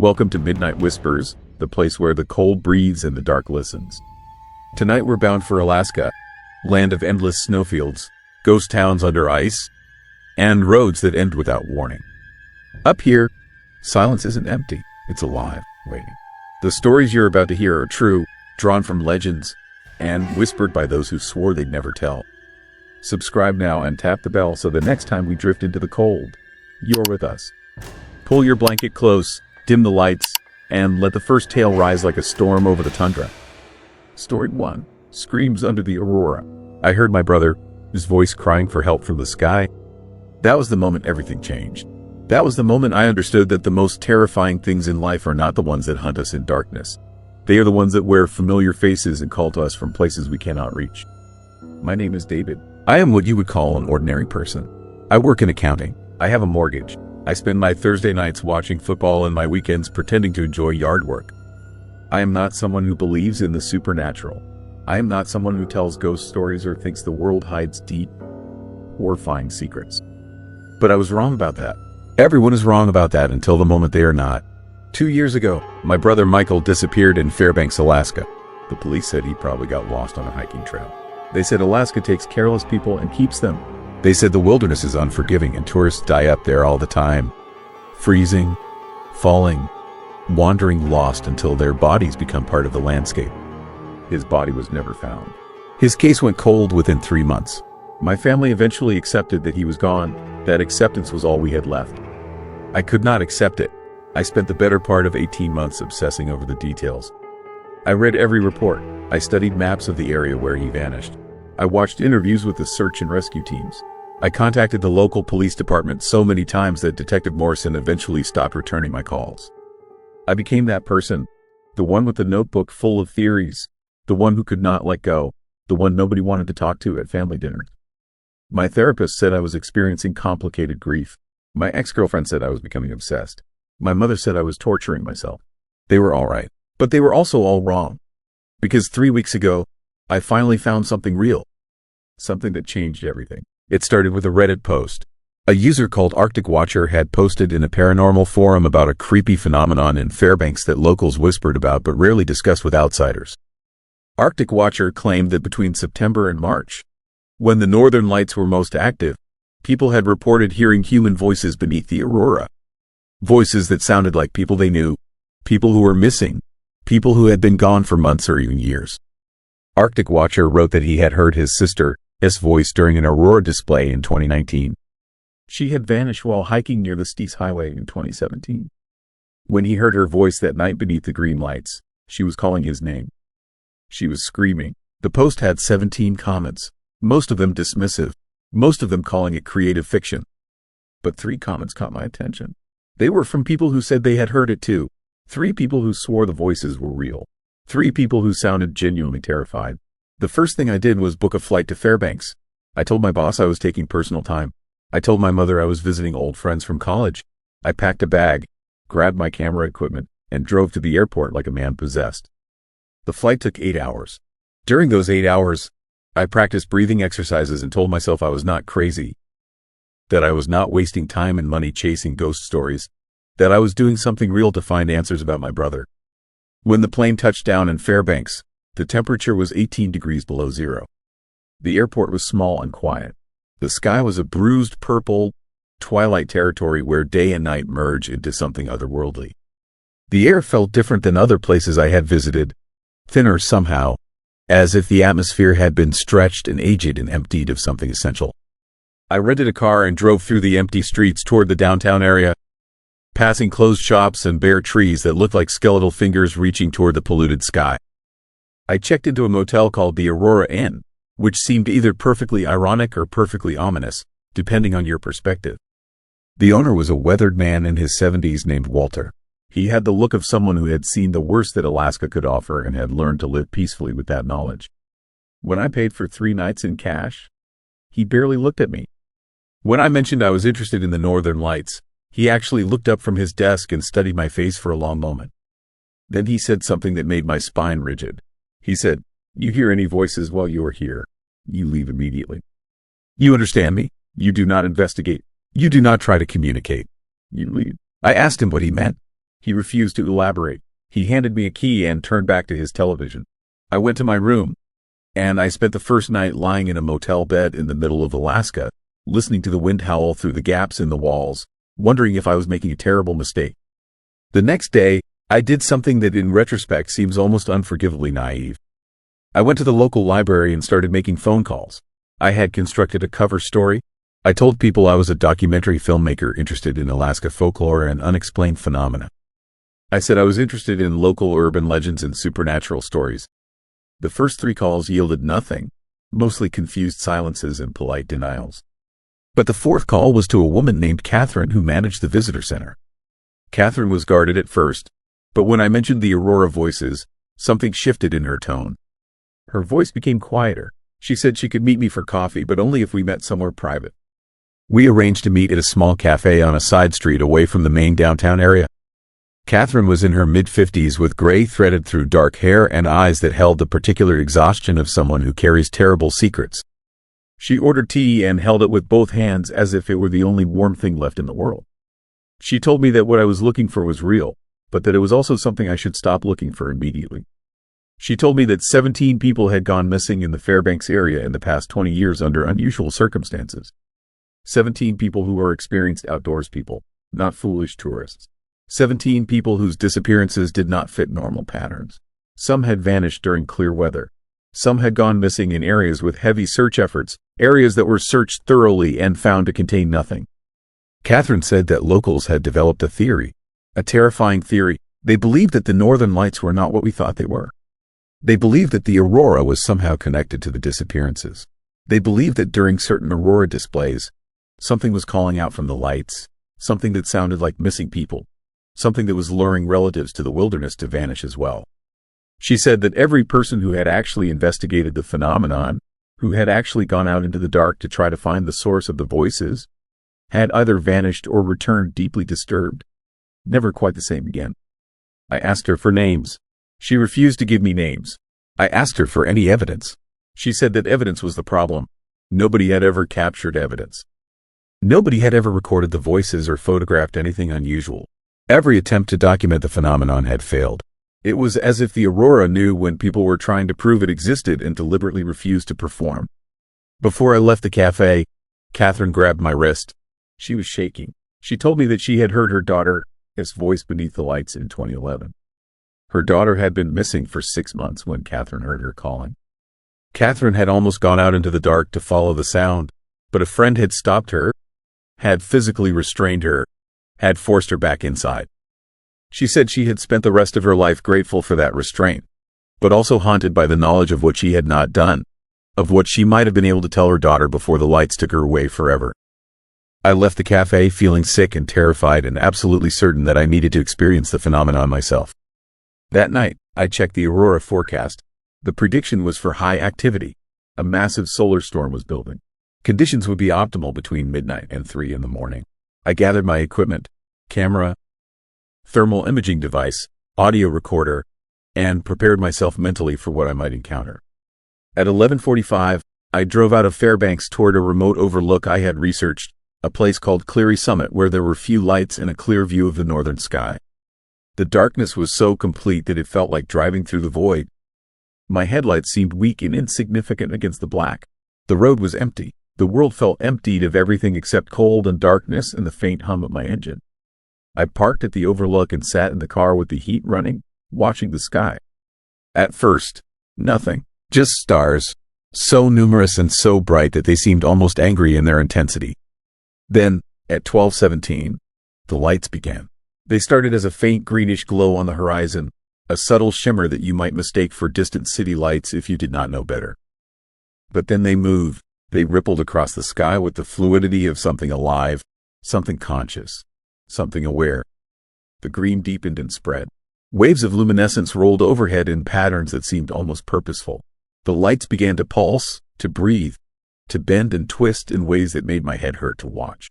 Welcome to Midnight Whispers, the place where the cold breathes and the dark listens. Tonight we're bound for Alaska, land of endless snowfields, ghost towns under ice, and roads that end without warning. Up here, silence isn't empty, it's alive, waiting. The stories you're about to hear are true, drawn from legends, and whispered by those who swore they'd never tell. Subscribe now and tap the bell so the next time we drift into the cold, you're with us. Pull your blanket close, dim the lights, and let the first tale rise like a storm over the tundra. Story 1. Screams under the Aurora. I heard my brother, his voice crying for help from the sky. That was the moment everything changed. That was the moment I understood that the most terrifying things in life are not the ones that hunt us in darkness. They are the ones that wear familiar faces and call to us from places we cannot reach. My name is David. I am what you would call an ordinary person. I work in accounting. I have a mortgage. I spend my Thursday nights watching football and my weekends pretending to enjoy yard work. I am not someone who believes in the supernatural. I am not someone who tells ghost stories or thinks the world hides deep, horrifying secrets. But I was wrong about that. Everyone is wrong about that until the moment they are not. 2 years ago, my brother Michael disappeared in Fairbanks, Alaska. The police said he probably got lost on a hiking trail. They said Alaska takes careless people and keeps them. They said the wilderness is unforgiving and tourists die up there all the time. Freezing, falling, wandering lost until their bodies become part of the landscape. His body was never found. His case went cold within 3 months. My family eventually accepted that he was gone. That acceptance was all we had left. I could not accept it. I spent the better part of 18 months obsessing over the details. I read every report. I studied maps of the area where he vanished. I watched interviews with the search and rescue teams. I contacted the local police department so many times that Detective Morrison eventually stopped returning my calls. I became that person, the one with the notebook full of theories, the one who could not let go, the one nobody wanted to talk to at family dinners. My therapist said I was experiencing complicated grief. My ex-girlfriend said I was becoming obsessed. My mother said I was torturing myself. They were all right, but they were also all wrong. Because 3 weeks ago, I finally found something real. Something that changed everything. It started with a Reddit post. A user called Arctic Watcher had posted in a paranormal forum about a creepy phenomenon in Fairbanks that locals whispered about but rarely discussed with outsiders. Arctic Watcher claimed that between September and March, when the northern lights were most active, people had reported hearing human voices beneath the aurora. Voices that sounded like people they knew, people who were missing, people who had been gone for months or even years. Arctic Watcher wrote that he had heard his sister's voice during an aurora display in 2019. She had vanished while hiking near the Steese Highway in 2017. When he heard her voice that night beneath the green lights, she was calling his name. She was screaming. The post had 17 comments, most of them dismissive, most of them calling it creative fiction. But 3 comments caught my attention. They were from people who said they had heard it too. 3 people who swore the voices were real. 3 people who sounded genuinely terrified. The first thing I did was book a flight to Fairbanks. I told my boss I was taking personal time. I told my mother I was visiting old friends from college. I packed a bag, grabbed my camera equipment, and drove to the airport like a man possessed. The flight took 8 hours. During those 8 hours, I practiced breathing exercises and told myself I was not crazy, that I was not wasting time and money chasing ghost stories, that I was doing something real to find answers about my brother. When the plane touched down in Fairbanks, the temperature was 18 degrees below zero. The airport was small and quiet. The sky was a bruised purple, twilight territory where day and night merge into something otherworldly. The air felt different than other places I had visited, thinner somehow, as if the atmosphere had been stretched and aged and emptied of something essential. I rented a car and drove through the empty streets toward the downtown area, passing closed shops and bare trees that looked like skeletal fingers reaching toward the polluted sky. I checked into a motel called the Aurora Inn, which seemed either perfectly ironic or perfectly ominous, depending on your perspective. The owner was a weathered man in his 70s named Walter. He had the look of someone who had seen the worst that Alaska could offer and had learned to live peacefully with that knowledge. When I paid for 3 nights in cash, he barely looked at me. When I mentioned I was interested in the northern lights, he actually looked up from his desk and studied my face for a long moment. Then he said something that made my spine rigid. He said, "You hear any voices while you are here, you leave immediately. You understand me? You do not investigate. You do not try to communicate. You leave." I asked him what he meant. He refused to elaborate. He handed me a key and turned back to his television. I went to my room, and I spent the first night lying in a motel bed in the middle of Alaska, listening to the wind howl through the gaps in the walls, wondering if I was making a terrible mistake. The next day, I did something that in retrospect seems almost unforgivably naive. I went to the local library and started making phone calls. I had constructed a cover story. I told people I was a documentary filmmaker interested in Alaska folklore and unexplained phenomena. I said I was interested in local urban legends and supernatural stories. The first 3 calls yielded nothing, mostly confused silences and polite denials. But the 4th call was to a woman named Catherine who managed the visitor center. Catherine was guarded at first, but when I mentioned the Aurora Voices, something shifted in her tone. Her voice became quieter. She said she could meet me for coffee, but only if we met somewhere private. We arranged to meet at a small cafe on a side street away from the main downtown area. Catherine was in her mid-50s with gray threaded through dark hair and eyes that held the particular exhaustion of someone who carries terrible secrets. She ordered tea and held it with both hands as if it were the only warm thing left in the world. She told me that what I was looking for was real, but that it was also something I should stop looking for immediately. She told me that 17 people had gone missing in the Fairbanks area in the past 20 years under unusual circumstances. 17 people who are experienced outdoors people, not foolish tourists. 17 people whose disappearances did not fit normal patterns. Some had vanished during clear weather. Some had gone missing in areas with heavy search efforts, areas that were searched thoroughly and found to contain nothing. Catherine said that locals had developed a theory, a terrifying theory. They believed that the northern lights were not what we thought they were. They believed that the aurora was somehow connected to the disappearances. They believed that during certain aurora displays, something was calling out from the lights, something that sounded like missing people, something that was luring relatives to the wilderness to vanish as well. She said that every person who had actually investigated the phenomenon, who had actually gone out into the dark to try to find the source of the voices, had either vanished or returned deeply disturbed, never quite the same again. I asked her for names. She refused to give me names. I asked her for any evidence. She said that evidence was the problem. Nobody had ever captured evidence. Nobody had ever recorded the voices or photographed anything unusual. Every attempt to document the phenomenon had failed. It was as if the aurora knew when people were trying to prove it existed and deliberately refused to perform. Before I left the cafe, Catherine grabbed my wrist. She was shaking. She told me that she had heard her daughter's voice beneath the lights in 2011. Her daughter had been missing for 6 months when Catherine heard her calling. Catherine had almost gone out into the dark to follow the sound, but a friend had stopped her, had physically restrained her, had forced her back inside. She said she had spent the rest of her life grateful for that restraint, but also haunted by the knowledge of what she had not done, of what she might have been able to tell her daughter before the lights took her away forever. I left the cafe feeling sick and terrified and absolutely certain that I needed to experience the phenomenon myself. That night, I checked the aurora forecast. The prediction was for high activity. A massive solar storm was building. Conditions would be optimal between midnight and 3 in the morning. I gathered my equipment, camera, thermal imaging device, audio recorder, and prepared myself mentally for what I might encounter. At 11:45, I drove out of Fairbanks toward a remote overlook I had researched, a place called Cleary Summit where there were few lights and a clear view of the northern sky. The darkness was so complete that it felt like driving through the void. My headlights seemed weak and insignificant against the black. The road was empty. The world felt emptied of everything except cold and darkness and the faint hum of my engine. I parked at the overlook and sat in the car with the heat running, watching the sky. At first, nothing, just stars, so numerous and so bright that they seemed almost angry in their intensity. Then, at 12:17, the lights began. They started as a faint greenish glow on the horizon, a subtle shimmer that you might mistake for distant city lights if you did not know better. But then they moved. They rippled across the sky with the fluidity of something alive, something conscious, something aware. The green deepened and spread. Waves of luminescence rolled overhead in patterns that seemed almost purposeful. The lights began to pulse, to breathe, to bend and twist in ways that made my head hurt to watch.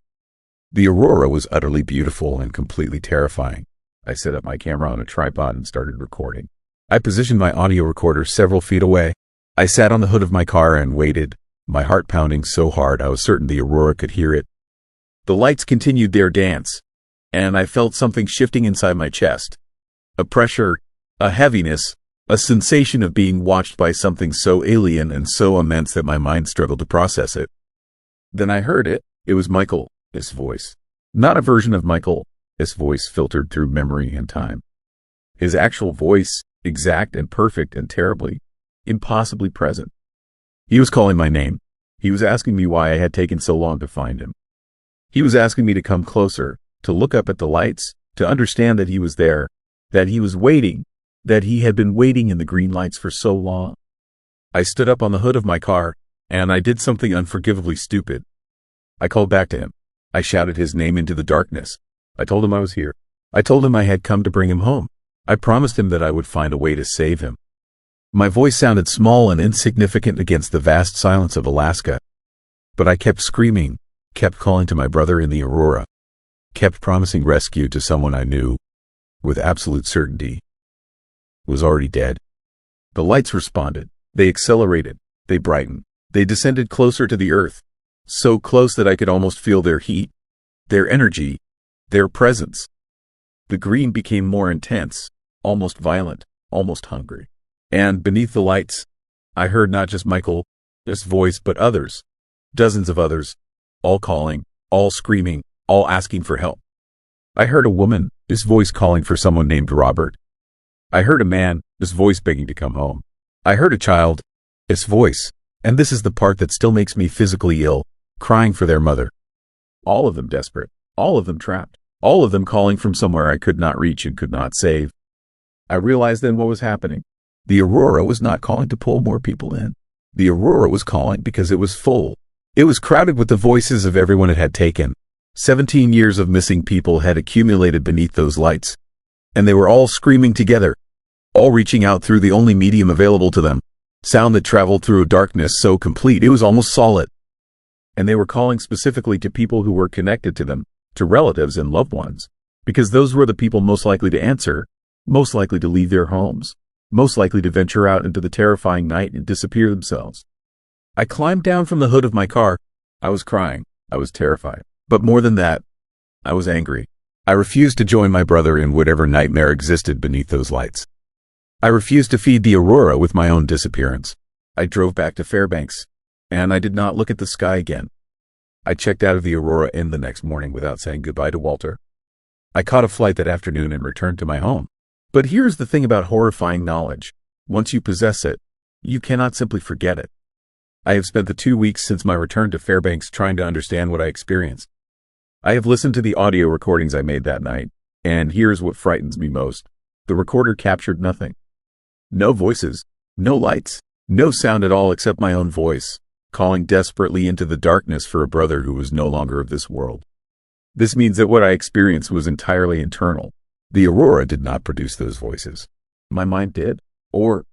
The aurora was utterly beautiful and completely terrifying. I set up my camera on a tripod and started recording. I positioned my audio recorder several feet away. I sat on the hood of my car and waited, my heart pounding so hard I was certain the aurora could hear it. The lights continued their dance. and I felt something shifting inside my chest. A pressure, a heaviness, a sensation of being watched by something so alien and so immense that my mind struggled to process it. Then I heard it. It was Michael's voice. Not a version of Michael's voice filtered through memory and time. His actual voice, exact and perfect and terribly, impossibly present. He was calling my name. He was asking me why I had taken so long to find him. He was asking me to come closer, to look up at the lights, to understand that he was there, that he was waiting, that he had been waiting in the green lights for so long. I stood up on the hood of my car, and I did something unforgivably stupid. I called back to him. I shouted his name into the darkness. I told him I was here. I told him I had come to bring him home. I promised him that I would find a way to save him. My voice sounded small and insignificant against the vast silence of Alaska. But I kept screaming, kept calling to my brother in the Aurora, kept promising rescue to someone I knew, with absolute certainty, was already dead. The lights responded. They accelerated. They brightened. They descended closer to the earth, so close that I could almost feel their heat, their energy, their presence. The green became more intense, almost violent, almost hungry. And beneath the lights, I heard not just Michael's voice, but others, dozens of others, all calling, all screaming, all asking for help. I heard a woman's voice calling for someone named Robert. I heard a man's voice begging to come home. I heard a child's voice, and this is the part that still makes me physically ill, crying for their mother. All of them desperate, all of them trapped, all of them calling from somewhere I could not reach and could not save. I realized then what was happening. The Aurora was not calling to pull more people in. The Aurora was calling because it was full. It was crowded with the voices of everyone it had taken. 17 years of missing people had accumulated beneath those lights, and they were all screaming together, all reaching out through the only medium available to them, sound that traveled through a darkness so complete it was almost solid. And they were calling specifically to people who were connected to them, to relatives and loved ones, because those were the people most likely to answer, most likely to leave their homes, most likely to venture out into the terrifying night and disappear themselves. I climbed down from the hood of my car. I was crying. I was terrified. But more than that, I was angry. I refused to join my brother in whatever nightmare existed beneath those lights. I refused to feed the Aurora with my own disappearance. I drove back to Fairbanks, and I did not look at the sky again. I checked out of the Aurora Inn the next morning without saying goodbye to Walter. I caught a flight that afternoon and returned to my home. But here's the thing about horrifying knowledge. Once you possess it, you cannot simply forget it. I have spent the 2 weeks since my return to Fairbanks trying to understand what I experienced. I have listened to the audio recordings I made that night, and here's what frightens me most. The recorder captured nothing. No voices, no lights, no sound at all except my own voice, calling desperately into the darkness for a brother who was no longer of this world. This means that what I experienced was entirely internal. The Aurora did not produce those voices. My mind did. Or,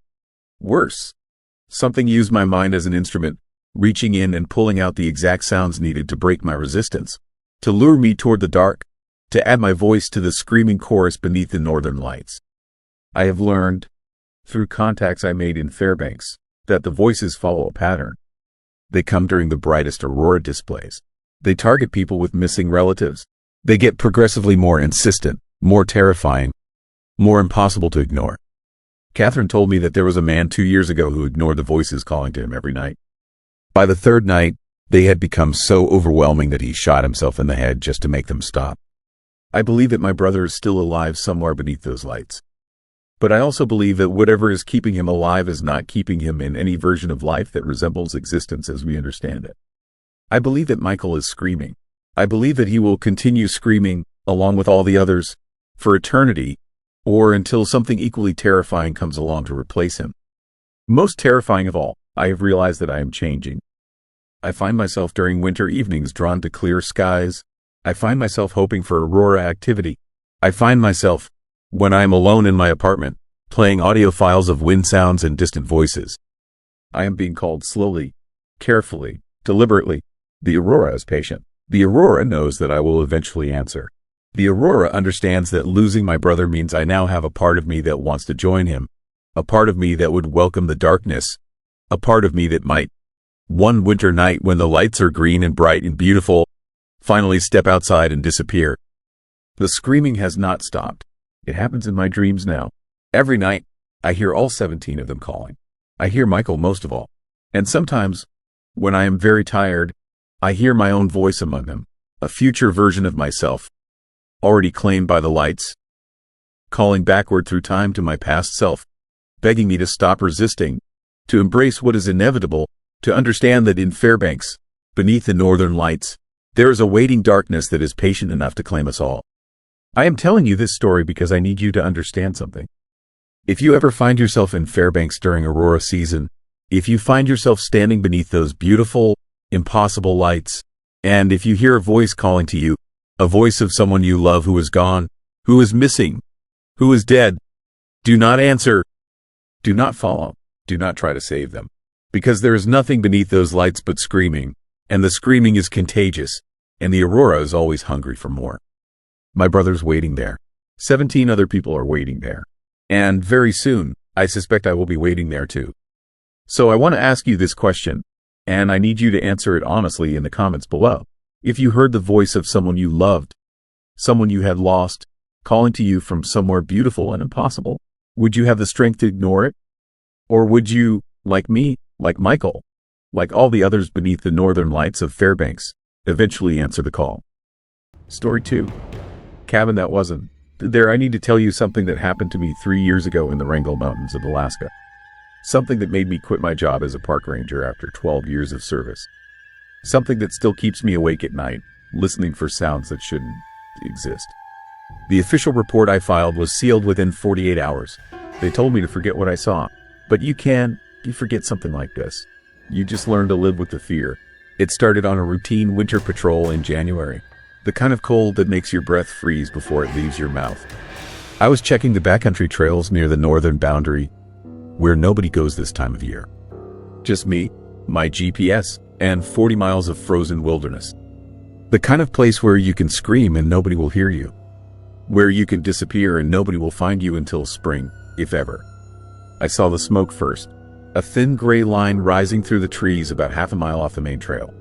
worse, something used my mind as an instrument, reaching in and pulling out the exact sounds needed to break my resistance, to lure me toward the dark, to add my voice to the screaming chorus beneath the northern lights. I have learned, through contacts I made in Fairbanks, that the voices follow a pattern. They come during the brightest Aurora displays. They target people with missing relatives. They get progressively more insistent, more terrifying, more impossible to ignore. Catherine told me that there was a man 2 years ago who ignored the voices calling to him every night. By the third night, they had become so overwhelming that he shot himself in the head just to make them stop. I believe that my brother is still alive somewhere beneath those lights. But I also believe that whatever is keeping him alive is not keeping him in any version of life that resembles existence as we understand it. I believe that Michael is screaming. I believe that he will continue screaming, along with all the others, for eternity, or until something equally terrifying comes along to replace him. Most terrifying of all, I have realized that I am changing. I find myself during winter evenings drawn to clear skies. I find myself hoping for aurora activity. I find myself, when I am alone in my apartment, playing audio files of wind sounds and distant voices. I am being called slowly, carefully, deliberately. The Aurora is patient. The Aurora knows that I will eventually answer. The Aurora understands that losing my brother means I now have a part of me that wants to join him, a part of me that would welcome the darkness, a part of me that might, one winter night when the lights are green and bright and beautiful, finally step outside and disappear. The screaming has not stopped. It happens in my dreams now. Every night, I hear all 17 of them calling. I hear Michael most of all. And sometimes, when I am very tired, I hear my own voice among them, a future version of myself, already claimed by the lights, calling backward through time to my past self, begging me to stop resisting, to embrace what is inevitable, to understand that in Fairbanks, beneath the northern lights, there is a waiting darkness that is patient enough to claim us all. I am telling you this story because I need you to understand something. If you ever find yourself in Fairbanks during Aurora season, if you find yourself standing beneath those beautiful, impossible lights, and if you hear a voice calling to you, a voice of someone you love who is gone, who is missing, who is dead, do not answer. Do not follow. Do not try to save them. Because there is nothing beneath those lights but screaming, and the screaming is contagious, and the Aurora is always hungry for more. My brother's waiting there. 17 other people are waiting there. And very soon, I suspect I will be waiting there too. So I want to ask you this question, and I need you to answer it honestly in the comments below. If you heard the voice of someone you loved, someone you had lost, calling to you from somewhere beautiful and impossible, would you have the strength to ignore it? Or would you, like me, like Michael, like all the others beneath the northern lights of Fairbanks, eventually answer the call? Story 2. Cabin that wasn't. There, I need to tell you something that happened to me 3 years ago in the Wrangell Mountains of Alaska. Something that made me quit my job as a park ranger after 12 years of service. Something that still keeps me awake at night, listening for sounds that shouldn't exist. The official report I filed was sealed within 48 hours. They told me to forget what I saw. But you forget something like this. You just learn to live with the fear. It started on a routine winter patrol in January. The kind of cold that makes your breath freeze before it leaves your mouth. I was checking the backcountry trails near the northern boundary, where nobody goes this time of year. Just me, my GPS, and 40 miles of frozen wilderness. The kind of place where you can scream and nobody will hear you. Where you can disappear and nobody will find you until spring, if ever. I saw the smoke first, a thin gray line rising through the trees about half a mile off the main trail.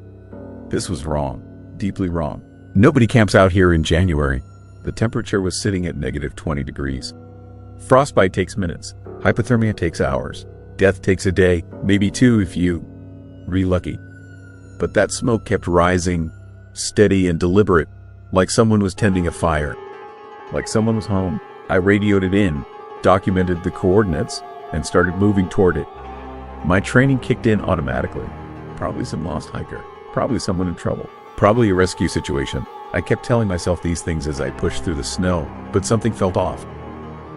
This was wrong, deeply wrong. Nobody camps out here in January. The temperature was sitting at -20 degrees. Frostbite takes minutes. Hypothermia takes hours. Death takes a day, maybe 2 if you lucky. But that smoke kept rising, steady and deliberate, like someone was tending a fire. Like someone was home. I radioed it in, documented the coordinates, and started moving toward it. My training kicked in automatically. Probably some lost hiker. Probably someone in trouble. Probably a rescue situation. I kept telling myself these things as I pushed through the snow, but something felt off.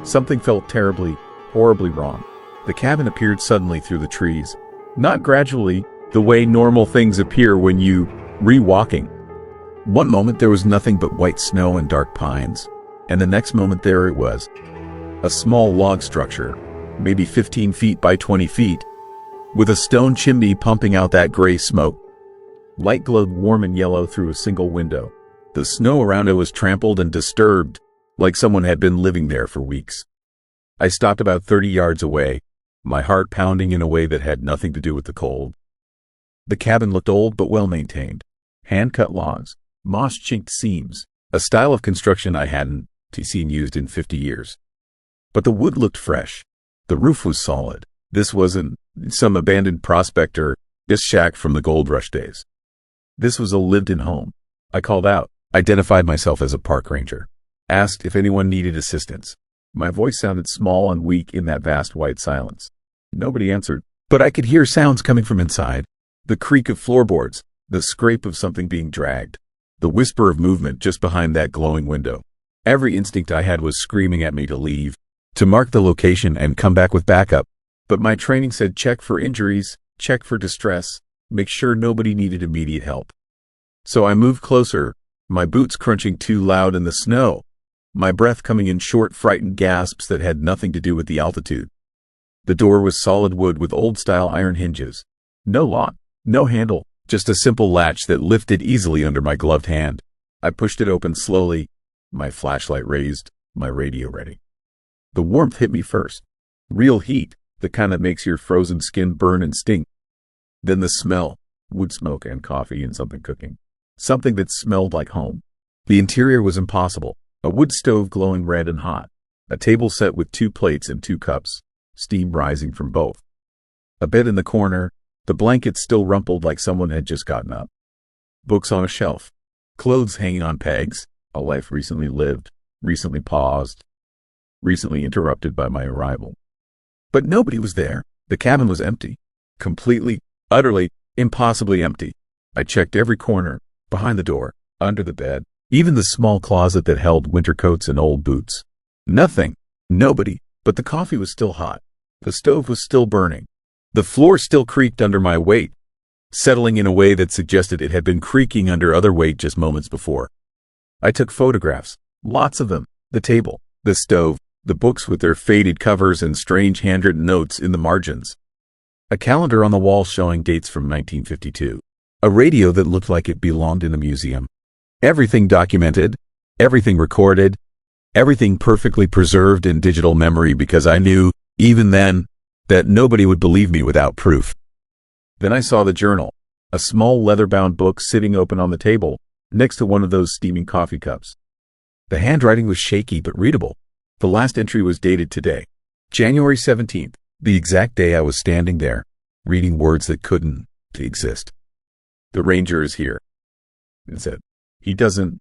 Something felt terribly, horribly wrong. The cabin appeared suddenly through the trees. Not gradually, the way normal things appear when you re-walking. One moment there was nothing but white snow and dark pines, and the next moment there it was. A small log structure, maybe 15 feet by 20 feet, with a stone chimney pumping out that gray smoke. Light glowed warm and yellow through a single window. The snow around it was trampled and disturbed, like someone had been living there for weeks. I stopped about 30 yards away, my heart pounding in a way that had nothing to do with the cold. The cabin looked old but well-maintained. Hand-cut logs, moss-chinked seams, a style of construction I hadn't seen used in 50 years. But the wood looked fresh. The roof was solid. This wasn't some abandoned prospector shack from the gold rush days. This was a lived-in home. I called out, identified myself as a park ranger, asked if anyone needed assistance. My voice sounded small and weak in that vast white silence. Nobody answered, but I could hear sounds coming from inside. The creak of floorboards, the scrape of something being dragged, the whisper of movement just behind that glowing window. Every instinct I had was screaming at me to leave, to mark the location and come back with backup. But my training said check for injuries, check for distress, make sure nobody needed immediate help. So I moved closer, my boots crunching too loud in the snow, my breath coming in short, frightened gasps that had nothing to do with the altitude. The door was solid wood with old-style iron hinges. No lock, no handle, just a simple latch that lifted easily under my gloved hand. I pushed it open slowly, my flashlight raised, my radio ready. The warmth hit me first. Real heat, the kind that makes your frozen skin burn and sting. Then the smell, wood smoke and coffee and something cooking. Something that smelled like home. The interior was impossible. A wood stove glowing red and hot. A table set with 2 plates and 2 cups, steam rising from both. A bed in the corner, the blankets still rumpled like someone had just gotten up. Books on a shelf. Clothes hanging on pegs. A life recently lived, recently paused, recently interrupted by my arrival. But nobody was there. The cabin was empty. Completely, utterly, impossibly empty. I checked every corner, behind the door, under the bed, even the small closet that held winter coats and old boots. Nothing. Nobody. But the coffee was still hot. The stove was still burning. The floor still creaked under my weight, settling in a way that suggested it had been creaking under other weight just moments before. I took photographs. Lots of them. The table, the stove, the books with their faded covers and strange handwritten notes in the margins. A calendar on the wall showing dates from 1952. A radio that looked like it belonged in a museum. Everything documented, everything recorded, everything perfectly preserved in digital memory because I knew, even then, that nobody would believe me without proof. Then I saw the journal, a small leather-bound book sitting open on the table, next to one of those steaming coffee cups. The handwriting was shaky but readable. The last entry was dated today, January 17th, the exact day I was standing there, reading words that couldn't exist. The ranger is here. It said, he doesn't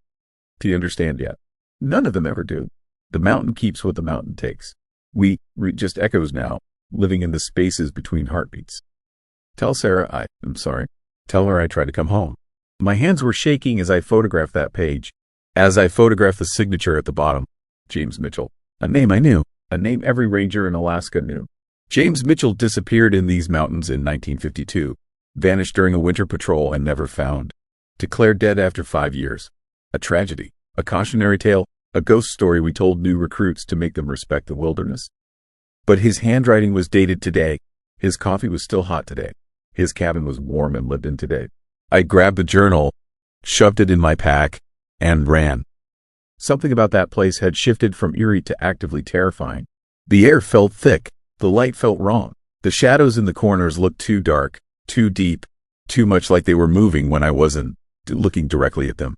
understand yet. None of them ever do. The mountain keeps what the mountain takes. We just echoes now, living in the spaces between heartbeats. Tell Sarah I'm sorry. Tell her I tried to come home. My hands were shaking as I photographed that page, as I photographed the signature at the bottom. James Mitchell. A name I knew. A name every ranger in Alaska knew. James Mitchell disappeared in these mountains in 1952, vanished during a winter patrol and never found. Declared dead after 5 years. A tragedy, a cautionary tale, a ghost story we told new recruits to make them respect the wilderness. But his handwriting was dated today. His coffee was still hot today. His cabin was warm and lived in today. I grabbed the journal, shoved it in my pack, and ran. Something about that place had shifted from eerie to actively terrifying. The air felt thick. The light felt wrong. The shadows in the corners looked too dark, too deep, too much like they were moving when I wasn't looking directly at them.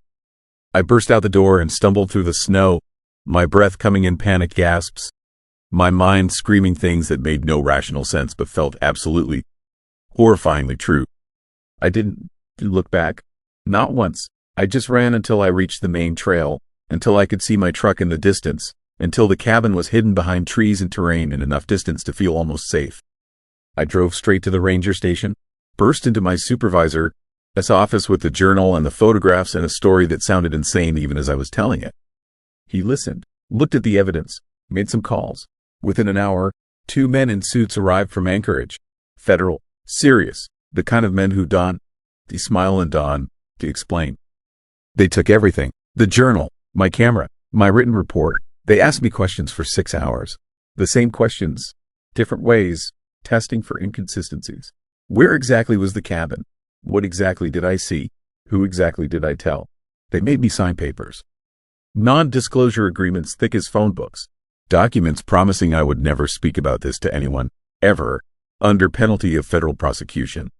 I burst out the door and stumbled through the snow, my breath coming in panicked gasps, my mind screaming things that made no rational sense but felt absolutely, horrifyingly true. I didn't look back. Not once. I just ran until I reached the main trail, until I could see my truck in the distance, until the cabin was hidden behind trees and terrain in enough distance to feel almost safe. I drove straight to the ranger station, burst into my supervisor's office with the journal and the photographs and a story that sounded insane even as I was telling it. He listened, looked at the evidence, made some calls. Within an hour, 2 men in suits arrived from Anchorage. Federal, serious, the kind of men who smile and to explain. They took everything, the journal, my camera, my written report. They asked me questions for 6 hours. The same questions, different ways, testing for inconsistencies. Where exactly was the cabin? What exactly did I see? Who exactly did I tell? They made me sign papers. Non-disclosure agreements thick as phone books. Documents promising I would never speak about this to anyone, ever, under penalty of federal prosecution.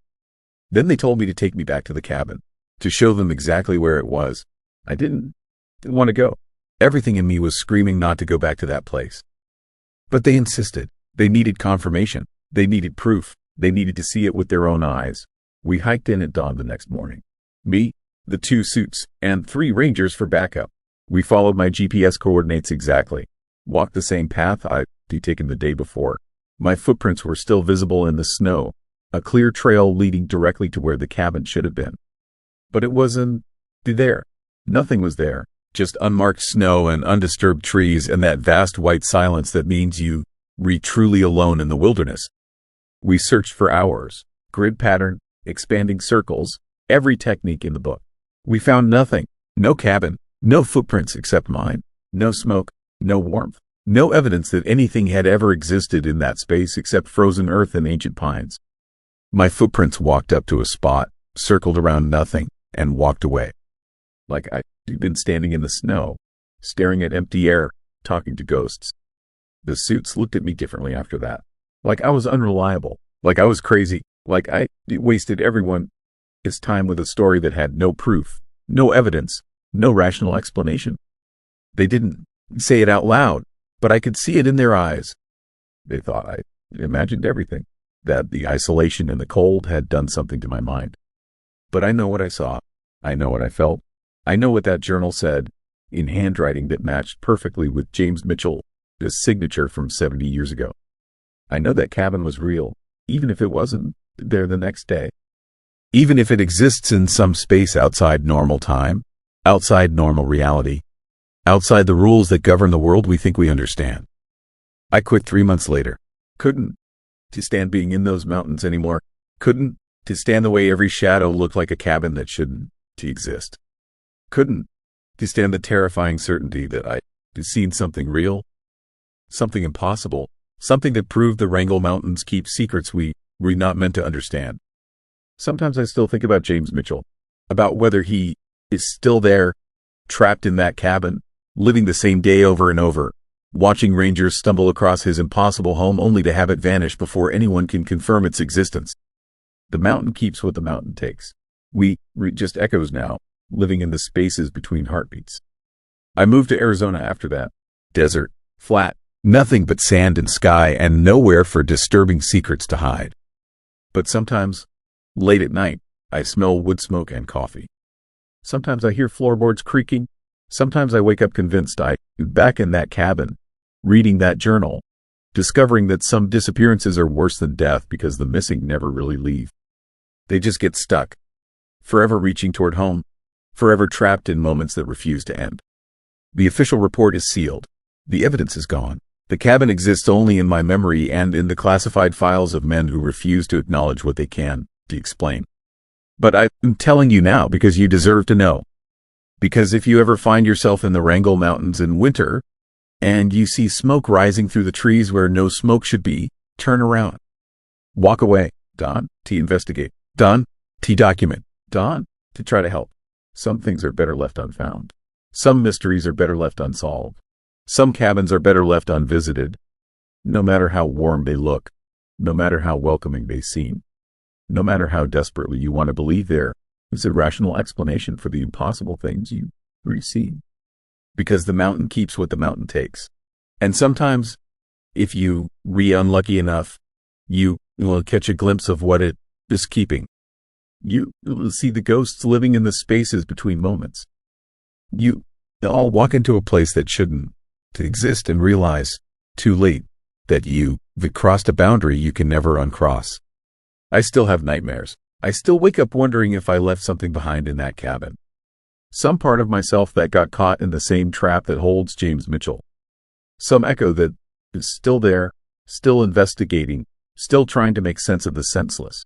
Then they told me to take me back to the cabin, to show them exactly where it was. I didn't want to go. Everything in me was screaming not to go back to that place. But they insisted. They needed confirmation. They needed proof. They needed to see it with their own eyes. We hiked in at dawn the next morning. Me, the 2 suits, and 3 rangers for backup. We followed my GPS coordinates exactly. Walked the same path I'd taken the day before. My footprints were still visible in the snow, a clear trail leading directly to where the cabin should have been. But it wasn't there. Nothing was there. Just unmarked snow and undisturbed trees and that vast white silence that means you truly alone in the wilderness. We searched for hours. Grid pattern, expanding circles, every technique in the book. We found nothing. No cabin, no footprints except mine. No smoke, no warmth, no evidence that anything had ever existed in that space except frozen earth and ancient pines. My footprints walked up to a spot, circled around nothing, and walked away. Like I'd been standing in the snow, staring at empty air, talking to ghosts. The suits looked at me differently after that. Like I was unreliable, like I was crazy, like I wasted everyone's time with a story that had no proof, no evidence, no rational explanation. They didn't say it out loud, but I could see it in their eyes. They thought I imagined everything, that the isolation and the cold had done something to my mind. But I know what I saw. I know what I felt. I know what that journal said, in handwriting that matched perfectly with James Mitchell's signature from 70 years ago. I know that cabin was real, even if it wasn't there the next day. Even if it exists in some space outside normal time, outside normal reality, outside the rules that govern the world we think we understand. I quit 3 months later. Couldn't to stand being in those mountains anymore. Couldn't to stand the way every shadow looked like a cabin that shouldn't to exist. Couldn't to stand the terrifying certainty that I'd seen something real, something impossible, something that proved the Wrangell Mountains keep secrets we're not meant to understand. Sometimes I still think about James Mitchell, about whether he is still there, trapped in that cabin, living the same day over and over, watching rangers stumble across his impossible home only to have it vanish before anyone can confirm its existence. The mountain keeps what the mountain takes. We're just echoes now, living in the spaces between heartbeats. I moved to Arizona after that. Desert, flat, nothing but sand and sky, and nowhere for disturbing secrets to hide. But sometimes, late at night, I smell wood smoke and coffee. Sometimes I hear floorboards creaking. Sometimes I wake up convinced I'm back in that cabin, reading that journal, discovering that some disappearances are worse than death because the missing never really leave. They just get stuck, forever reaching toward home, forever trapped in moments that refuse to end. The official report is sealed. The evidence is gone. The cabin exists only in my memory and in the classified files of men who refuse to acknowledge what they can to explain. But I'm telling you now because you deserve to know. Because if you ever find yourself in the Wrangell Mountains in winter, and you see smoke rising through the trees where no smoke should be, turn around. Walk away. Don, to investigate. Don, to document. Don, to try to help. Some things are better left unfound. Some mysteries are better left unsolved. Some cabins are better left unvisited. No matter how warm they look, no matter how welcoming they seem, no matter how desperately you want to believe there is a rational explanation for the impossible things you receive. Because the mountain keeps what the mountain takes. And sometimes, if you unlucky enough, you will catch a glimpse of what it is keeping. You will see the ghosts living in the spaces between moments. You all walk into a place that shouldn't to exist and realize, too late, that you've crossed a boundary you can never uncross. I still have nightmares. I still wake up wondering if I left something behind in that cabin. Some part of myself that got caught in the same trap that holds James Mitchell. Some echo that is still there, still investigating, still trying to make sense of the senseless.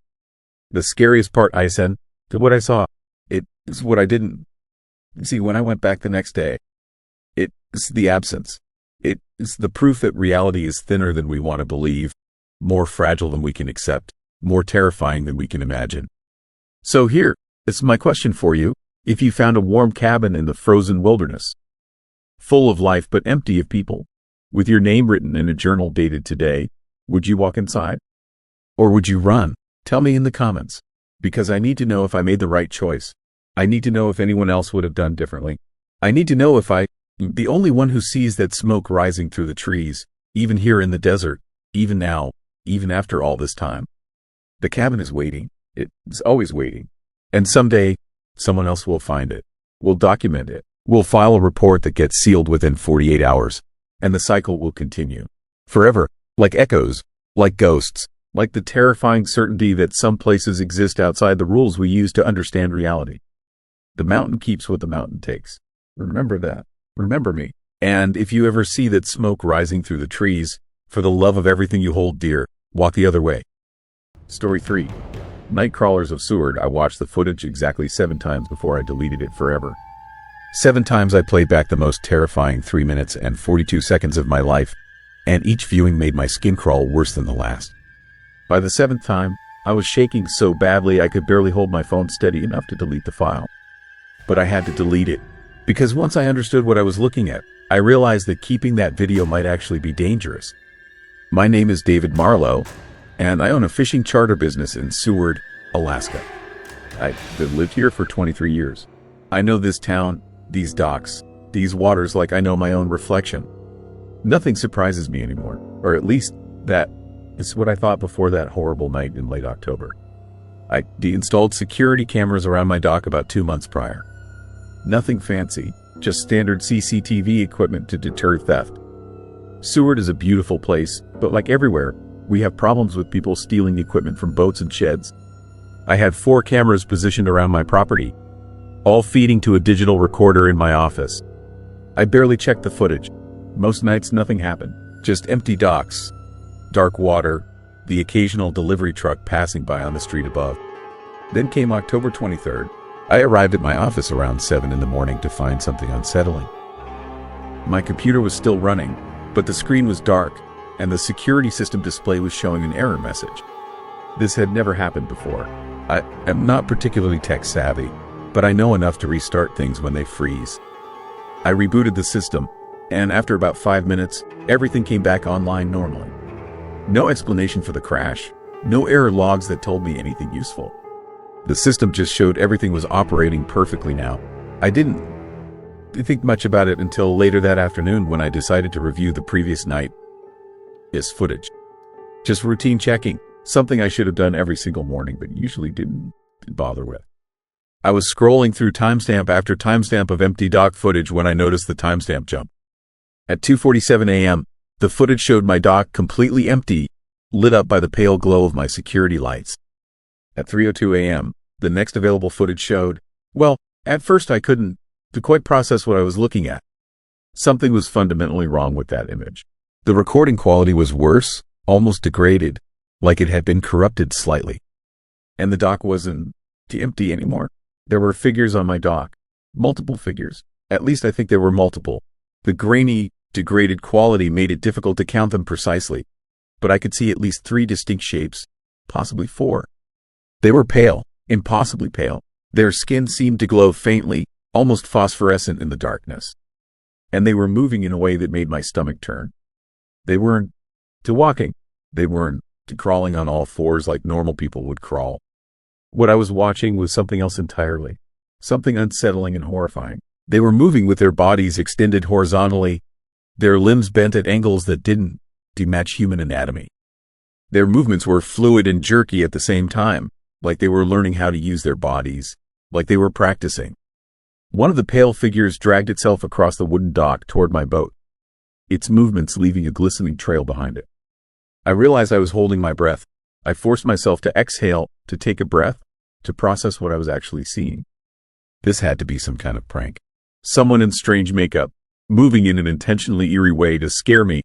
The scariest part, I said, to what I saw, it is what I didn't see when I went back the next day. It is the absence. It is the proof that reality is thinner than we want to believe, more fragile than we can accept, more terrifying than we can imagine. So here is my question for you. If you found a warm cabin in the frozen wilderness, full of life but empty of people, with your name written in a journal dated today, would you walk inside? Or would you run? Tell me in the comments, because I need to know if I made the right choice. I need to know if anyone else would have done differently. I need to know if I'm the only one who sees that smoke rising through the trees, even here in the desert, even now, even after all this time. The cabin is waiting. It's always waiting. And someday, someone else will find it, will document it, will file a report that gets sealed within 48 hours, and the cycle will continue. Forever, like echoes, like ghosts, like the terrifying certainty that some places exist outside the rules we use to understand reality. The mountain keeps what the mountain takes. Remember that. Remember me. And if you ever see that smoke rising through the trees, for the love of everything you hold dear, walk the other way. Story 3. Night Crawlers of Seward. I watched the footage exactly 7 times before I deleted it forever. 7 times I played back the most terrifying 3 minutes and 42 seconds of my life, and each viewing made my skin crawl worse than the last. By the 7th time, I was shaking so badly I could barely hold my phone steady enough to delete the file. But I had to delete it, because once I understood what I was looking at, I realized that keeping that video might actually be dangerous. My name is David Marlowe, and I own a fishing charter business in Seward, Alaska. I've lived here for 23 years. I know this town, these docks, these waters like I know my own reflection. Nothing surprises me anymore, or at least that is what I thought before that horrible night in late October. I deinstalled security cameras around my dock about 2 months prior. Nothing fancy, just standard CCTV equipment to deter theft. Seward is a beautiful place, but like everywhere, we have problems with people stealing equipment from boats and sheds. I had 4 cameras positioned around my property, all feeding to a digital recorder in my office. I barely checked the footage. Most nights nothing happened, just empty docks, dark water, the occasional delivery truck passing by on the street above. Then came October 23rd. I arrived at my office around 7 in the morning to find something unsettling. My computer was still running, but the screen was dark, and the security system display was showing an error message. This had never happened before. I am not particularly tech savvy, but I know enough to restart things when they freeze. I rebooted the system, and after about 5 minutes, everything came back online normally. No explanation for the crash, no error logs that told me anything useful. The system just showed everything was operating perfectly now. I didn't think much about it until later that afternoon when I decided to review the previous night's footage. Just routine checking, something I should have done every single morning but usually didn't bother with. I was scrolling through timestamp after timestamp of empty dock footage when I noticed the timestamp jump. At 2:47 a.m., the footage showed my dock completely empty, lit up by the pale glow of my security lights. At 3:02 a.m., the next available footage showed, well, at first I couldn't quite process what I was looking at. Something was fundamentally wrong with that image. The recording quality was worse, almost degraded, like it had been corrupted slightly. And the dock wasn't empty anymore. There were figures on my dock. Multiple figures. At least I think there were multiple. The grainy, degraded quality made it difficult to count them precisely, but I could see at least 3 distinct shapes, possibly 4. They were pale, impossibly pale. Their skin seemed to glow faintly, almost phosphorescent in the darkness. And they were moving in a way that made my stomach turn. They weren't walking. They weren't crawling on all fours like normal people would crawl. What I was watching was something else entirely, something unsettling and horrifying. They were moving with their bodies extended horizontally, their limbs bent at angles that didn't match human anatomy. Their movements were fluid and jerky at the same time, like they were learning how to use their bodies, like they were practicing. One of the pale figures dragged itself across the wooden dock toward my boat, its movements leaving a glistening trail behind it. I realized I was holding my breath. I forced myself to exhale, to take a breath, to process what I was actually seeing. This had to be some kind of prank. Someone in strange makeup, moving in an intentionally eerie way to scare me.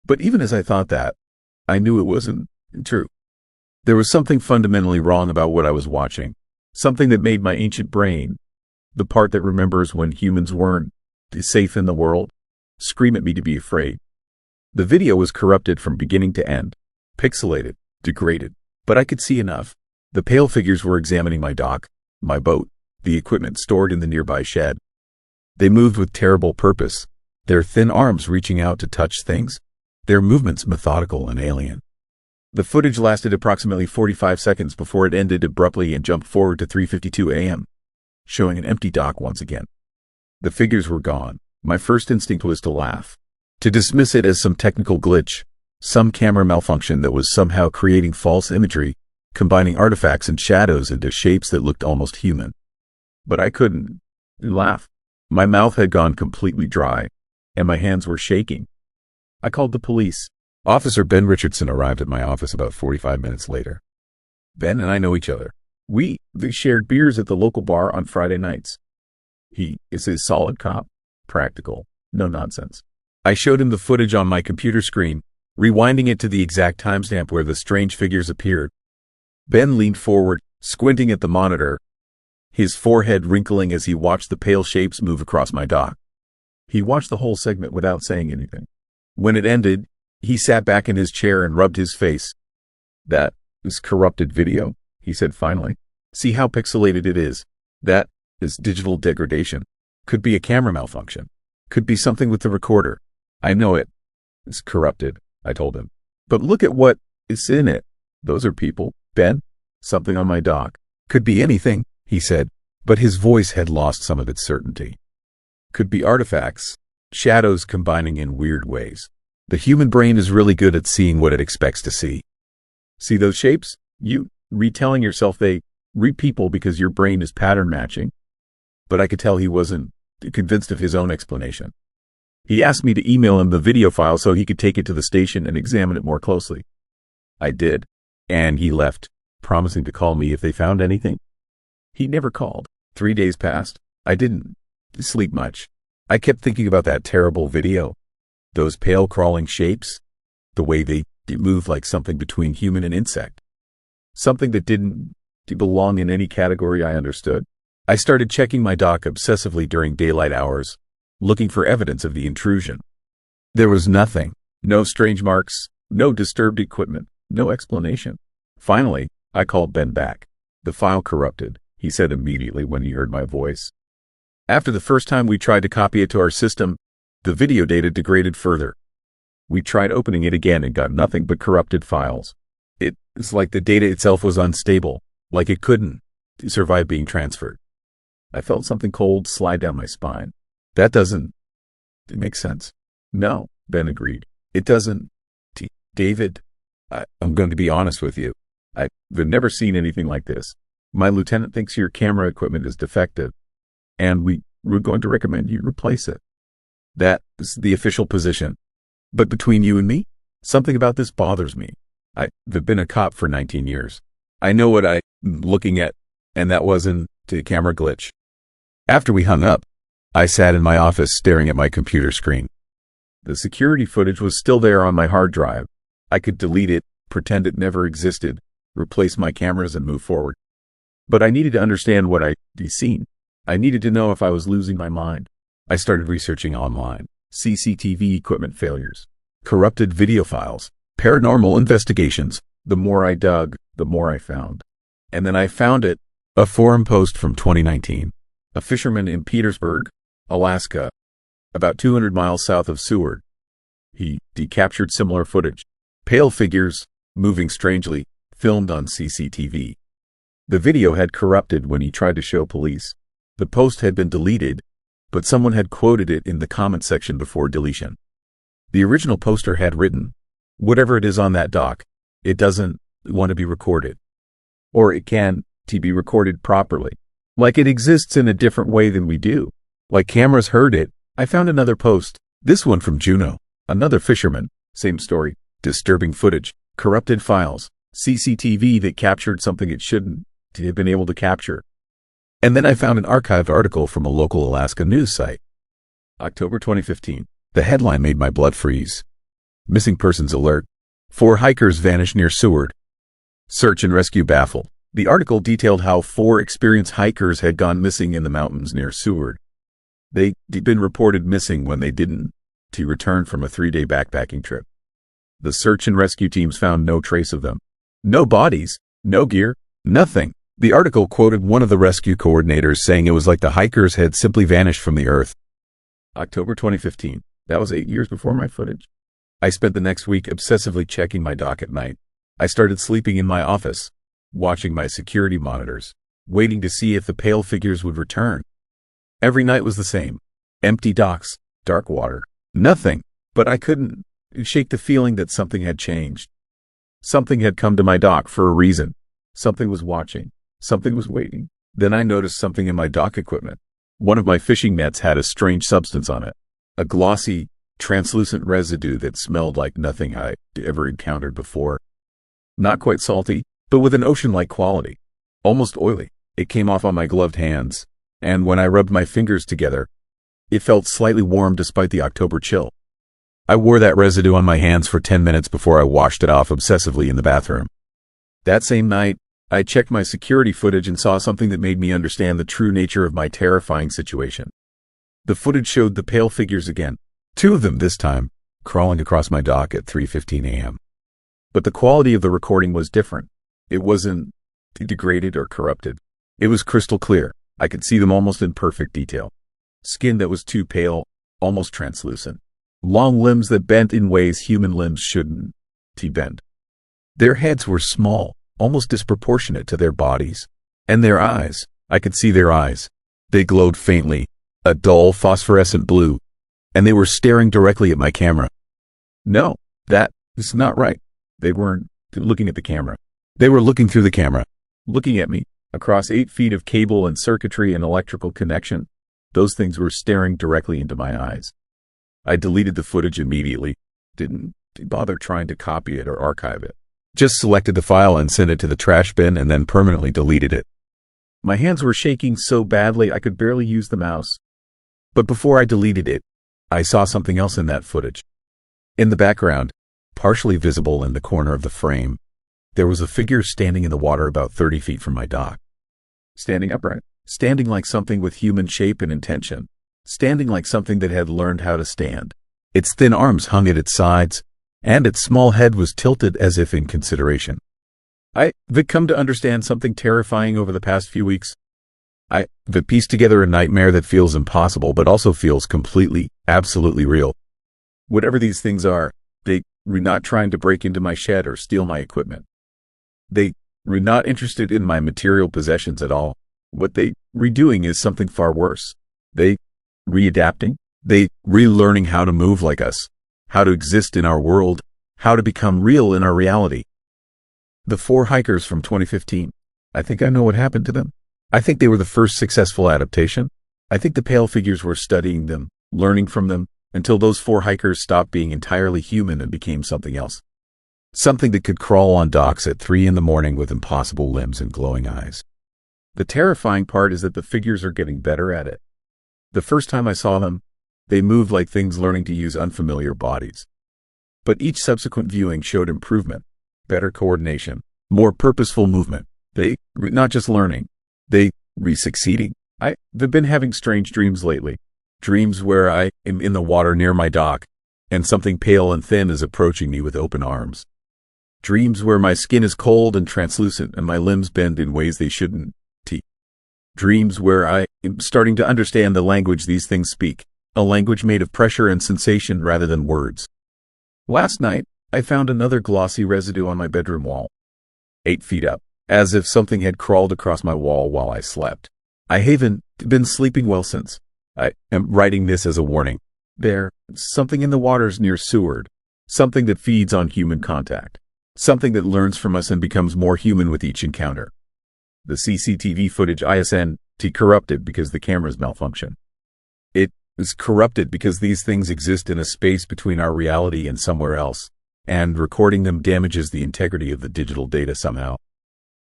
But even as I thought that, I knew it wasn't true. There was something fundamentally wrong about what I was watching, something that made my ancient brain, the part that remembers when humans weren't safe in the world, scream at me to be afraid. The video was corrupted from beginning to end, pixelated, degraded, but I could see enough. The pale figures were examining my dock, my boat, the equipment stored in the nearby shed. They moved with terrible purpose, their thin arms reaching out to touch things, their movements methodical and alien. The footage lasted approximately 45 seconds before it ended abruptly and jumped forward to 3:52 a.m., showing an empty dock once again. The figures were gone. My first instinct was to laugh, to dismiss it as some technical glitch, some camera malfunction that was somehow creating false imagery, combining artifacts and shadows into shapes that looked almost human. But I couldn't laugh. My mouth had gone completely dry, and my hands were shaking. I called the police. Officer Ben Richardson arrived at my office about 45 minutes later. Ben and I know each other. We shared beers at the local bar on Friday nights. He is a solid cop, practical, no nonsense. I showed him the footage on my computer screen, rewinding it to the exact timestamp where the strange figures appeared. Ben leaned forward, squinting at the monitor, his forehead wrinkling as he watched the pale shapes move across my dock. He watched the whole segment without saying anything. When it ended, he sat back in his chair and rubbed his face. "That is corrupted video," he said finally. "See how pixelated it is? That is digital degradation. Could be a camera malfunction. Could be something with the recorder. I know it. It's corrupted," I told him. "But look at what is in it. Those are people, Ben. Something on my dock. Could be anything," he said, but his voice had lost some of its certainty. Could be artifacts, shadows combining in weird ways. The human brain is really good at seeing what it expects to see. See those shapes? You retelling yourself they read people because your brain is pattern matching. But I could tell he wasn't convinced of his own explanation. He asked me to email him the video file so he could take it to the station and examine it more closely. I did, and he left, promising to call me if they found anything. He never called. 3 days passed. I didn't sleep much. I kept thinking about that terrible video. Those pale crawling shapes. The way they move like something between human and insect. Something that didn't belong in any category I understood. I started checking my dock obsessively during daylight hours, looking for evidence of the intrusion. There was nothing. No strange marks, no disturbed equipment, no explanation. Finally, I called Ben back. The file corrupted, he said immediately when he heard my voice. After the first time we tried to copy it to our system, the video data degraded further. We tried opening it again and got nothing but corrupted files. It's like the data itself was unstable, like it couldn't survive being transferred. I felt something cold slide down my spine. That doesn't make sense. No, Ben agreed. It doesn't. David, I'm going to be honest with you. I've never seen anything like this. My lieutenant thinks your camera equipment is defective, and we're going to recommend you replace it. That is the official position. But between you and me, something about this bothers me. I've been a cop for 19 years. I know what I'm looking at, and that wasn't a camera glitch. After we hung up, I sat in my office staring at my computer screen. The security footage was still there on my hard drive. I could delete it, pretend it never existed, replace my cameras and move forward. But I needed to understand what I'd seen. I needed to know if I was losing my mind. I started researching online. CCTV equipment failures, corrupted video files, paranormal investigations. The more I dug, the more I found. And then I found it, a forum post from 2019. A fisherman in Petersburg, Alaska, about 200 miles south of Seward. He captured similar footage. Pale figures, moving strangely, filmed on CCTV. The video had corrupted when he tried to show police. The post had been deleted, but someone had quoted it in the comment section before deletion. The original poster had written, "Whatever it is on that dock, it doesn't want to be recorded. Or it can be recorded properly. Like it exists in a different way than we do. Like cameras heard it." I found another post, this one from Juneau. Another fisherman, same story. Disturbing footage, corrupted files, CCTV that captured something it shouldn't have been able to capture. And then I found an archived article from a local Alaska news site. October 2015. The headline made my blood freeze. Missing persons alert. 4 hikers vanish near Seward. Search and rescue baffled. The article detailed how 4 experienced hikers had gone missing in the mountains near Seward. They'd been reported missing when they didn't return from a 3-day backpacking trip. The search and rescue teams found no trace of them. No bodies, no gear, nothing. The article quoted one of the rescue coordinators saying it was like the hikers had simply vanished from the earth. October 2015. That was 8 years before my footage. I spent the next week obsessively checking my dock at night. I started sleeping in my office, watching my security monitors, waiting to see if the pale figures would return. Every night was the same. Empty docks, dark water, nothing. But I couldn't shake the feeling that something had changed. Something had come to my dock for a reason. Something was watching. Something was waiting. Then I noticed something in my dock equipment. One of my fishing nets had a strange substance on it. A glossy, translucent residue that smelled like nothing I'd ever encountered before. Not quite salty, but with an ocean-like quality. Almost oily. It came off on my gloved hands, and when I rubbed my fingers together, it felt slightly warm despite the October chill. I wore that residue on my hands for 10 minutes before I washed it off obsessively in the bathroom. That same night, I checked my security footage and saw something that made me understand the true nature of my terrifying situation. The footage showed the pale figures again, 2 of them this time, crawling across my dock at 3:15 a.m. But the quality of the recording was different. It wasn't degraded or corrupted. It was crystal clear. I could see them almost in perfect detail. Skin that was too pale, almost translucent. Long limbs that bent in ways human limbs shouldn't bend. Their heads were small, almost disproportionate to their bodies. And their eyes, I could see their eyes. They glowed faintly, a dull phosphorescent blue, and they were staring directly at my camera. No, that is not right. They weren't looking at the camera. They were looking through the camera, looking at me, across 8 feet of cable and circuitry and electrical connection. Those things were staring directly into my eyes. I deleted the footage immediately. Didn't bother trying to copy it or archive it. Just selected the file and sent it to the trash bin and then permanently deleted it. My hands were shaking so badly I could barely use the mouse. But before I deleted it, I saw something else in that footage. In the background, partially visible in the corner of the frame, there was a figure standing in the water about 30 feet from my dock. Standing upright. Standing like something with human shape and intention. Standing like something that had learned how to stand. Its thin arms hung at its sides, and its small head was tilted as if in consideration. I've come to understand something terrifying over the past few weeks. I've pieced together a nightmare that feels impossible but also feels completely, absolutely real. Whatever these things are, they were not trying to break into my shed or steal my equipment. They were not interested in my material possessions at all. What they were doing is something far worse. They readapting. They relearning how to move like us, how to exist in our world, how to become real in our reality. The 4 hikers from 2015. I think I know what happened to them. I think they were the first successful adaptation. I think the pale figures were studying them, learning from them, until those 4 hikers stopped being entirely human and became something else. Something that could crawl on docks at 3 in the morning with impossible limbs and glowing eyes. The terrifying part is that the figures are getting better at it. The first time I saw them, they moved like things learning to use unfamiliar bodies. But each subsequent viewing showed improvement, better coordination, more purposeful movement. They were not just learning, they were succeeding. I've been having strange dreams lately. Dreams where I am in the water near my dock, and something pale and thin is approaching me with open arms. Dreams where my skin is cold and translucent and my limbs bend in ways they shouldn't. Dreams where I am starting to understand the language these things speak, a language made of pressure and sensation rather than words. Last night, I found another glossy residue on my bedroom wall, 8 feet up, as if something had crawled across my wall while I slept. I haven't been sleeping well since. I am writing this as a warning. There's something in the waters near Seward, something that feeds on human contact, something that learns from us and becomes more human with each encounter. The CCTV footage isn't corrupted because the cameras malfunction. It is corrupted because these things exist in a space between our reality and somewhere else, and recording them damages the integrity of the digital data somehow.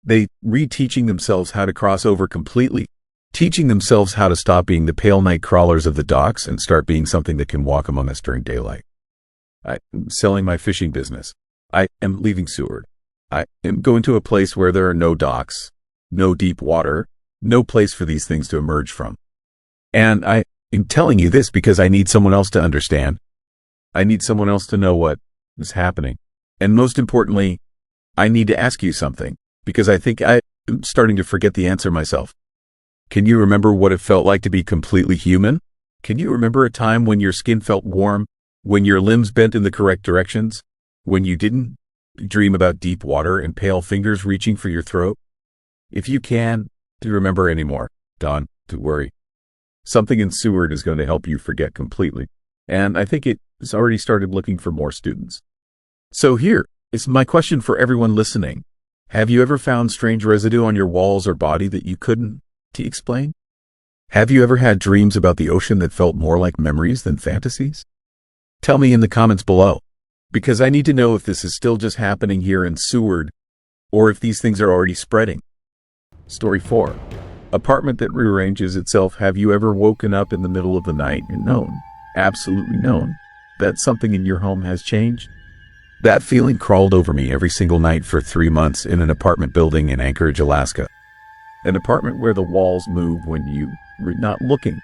They reteaching themselves how to cross over completely, teaching themselves how to stop being the pale night crawlers of the docks and start being something that can walk among us during daylight. I am selling my fishing business. I am leaving Seward. I am going to a place where there are no docks, no deep water, no place for these things to emerge from. And I am telling you this because I need someone else to understand. I need someone else to know what is happening. And most importantly, I need to ask you something because I think I am starting to forget the answer myself. Can you remember what it felt like to be completely human? Can you remember a time when your skin felt warm, when your limbs bent in the correct directions, when you didn't dream about deep water and pale fingers reaching for your throat? If you can, do remember anymore, don't worry. Something in Seward is going to help you forget completely. And I think it has already started looking for more students. So here is my question for everyone listening. Have you ever found strange residue on your walls or body that you couldn't explain? Have you ever had dreams about the ocean that felt more like memories than fantasies? Tell me in the comments below, because I need to know if this is still just happening here in Seward, or if these things are already spreading. Story 4. Apartment that rearranges itself. Have you ever woken up in the middle of the night and known, absolutely known, that something in your home has changed? That feeling crawled over me every single night for 3 months in an apartment building in Anchorage, Alaska. An apartment where the walls move when you were not looking,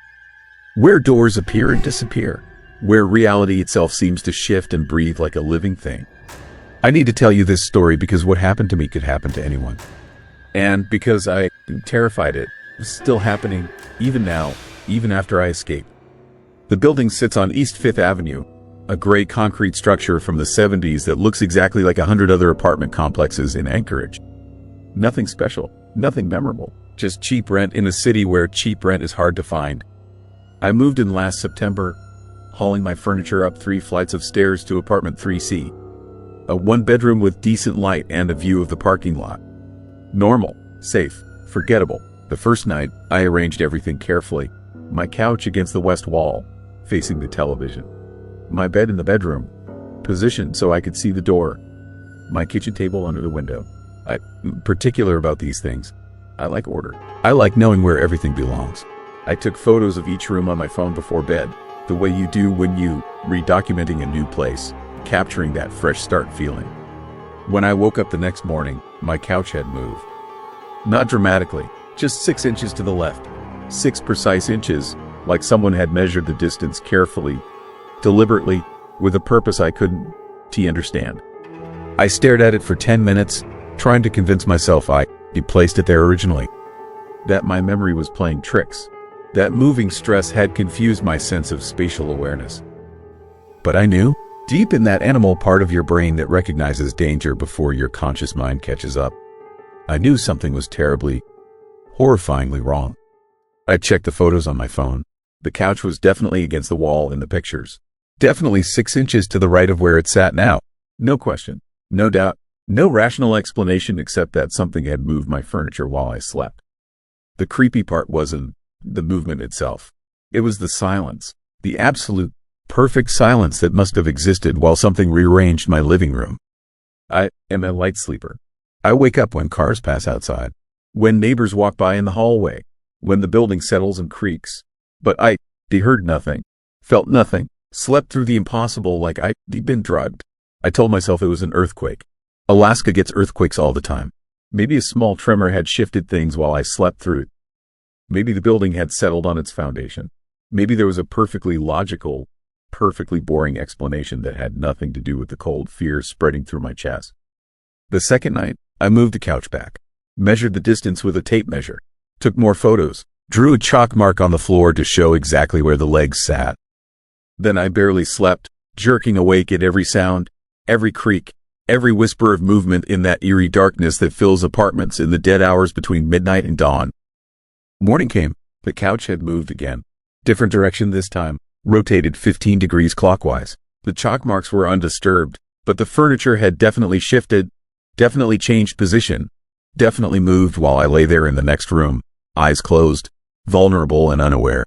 where doors appear and disappear, where reality itself seems to shift and breathe like a living thing. I need to tell you this story because what happened to me could happen to anyone. And because I am terrified it's still happening, even now, even after I escape. The building sits on East 5th Avenue, a gray concrete structure from the 70s that looks exactly like 100 other apartment complexes in Anchorage. Nothing special, nothing memorable, just cheap rent in a city where cheap rent is hard to find. I moved in last September, hauling my furniture up 3 flights of stairs to apartment 3C. A 1-bedroom with decent light and a view of the parking lot. Normal, safe, forgettable. The first night, I arranged everything carefully. My couch against the west wall, facing the television. My bed in the bedroom, positioned so I could see the door. My kitchen table under the window. I'm particular about these things. I like order. I like knowing where everything belongs. I took photos of each room on my phone before bed, the way you do when you re-documenting a new place, capturing that fresh start feeling. When I woke up the next morning, my couch had moved. Not dramatically, just 6 inches to the left. 6 precise inches, like someone had measured the distance carefully, deliberately, with a purpose I couldn't understand. I stared at it for 10 minutes, trying to convince myself I placed it there originally. That my memory was playing tricks. That moving stress had confused my sense of spatial awareness. But I knew, deep in that animal part of your brain that recognizes danger before your conscious mind catches up, I knew something was terribly, horrifyingly wrong. I checked the photos on my phone. The couch was definitely against the wall in the pictures. Definitely 6 inches to the right of where it sat now. No question, no doubt, no rational explanation except that something had moved my furniture while I slept. The creepy part wasn't the movement itself. It was the silence, the absolute, perfect silence that must have existed while something rearranged my living room. I am a light sleeper. I wake up when cars pass outside, when neighbors walk by in the hallway, when the building settles and creaks. But I heard nothing, felt nothing, slept through the impossible like I'd been drugged. I told myself it was an earthquake. Alaska gets earthquakes all the time. Maybe a small tremor had shifted things while I slept through it. Maybe the building had settled on its foundation. Maybe there was a perfectly logical, perfectly boring explanation that had nothing to do with the cold fear spreading through my chest. The second night, I moved the couch back, measured the distance with a tape measure, took more photos, drew a chalk mark on the floor to show exactly where the legs sat. Then I barely slept, jerking awake at every sound, every creak, every whisper of movement in that eerie darkness that fills apartments in the dead hours between midnight and dawn. Morning came. The couch had moved again. Different direction this time, rotated 15 degrees clockwise. The chalk marks were undisturbed, but the furniture had definitely shifted, definitely changed position, definitely moved while I lay there in the next room, eyes closed, vulnerable and unaware.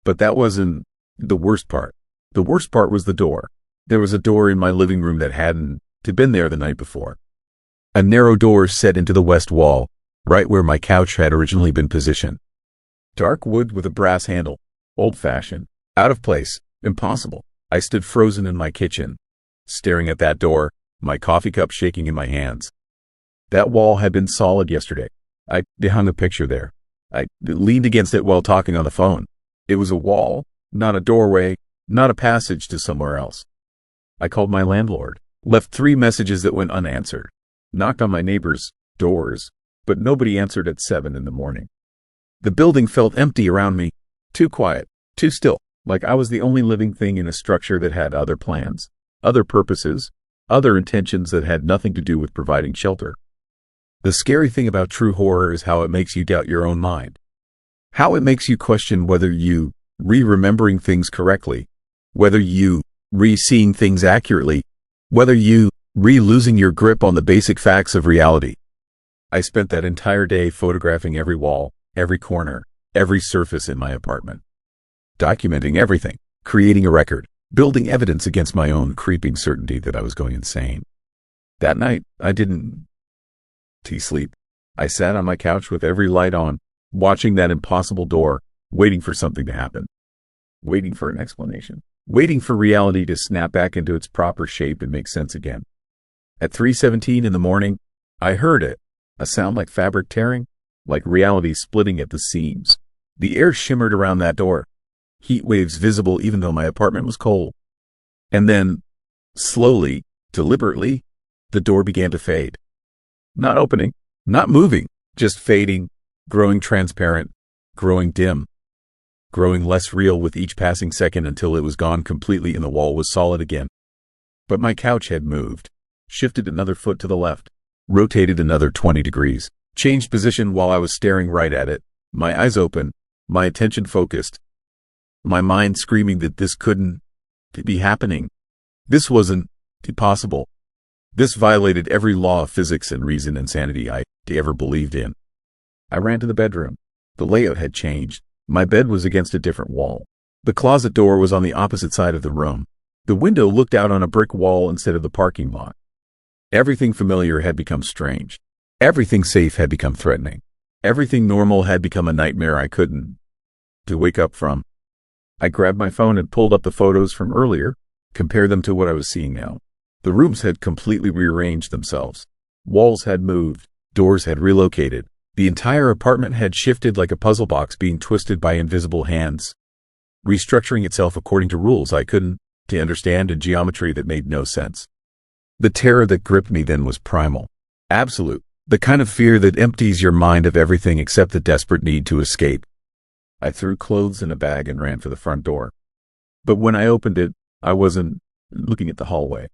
But that wasn't the worst part. The worst part was the door. There was a door in my living room that hadn't been there the night before. A narrow door set into the west wall, right where my couch had originally been positioned. Dark wood with a brass handle, old-fashioned, out of place, impossible. I stood frozen in my kitchen, staring at that door, my coffee cup shaking in my hands. That wall had been solid yesterday. I hung a picture there. I leaned against it while talking on the phone. It was a wall, not a doorway, not a passage to somewhere else. I called my landlord, left 3 messages that went unanswered, knocked on my neighbors' doors, but nobody answered at 7 in the morning. The building felt empty around me, too quiet, too still, like I was the only living thing in a structure that had other plans, other purposes, other intentions that had nothing to do with providing shelter. The scary thing about true horror is how it makes you doubt your own mind. How it makes you question whether you remembering things correctly, whether you seeing things accurately, whether you losing your grip on the basic facts of reality. I spent that entire day photographing every wall, every corner, every surface in my apartment. Documenting everything, creating a record, building evidence against my own creeping certainty that I was going insane. That night, I didn't sleep. I sat on my couch with every light on, watching that impossible door, waiting for something to happen. Waiting for an explanation. Waiting for reality to snap back into its proper shape and make sense again. At 3:17 in the morning, I heard it. A sound like fabric tearing, like reality splitting at the seams. The air shimmered around that door. Heat waves visible even though my apartment was cold. And then, slowly, deliberately, the door began to fade. Not opening, not moving, just fading, growing transparent, growing dim, growing less real with each passing second until it was gone completely and the wall was solid again. But my couch had moved, shifted another foot to the left, rotated another 20 degrees, changed position while I was staring right at it, my eyes open, my attention focused. my mind screaming that this couldn't be happening. This wasn't possible. This violated every law of physics and reason and sanity I ever believed in. I ran to the bedroom. The layout had changed. My bed was against a different wall. The closet door was on the opposite side of the room. The window looked out on a brick wall instead of the parking lot. Everything familiar had become strange. Everything safe had become threatening. Everything normal had become a nightmare I couldn't wake up from. I grabbed my phone and pulled up the photos from earlier, compared them to what I was seeing now. The rooms had completely rearranged themselves. Walls had moved. Doors had relocated. The entire apartment had shifted like a puzzle box being twisted by invisible hands, restructuring itself according to rules I couldn't understand and geometry that made no sense. The terror that gripped me then was primal, absolute, the kind of fear that empties your mind of everything except the desperate need to escape. I threw clothes in a bag and ran for the front door. But when I opened it, I wasn't looking at the hallway.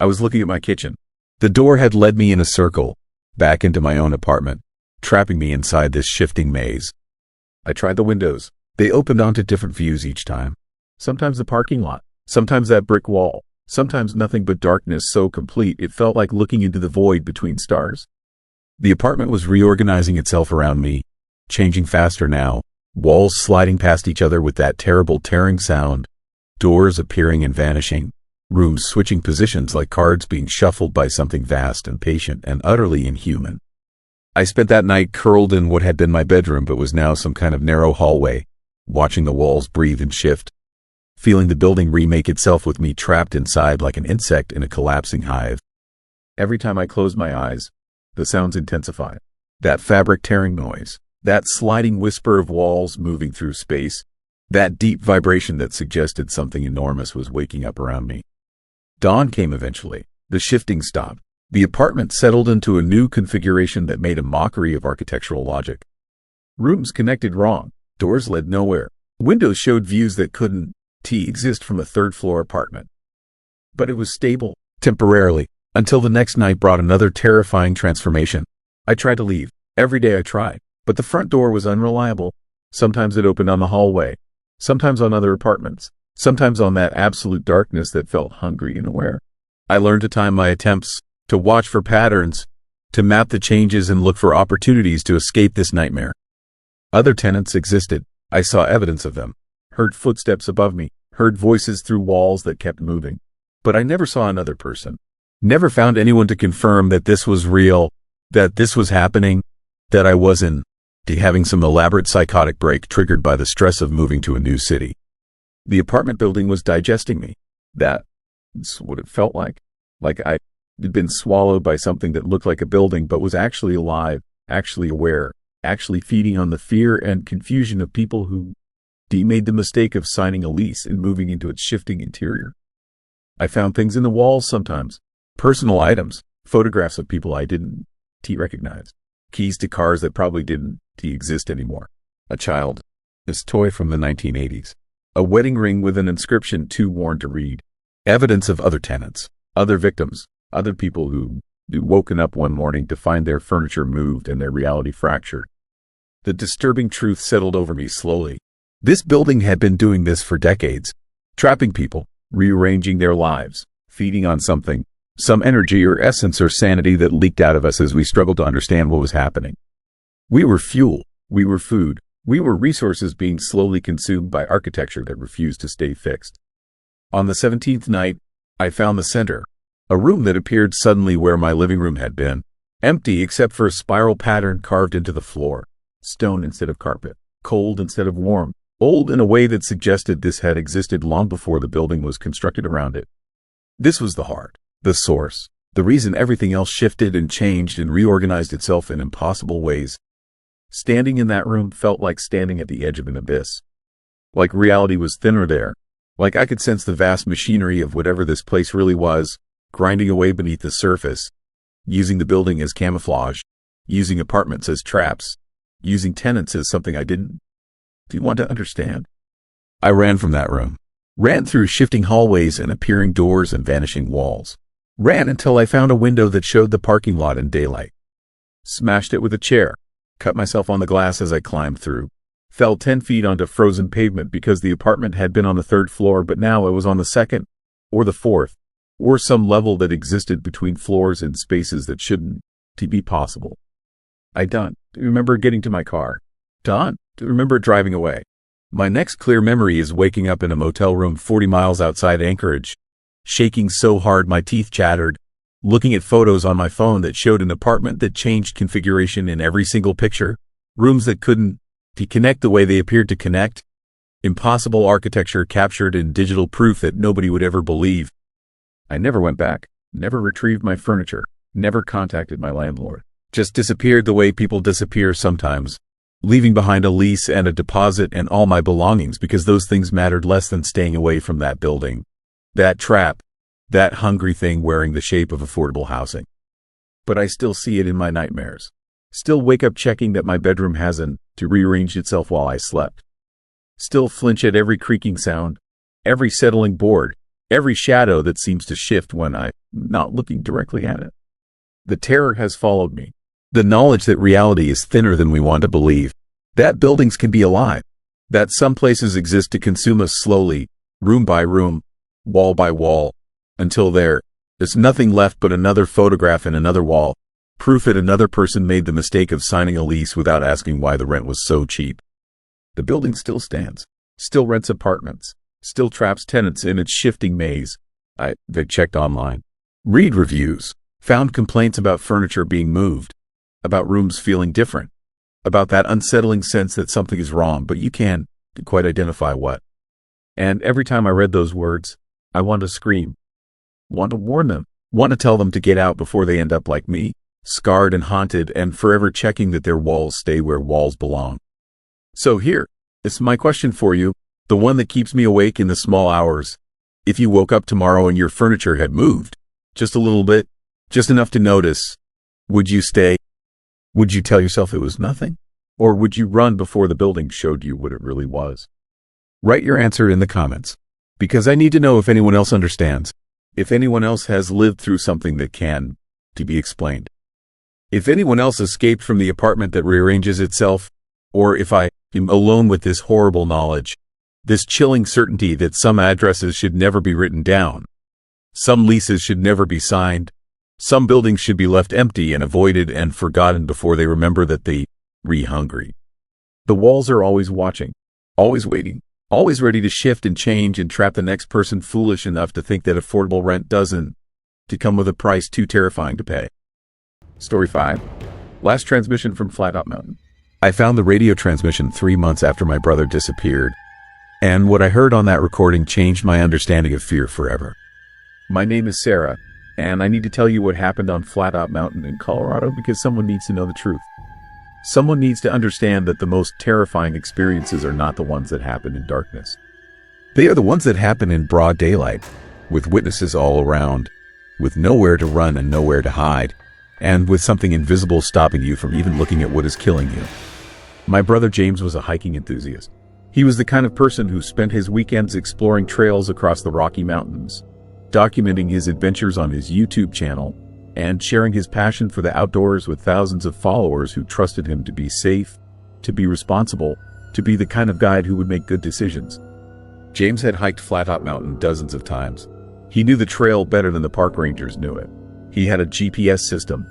I was looking at my kitchen. The door had led me in a circle, back into my own apartment, trapping me inside this shifting maze. I tried the windows. They opened onto different views each time. Sometimes the parking lot, sometimes that brick wall, sometimes nothing but darkness so complete it felt like looking into the void between stars. The apartment was reorganizing itself around me, changing faster now, walls sliding past each other with that terrible tearing sound, doors appearing and vanishing, rooms switching positions like cards being shuffled by something vast and patient and utterly inhuman. I spent that night curled in what had been my bedroom but was now some kind of narrow hallway, watching the walls breathe and shift, feeling the building remake itself with me trapped inside like an insect in a collapsing hive. Every time I closed my eyes, the sounds intensified. That fabric tearing noise, that sliding whisper of walls moving through space, that deep vibration that suggested something enormous was waking up around me. Dawn came eventually. The shifting stopped. The apartment settled into a new configuration that made a mockery of architectural logic. Rooms connected wrong. Doors led nowhere. Windows showed views that couldn't exist from a third-floor apartment. But it was stable, temporarily, until the next night brought another terrifying transformation. I tried to leave. Every day I tried. But the front door was unreliable. Sometimes it opened on the hallway. Sometimes on other apartments. Sometimes on that absolute darkness that felt hungry and aware. I learned to time my attempts, to watch for patterns, to map the changes and look for opportunities to escape this nightmare. Other tenants existed. I saw evidence of them, heard footsteps above me, heard voices through walls that kept moving. But I never saw another person. Never found anyone to confirm that this was real, that this was happening, that I wasn't having some elaborate psychotic break triggered by the stress of moving to a new city. The apartment building was digesting me. That's what it felt like. Like I had been swallowed by something that looked like a building but was actually alive, actually aware, actually feeding on the fear and confusion of people who made the mistake of signing a lease and moving into its shifting interior. I found things in the walls sometimes, personal items, photographs of people I didn't recognize, keys to cars that probably didn't exist anymore, a child, this toy from the 1980s, a wedding ring with an inscription too worn to read, evidence of other tenants, other victims, other people who woken up one morning to find their furniture moved and their reality fractured. The disturbing truth settled over me slowly. This building had been doing this for decades, trapping people, rearranging their lives, feeding on something, some energy or essence or sanity that leaked out of us as we struggled to understand what was happening. We were fuel, we were food, we were resources being slowly consumed by architecture that refused to stay fixed. On the 17th night, I found the center, a room that appeared suddenly where my living room had been, empty except for a spiral pattern carved into the floor, stone instead of carpet, cold instead of warm, old in a way that suggested this had existed long before the building was constructed around it. This was the heart, the source, the reason everything else shifted and changed and reorganized itself in impossible ways. Standing in that room felt like standing at the edge of an abyss. Like reality was thinner there. Like I could sense the vast machinery of whatever this place really was, grinding away beneath the surface, using the building as camouflage, using apartments as traps, using tenants as something I didn't want to understand. I ran from that room. Ran through shifting hallways and appearing doors and vanishing walls. Ran until I found a window that showed the parking lot in daylight. Smashed it with a chair. Cut myself on the glass as I climbed through. Fell 10 feet onto frozen pavement because the apartment had been on the 3rd floor, but now it was on the 2nd, or the 4th, or some level that existed between floors in spaces that shouldn't be possible. I don't remember getting to my car. Don't remember driving away. My next clear memory is waking up in a motel room 40 miles outside Anchorage, shaking so hard my teeth chattered, looking at photos on my phone that showed an apartment that changed configuration in every single picture, rooms that couldn't connect the way they appeared to connect, impossible architecture captured in digital proof that nobody would ever believe. I never went back, never retrieved my furniture, never contacted my landlord. Just disappeared the way people disappear sometimes, leaving behind a lease and a deposit and all my belongings because those things mattered less than staying away from that building, that trap, that hungry thing wearing the shape of affordable housing. But I still see it in my nightmares. Still wake up checking that my bedroom hasn't rearranged itself while I slept. Still flinch at every creaking sound, every settling board, every shadow that seems to shift when I'm not looking directly at it. The terror has followed me. The knowledge that reality is thinner than we want to believe, that buildings can be alive, that some places exist to consume us slowly, room by room, wall by wall, until there's nothing left but another photograph and another wall, proof that another person made the mistake of signing a lease without asking why the rent was so cheap. The building still stands, still rents apartments, still traps tenants in its shifting maze. They checked online, read reviews, found complaints about furniture being moved, about rooms feeling different, about that unsettling sense that something is wrong, but you can't quite identify what. And every time I read those words, I want to scream, want to warn them, want to tell them to get out before they end up like me, scarred and haunted and forever checking that their walls stay where walls belong. So here, it's my question for you, the one that keeps me awake in the small hours. If you woke up tomorrow and your furniture had moved, just a little bit, just enough to notice, would you stay? Would you tell yourself it was nothing? Or would you run before the building showed you what it really was? Write your answer in the comments, because I need to know if anyone else understands, if anyone else has lived through something that can be explained. If anyone else escaped from the apartment that rearranges itself, or if I am alone with this horrible knowledge, this chilling certainty that some addresses should never be written down, some leases should never be signed, some buildings should be left empty and avoided and forgotten before they remember that they hungry. The walls are always watching, always waiting, always ready to shift and change and trap the next person foolish enough to think that affordable rent doesn't come with a price too terrifying to pay. Story 5. Last transmission from Flattop Mountain. I found the radio transmission 3 months after my brother disappeared, and what I heard on that recording changed my understanding of fear forever. My name is Sarah, and I need to tell you what happened on Flattop Mountain in Colorado because someone needs to know the truth. Someone needs to understand that the most terrifying experiences are not the ones that happen in darkness. They are the ones that happen in broad daylight, with witnesses all around, with nowhere to run and nowhere to hide, and with something invisible stopping you from even looking at what is killing you. My brother James was a hiking enthusiast. He was the kind of person who spent his weekends exploring trails across the Rocky Mountains, documenting his adventures on his YouTube channel, and sharing his passion for the outdoors with thousands of followers who trusted him to be safe, to be responsible, to be the kind of guide who would make good decisions. James had hiked Flattop Mountain dozens of times. He knew the trail better than the park rangers knew it. He had a GPS system,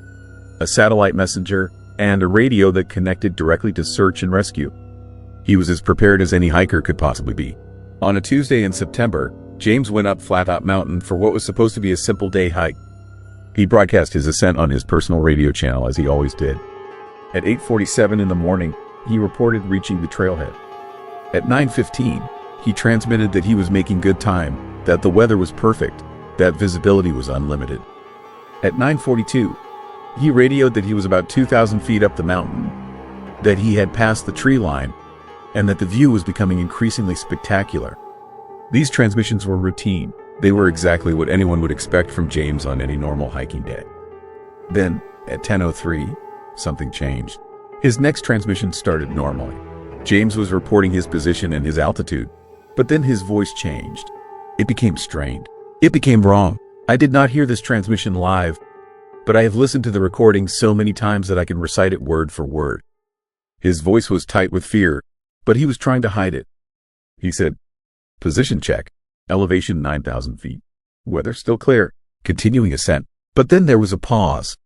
a satellite messenger, and a radio that connected directly to search and rescue. He was as prepared as any hiker could possibly be. On a Tuesday in September, James went up Flattop Mountain for what was supposed to be a simple day hike. He broadcast his ascent on his personal radio channel as he always did. At 8:47 in the morning, he reported reaching the trailhead. At 9:15, he transmitted that he was making good time, that the weather was perfect, that visibility was unlimited. At 9:42, he radioed that he was about 2,000 feet up the mountain, that he had passed the tree line, and that the view was becoming increasingly spectacular. These transmissions were routine. They were exactly what anyone would expect from James on any normal hiking day. Then, at 10:03, something changed. His next transmission started normally. James was reporting his position and his altitude, but then his voice changed. It became strained. It became wrong. I did not hear this transmission live, but I have listened to the recording so many times that I can recite it word for word. His voice was tight with fear, but he was trying to hide it. He said, "Position check. Elevation 9,000 feet. Weather still clear." Continuing ascent. But then there was a pause.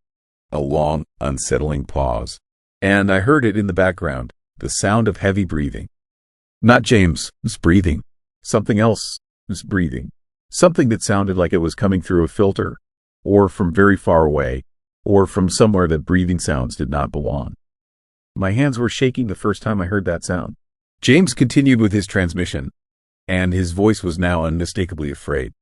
A long, unsettling pause. And I heard it in the background, the sound of heavy breathing. Not James was breathing. Something else was breathing. Something that sounded like it was coming through a filter, or from very far away, or from somewhere that breathing sounds did not belong. My hands were shaking the first time I heard that sound. James continued with his transmission, and his voice was now unmistakably afraid.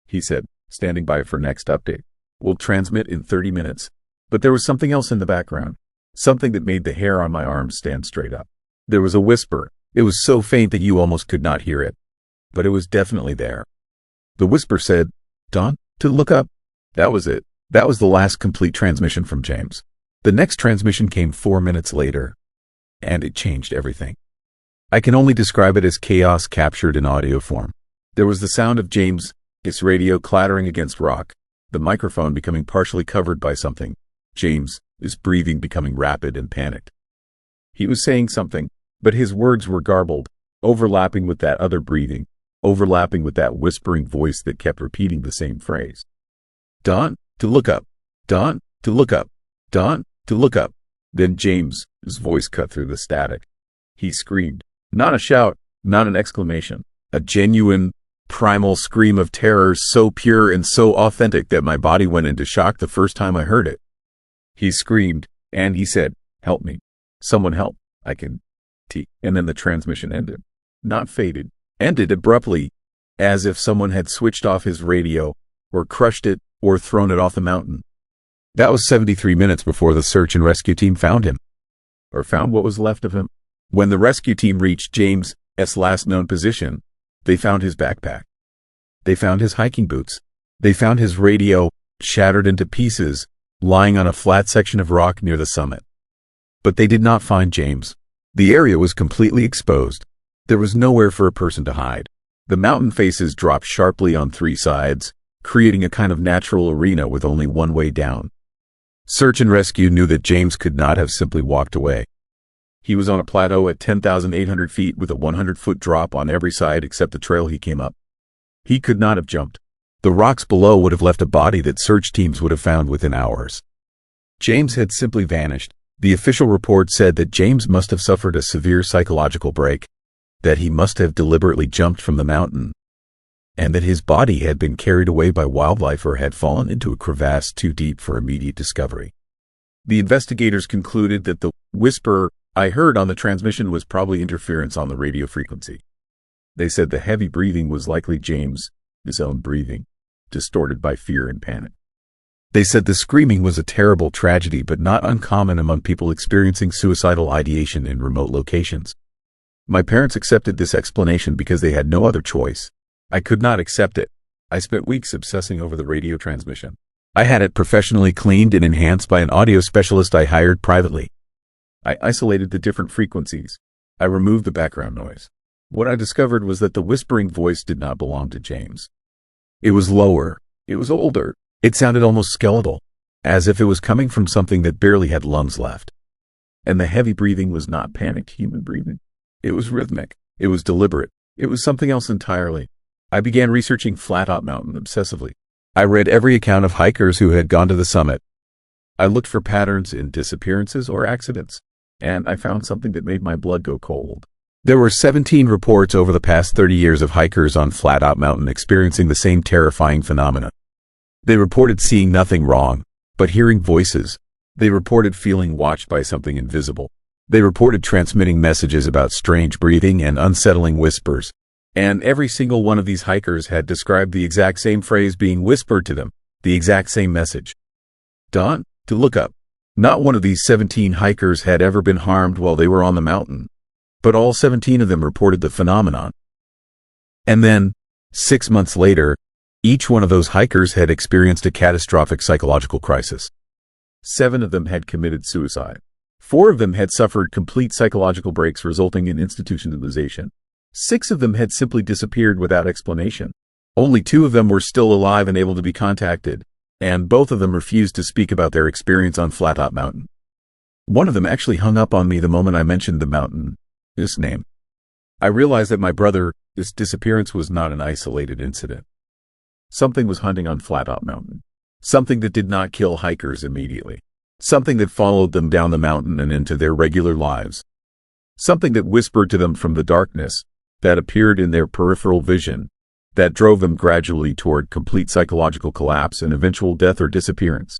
He said, "Standing by for next update. We'll transmit in 30 minutes. But there was something else in the background, something that made the hair on my arms stand straight up. There was a whisper. It was so faint that you almost could not hear it, but it was definitely there. The whisper said, "Don, to look up." That was it. That was the last complete transmission from James. The next transmission came 4 minutes later, and it changed everything. I can only describe it as chaos captured in audio form. There was the sound of James, his radio clattering against rock, the microphone becoming partially covered by something. James, his breathing becoming rapid and panicked. He was saying something, but his words were garbled, overlapping with that other breathing, overlapping with that whispering voice that kept repeating the same phrase. "Don, to look up. Don, to look up. Don, to look up." Then James, his voice cut through the static. He screamed, not a shout, not an exclamation, a genuine, primal scream of terror so pure and so authentic that my body went into shock the first time I heard it. He screamed, and he said, "Help me. Someone help. I can t." And then the transmission ended. Not faded. Ended abruptly, as if someone had switched off his radio, or crushed it, or thrown it off the mountain. That was 73 minutes before the search and rescue team found him. Or found what was left of him. When the rescue team reached James' last known position, they found his backpack. They found his hiking boots. They found his radio, shattered into pieces, lying on a flat section of rock near the summit. But they did not find James. The area was completely exposed. There was nowhere for a person to hide. The mountain faces dropped sharply on 3 sides, creating a kind of natural arena with only one way down. Search and rescue knew that James could not have simply walked away. He was on a plateau at 10,800 feet with a 100-foot drop on every side except the trail he came up. He could not have jumped. The rocks below would have left a body that search teams would have found within hours. James had simply vanished. The official report said that James must have suffered a severe psychological break, that he must have deliberately jumped from the mountain, and that his body had been carried away by wildlife or had fallen into a crevasse too deep for immediate discovery. The investigators concluded that the whisper I heard on the transmission was probably interference on the radio frequency. They said the heavy breathing was likely James, his own breathing, distorted by fear and panic. They said the screaming was a terrible tragedy but not uncommon among people experiencing suicidal ideation in remote locations. My parents accepted this explanation because they had no other choice. I could not accept it. I spent weeks obsessing over the radio transmission. I had it professionally cleaned and enhanced by an audio specialist I hired privately. I isolated the different frequencies. I removed the background noise. What I discovered was that the whispering voice did not belong to James. It was lower. It was older. It sounded almost skeletal, as if it was coming from something that barely had lungs left. And the heavy breathing was not panicked human breathing. It was rhythmic. It was deliberate. It was something else entirely. I began researching Flattop Mountain obsessively. I read every account of hikers who had gone to the summit. I looked for patterns in disappearances or accidents, and I found something that made my blood go cold. There were 17 reports over the past 30 years of hikers on Flattop Mountain experiencing the same terrifying phenomena. They reported seeing nothing wrong, but hearing voices. They reported feeling watched by something invisible. They reported transmitting messages about strange breathing and unsettling whispers. And every single one of these hikers had described the exact same phrase being whispered to them, the exact same message. Don, to look up. Not one of these 17 hikers had ever been harmed while they were on the mountain, but all 17 of them reported the phenomenon. And then, 6 months later, each one of those hikers had experienced a catastrophic psychological crisis. 7 of them had committed suicide. 4 of them had suffered complete psychological breaks resulting in institutionalization. 6 of them had simply disappeared without explanation. Only 2 of them were still alive and able to be contacted, and both of them refused to speak about their experience on Flattop Mountain. One of them actually hung up on me the moment I mentioned the mountain, This name. I realized that my brother's disappearance was not an isolated incident. Something was hunting on Flattop Mountain. Something that did not kill hikers immediately. Something that followed them down the mountain and into their regular lives. Something that whispered to them from the darkness, that appeared in their peripheral vision, that drove them gradually toward complete psychological collapse and eventual death or disappearance.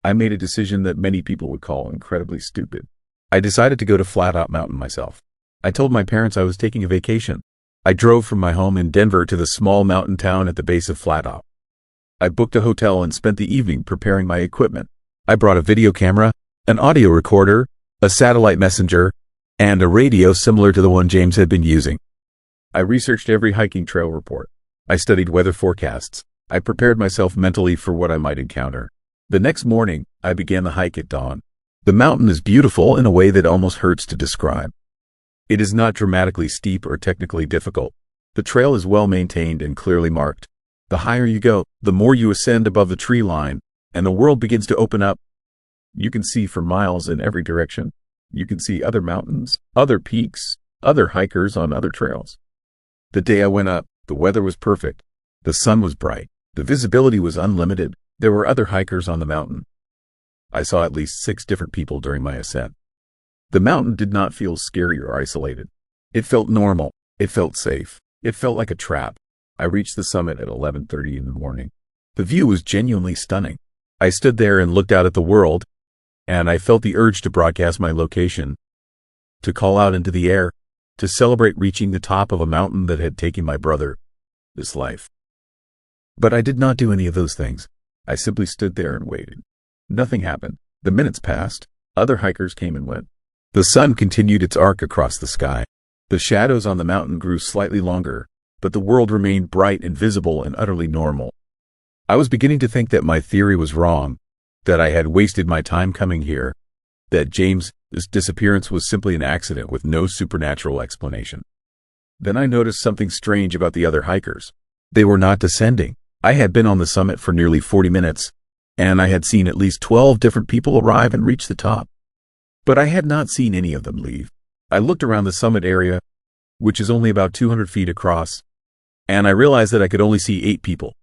I made a decision that many people would call incredibly stupid. I decided to go to Flattop Mountain myself. I told my parents I was taking a vacation. I drove from my home in Denver to the small mountain town at the base of Flattop. I booked a hotel and spent the evening preparing my equipment. I brought a video camera, an audio recorder, a satellite messenger, and a radio similar to the one James had been using. I researched every hiking trail report. I studied weather forecasts. I prepared myself mentally for what I might encounter. The next morning, I began the hike at dawn. The mountain is beautiful in a way that almost hurts to describe. It is not dramatically steep or technically difficult. The trail is well maintained and clearly marked. The higher you go, the more you ascend above the tree line, and the world begins to open up. You can see for miles in every direction. You can see other mountains, other peaks, other hikers on other trails. The day I went up, the weather was perfect. The sun was bright. The visibility was unlimited. There were other hikers on the mountain. I saw at least 6 different people during my ascent. The mountain did not feel scary or isolated. It felt normal. It felt safe. It felt like a trap. I reached the summit at 11:30 in the morning. The view was genuinely stunning. I stood there and looked out at the world, and I felt the urge to broadcast my location, to call out into the air, to celebrate reaching the top of a mountain that had taken my brother this life. But I did not do any of those things. I simply stood there and waited. Nothing happened. The minutes passed. Other hikers came and went. The sun continued its arc across the sky. The shadows on the mountain grew slightly longer, but the world remained bright and visible and utterly normal. I was beginning to think that my theory was wrong, that I had wasted my time coming here, that James's disappearance was simply an accident with no supernatural explanation. Then I noticed something strange about the other hikers. They were not descending. I had been on the summit for nearly 40 minutes, and I had seen at least 12 different people arrive and reach the top. But I had not seen any of them leave. I looked around the summit area, which is only about 200 feet across, and I realized that I could only see 8 people.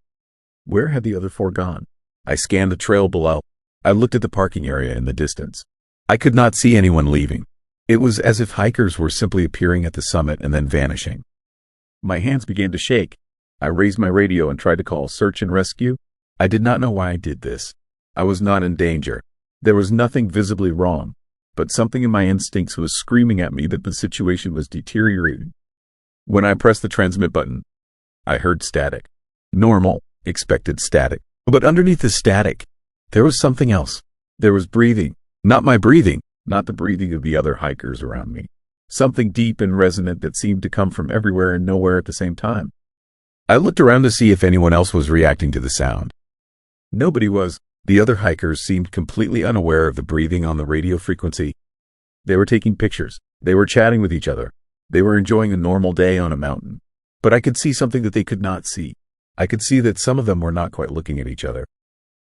Where had the other 4 gone? I scanned the trail below. I looked at the parking area in the distance. I could not see anyone leaving. It was as if hikers were simply appearing at the summit and then vanishing. My hands began to shake. I raised my radio and tried to call search and rescue. I did not know why I did this. I was not in danger. There was nothing visibly wrong, but something in my instincts was screaming at me that the situation was deteriorating. When I pressed the transmit button, I heard static. Normal, expected static. But underneath the static, there was something else. There was breathing. Not my breathing, not the breathing of the other hikers around me. Something deep and resonant that seemed to come from everywhere and nowhere at the same time. I looked around to see if anyone else was reacting to the sound. Nobody was. The other hikers seemed completely unaware of the breathing on the radio frequency. They were taking pictures. They were chatting with each other. They were enjoying a normal day on a mountain. But I could see something that they could not see. I could see that some of them were not quite looking at each other.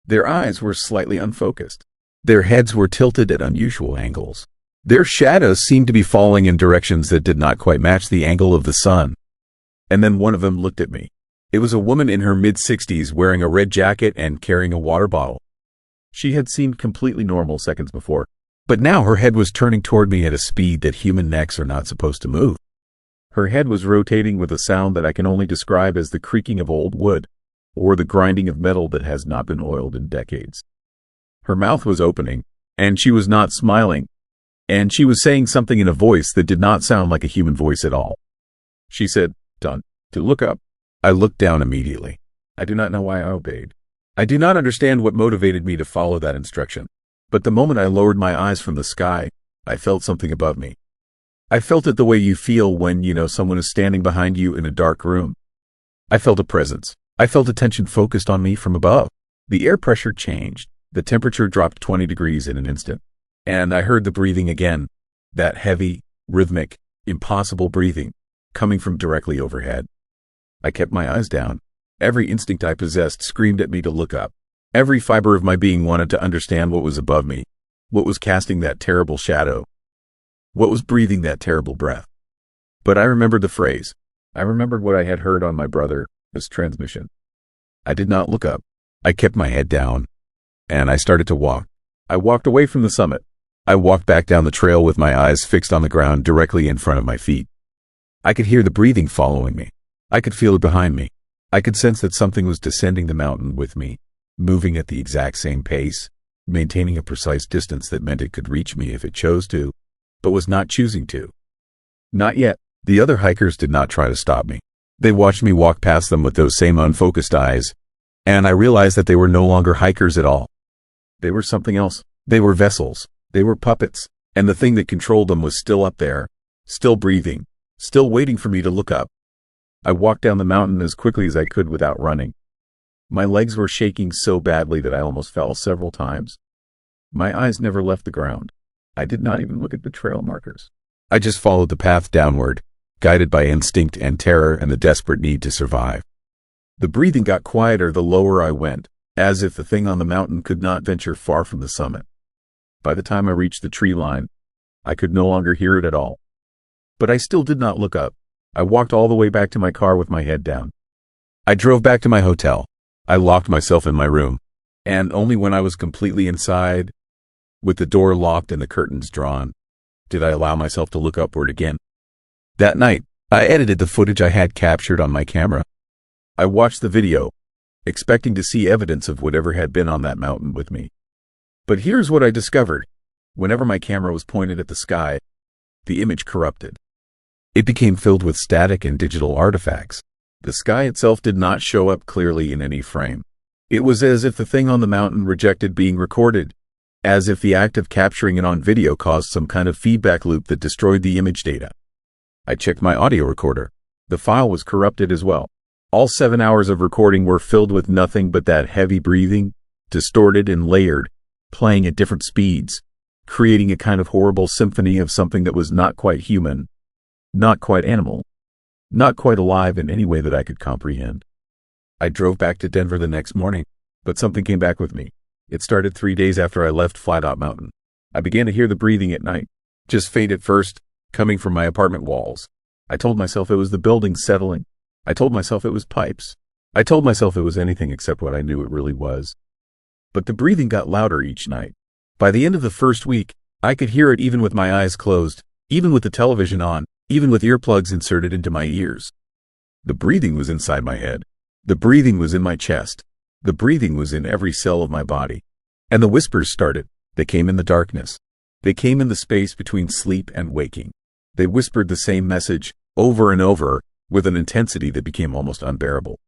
Their eyes were slightly unfocused. Their heads were tilted at unusual angles. Their shadows seemed to be falling in directions that did not quite match the angle of the sun. And then one of them looked at me. It was a woman in her mid-60s wearing a red jacket and carrying a water bottle. She had seemed completely normal seconds before, but now her head was turning toward me at a speed that human necks are not supposed to move. Her head was rotating with a sound that I can only describe as the creaking of old wood, or the grinding of metal that has not been oiled in decades. Her mouth was opening, and she was not smiling, and she was saying something in a voice that did not sound like a human voice at all. She said, "Done, to look up." I looked down immediately. I do not know why I obeyed. I do not understand what motivated me to follow that instruction, but the moment I lowered my eyes from the sky, I felt something above me. I felt it the way you feel when someone is standing behind you in a dark room. I felt a presence. I felt attention focused on me from above. The air pressure changed. The temperature dropped 20 degrees in an instant, and I heard the breathing again, that heavy, rhythmic, impossible breathing, coming from directly overhead. I kept my eyes down. Every instinct I possessed screamed at me to look up. Every fiber of my being wanted to understand what was above me, what was casting that terrible shadow. What was breathing that terrible breath? But I remembered the phrase. I remembered what I had heard on my brother's transmission. I did not look up. I kept my head down, and I started to walk. I walked away from the summit. I walked back down the trail with my eyes fixed on the ground directly in front of my feet. I could hear the breathing following me. I could feel it behind me. I could sense that something was descending the mountain with me, moving at the exact same pace, maintaining a precise distance that meant it could reach me if it chose to, but was not choosing to. Not yet. The other hikers did not try to stop me. They watched me walk past them with those same unfocused eyes, and I realized that they were no longer hikers at all. They were something else. They were vessels. They were puppets, and the thing that controlled them was still up there, still breathing, still waiting for me to look up. I walked down the mountain as quickly as I could without running. My legs were shaking so badly that I almost fell several times. My eyes never left the ground. I did not even look at the trail markers. I just followed the path downward, guided by instinct and terror and the desperate need to survive. The breathing got quieter the lower I went, as if the thing on the mountain could not venture far from the summit. By the time I reached the tree line, I could no longer hear it at all. But I still did not look up. I walked all the way back to my car with my head down. I drove back to my hotel. I locked myself in my room, and only when I was completely inside, with the door locked and the curtains drawn, did I allow myself to look upward again. That night, I edited the footage I had captured on my camera. I watched the video, expecting to see evidence of whatever had been on that mountain with me. But here's what I discovered. Whenever my camera was pointed at the sky, the image corrupted. It became filled with static and digital artifacts. The sky itself did not show up clearly in any frame. It was as if the thing on the mountain rejected being recorded, as if the act of capturing it on video caused some kind of feedback loop that destroyed the image data. I checked my audio recorder. The file was corrupted as well. All 7 hours of recording were filled with nothing but that heavy breathing, distorted and layered, playing at different speeds, creating a kind of horrible symphony of something that was not quite human, not quite animal, not quite alive in any way that I could comprehend. I drove back to Denver the next morning, but something came back with me. It started 3 days after I left Flat Mountain. I began to hear the breathing at night, just faint at first, coming from my apartment walls. I told myself it was the building settling. I told myself it was pipes. I told myself it was anything except what I knew it really was. But the breathing got louder each night. By the end of the first week, I could hear it even with my eyes closed, even with the television on, even with earplugs inserted into my ears. The breathing was inside my head. The breathing was in my chest. The breathing was in every cell of my body. And the whispers started. They came in the darkness. They came in the space between sleep and waking. They whispered the same message over and over with an intensity that became almost unbearable.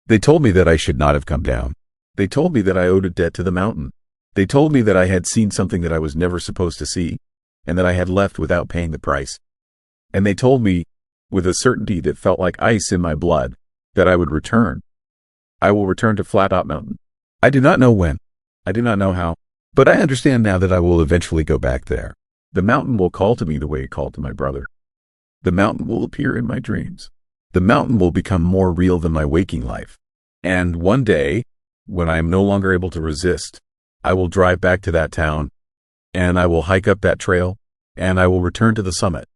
They told me that I should not have come down. They told me that I owed a debt to the mountain. They told me that I had seen something that I was never supposed to see, and that I had left without paying the price. And they told me, with a certainty that felt like ice in my blood, that I would return. I will return to Flat Mountain. I do not know when. I do not know how. But I understand now that I will eventually go back there. The mountain will call to me the way it called to my brother. The mountain will appear in my dreams. The mountain will become more real than my waking life. And one day, when I am no longer able to resist, I will drive back to that town, and I will hike up that trail, and I will return to the summit.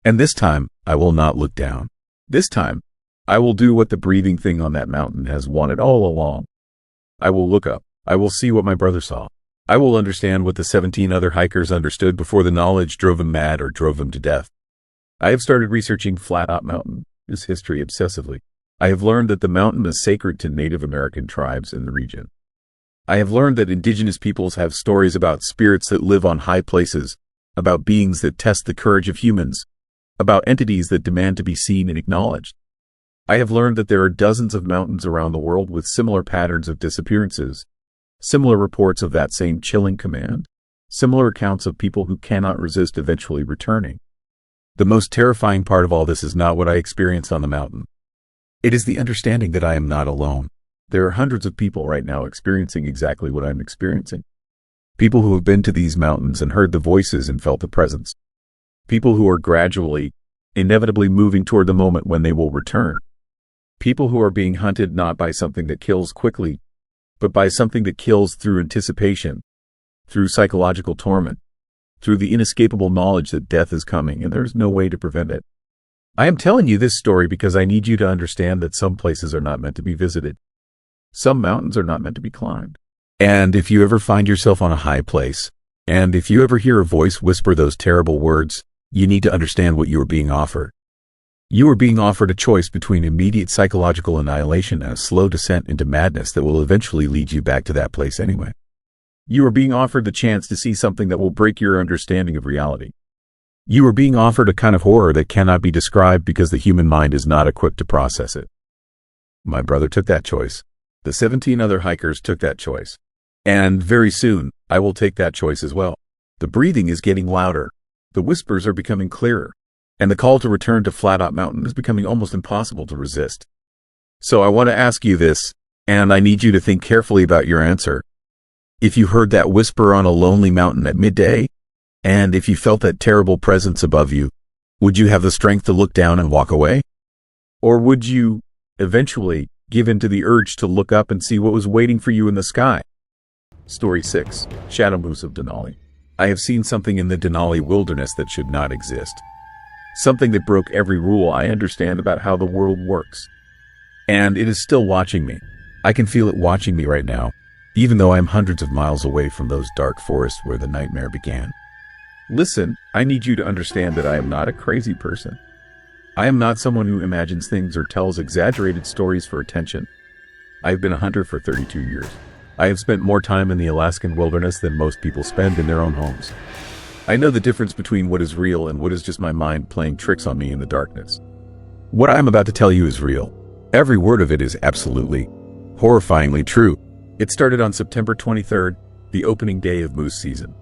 And this time, I will not look down. This time, I will do what the breathing thing on that mountain has wanted all along. I will look up. I will see what my brother saw. I will understand what the 17 other hikers understood before the knowledge drove him mad or drove him to death. I have started researching Flat Mountain, its history obsessively. I have learned that the mountain is sacred to Native American tribes in the region. I have learned that indigenous peoples have stories about spirits that live on high places, about beings that test the courage of humans, about entities that demand to be seen and acknowledged. I have learned that there are dozens of mountains around the world with similar patterns of disappearances, similar reports of that same chilling command, similar accounts of people who cannot resist eventually returning. The most terrifying part of all this is not what I experienced on the mountain. It is the understanding that I am not alone. There are hundreds of people right now experiencing exactly what I'm experiencing. People who have been to these mountains and heard the voices and felt the presence. People who are gradually, inevitably moving toward the moment when they will return. People who are being hunted not by something that kills quickly, but by something that kills through anticipation, through psychological torment, through the inescapable knowledge that death is coming and there's no way to prevent it. I am telling you this story because I need you to understand that some places are not meant to be visited. Some mountains are not meant to be climbed. And if you ever find yourself on a high place, and if you ever hear a voice whisper those terrible words, you need to understand what you are being offered. You are being offered a choice between immediate psychological annihilation and a slow descent into madness that will eventually lead you back to that place anyway. You are being offered the chance to see something that will break your understanding of reality. You are being offered a kind of horror that cannot be described because the human mind is not equipped to process it. My brother took that choice. The 17 other hikers took that choice. And very soon, I will take that choice as well. The breathing is getting louder. The whispers are becoming clearer. And the call to return to Flat Top Mountain is becoming almost impossible to resist. So I want to ask you this, and I need you to think carefully about your answer. If you heard that whisper on a lonely mountain at midday, and if you felt that terrible presence above you, would you have the strength to look down and walk away? Or would you eventually give in to the urge to look up and see what was waiting for you in the sky? Story 6. Shadow Moose of Denali. I have seen something in the Denali wilderness that should not exist. Something that broke every rule I understand about how the world works. And it is still watching me. I can feel it watching me right now, even though I am hundreds of miles away from those dark forests where the nightmare began. Listen, I need you to understand that I am not a crazy person. I am not someone who imagines things or tells exaggerated stories for attention. I have been a hunter for 32 years. I have spent more time in the Alaskan wilderness than most people spend in their own homes. I know the difference between what is real and what is just my mind playing tricks on me in the darkness. What I am about to tell you is real. Every word of it is absolutely, horrifyingly true. It started on September 23rd, the opening day of moose season.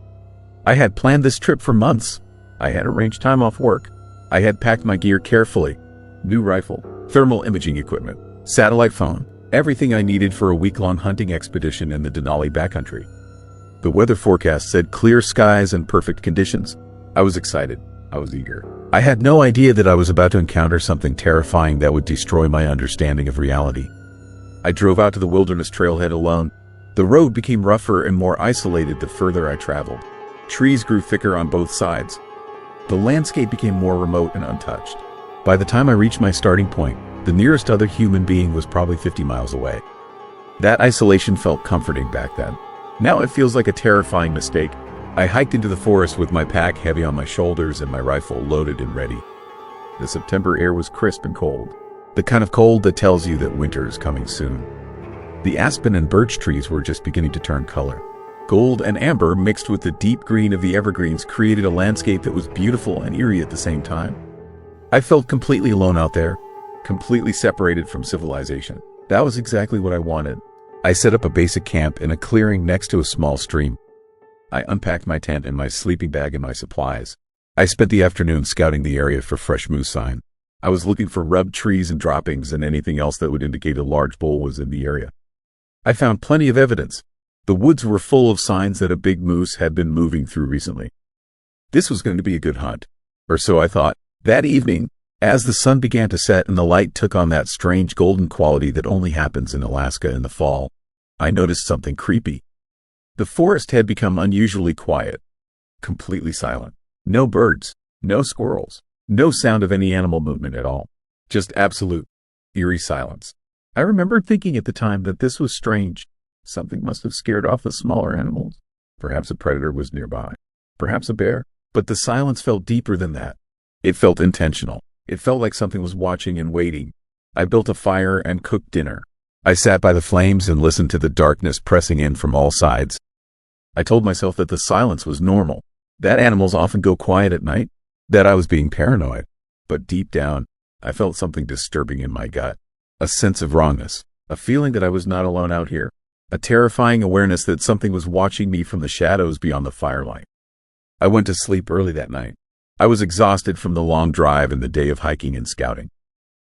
I had planned this trip for months. I had arranged time off work. I had packed my gear carefully. New rifle, thermal imaging equipment, satellite phone, everything I needed for a week-long hunting expedition in the Denali backcountry. The weather forecast said clear skies and perfect conditions. I was excited. I was eager. I had no idea that I was about to encounter something terrifying that would destroy my understanding of reality. I drove out to the wilderness trailhead alone. The road became rougher and more isolated the further I traveled. Trees grew thicker on both sides. The landscape became more remote and untouched. By the time I reached my starting point, the nearest other human being was probably 50 miles away. That isolation felt comforting back then. Now it feels like a terrifying mistake. I hiked into the forest with my pack heavy on my shoulders and my rifle loaded and ready. The September air was crisp and cold. The kind of cold that tells you that winter is coming soon. The aspen and birch trees were just beginning to turn color. Gold and amber mixed with the deep green of the evergreens created a landscape that was beautiful and eerie at the same time. I felt completely alone out there, completely separated from civilization. That was exactly what I wanted. I set up a basic camp in a clearing next to a small stream. I unpacked my tent and my sleeping bag and my supplies. I spent the afternoon scouting the area for fresh moose sign. I was looking for rubbed trees and droppings and anything else that would indicate a large bull was in the area. I found plenty of evidence. The woods were full of signs that a big moose had been moving through recently. This was going to be a good hunt. Or so I thought. That evening, as the sun began to set and the light took on that strange golden quality that only happens in Alaska in the fall, I noticed something creepy. The forest had become unusually quiet, completely silent. No birds, no squirrels, no sound of any animal movement at all. Just absolute, eerie silence. I remembered thinking at the time that this was strange. Something must have scared off the smaller animals. Perhaps a predator was nearby. Perhaps a bear. But the silence felt deeper than that. It felt intentional. It felt like something was watching and waiting. I built a fire and cooked dinner. I sat by the flames and listened to the darkness pressing in from all sides. I told myself that the silence was normal, that animals often go quiet at night, that I was being paranoid. But deep down, I felt something disturbing in my gut. A sense of wrongness, a feeling that I was not alone out here, a terrifying awareness that something was watching me from the shadows beyond the firelight. I went to sleep early that night. I was exhausted from the long drive and the day of hiking and scouting.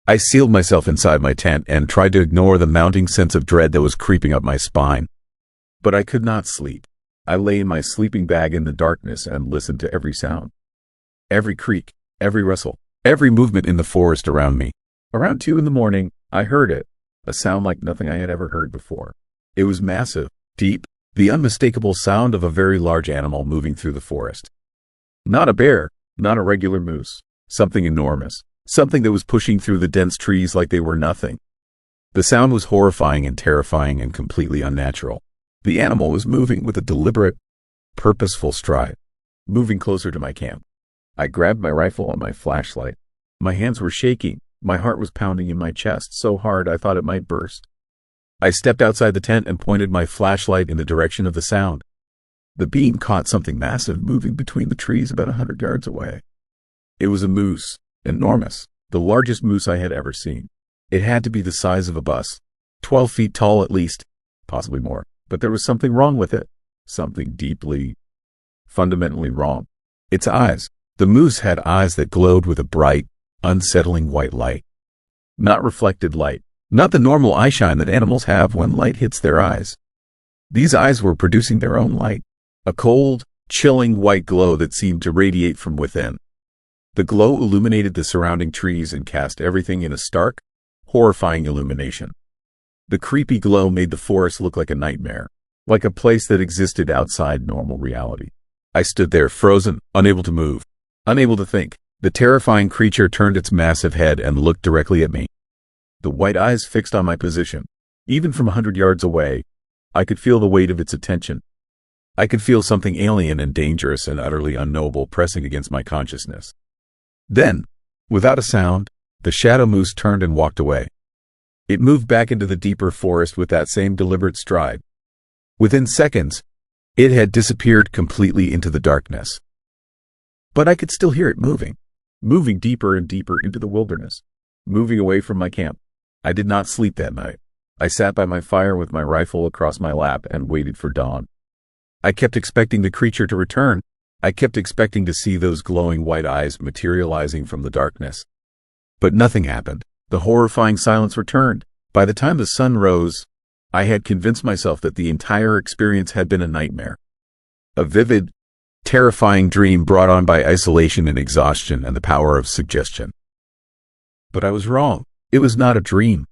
I sealed myself inside my tent and tried to ignore the mounting sense of dread that was creeping up my spine. But I could not sleep. I lay in my sleeping bag in the darkness and listened to every sound. Every creak, every rustle, every movement in the forest around me. Around 2 a.m, I heard it, a sound like nothing I had ever heard before. It was massive, deep, the unmistakable sound of a very large animal moving through the forest. Not a bear, not a regular moose. Something enormous. Something that was pushing through the dense trees like they were nothing. The sound was horrifying and terrifying and completely unnatural. The animal was moving with a deliberate, purposeful stride, moving closer to my camp. I grabbed my rifle and my flashlight. My hands were shaking. My heart was pounding in my chest so hard I thought it might burst. I stepped outside the tent and pointed my flashlight in the direction of the sound. The beam caught something massive moving between the trees about 100 yards away. It was a moose, enormous, the largest moose I had ever seen. It had to be the size of a bus, 12 feet tall at least, possibly more, but there was something wrong with it, something deeply, fundamentally wrong. Its eyes. The moose had eyes that glowed with a bright, unsettling white light. Not reflected light, not the normal eye shine that animals have when light hits their eyes. These eyes were producing their own light. A cold, chilling white glow that seemed to radiate from within. The glow illuminated the surrounding trees and cast everything in a stark, horrifying illumination. The creepy glow made the forest look like a nightmare, like a place that existed outside normal reality. I stood there frozen, unable to move, unable to think. The terrifying creature turned its massive head and looked directly at me. The white eyes fixed on my position. Even from 100 yards away, I could feel the weight of its attention. I could feel something alien and dangerous and utterly unknowable pressing against my consciousness. Then, without a sound, the shadow moose turned and walked away. It moved back into the deeper forest with that same deliberate stride. Within seconds, it had disappeared completely into the darkness. But I could still hear it moving deeper and deeper into the wilderness, moving away from my camp. I did not sleep that night. I sat by my fire with my rifle across my lap and waited for dawn. I kept expecting the creature to return. I kept expecting to see those glowing white eyes materializing from the darkness. But nothing happened. The horrifying silence returned. By the time the sun rose, I had convinced myself that the entire experience had been a nightmare. A vivid, terrifying dream brought on by isolation and exhaustion and the power of suggestion. But I was wrong. It was not a dream.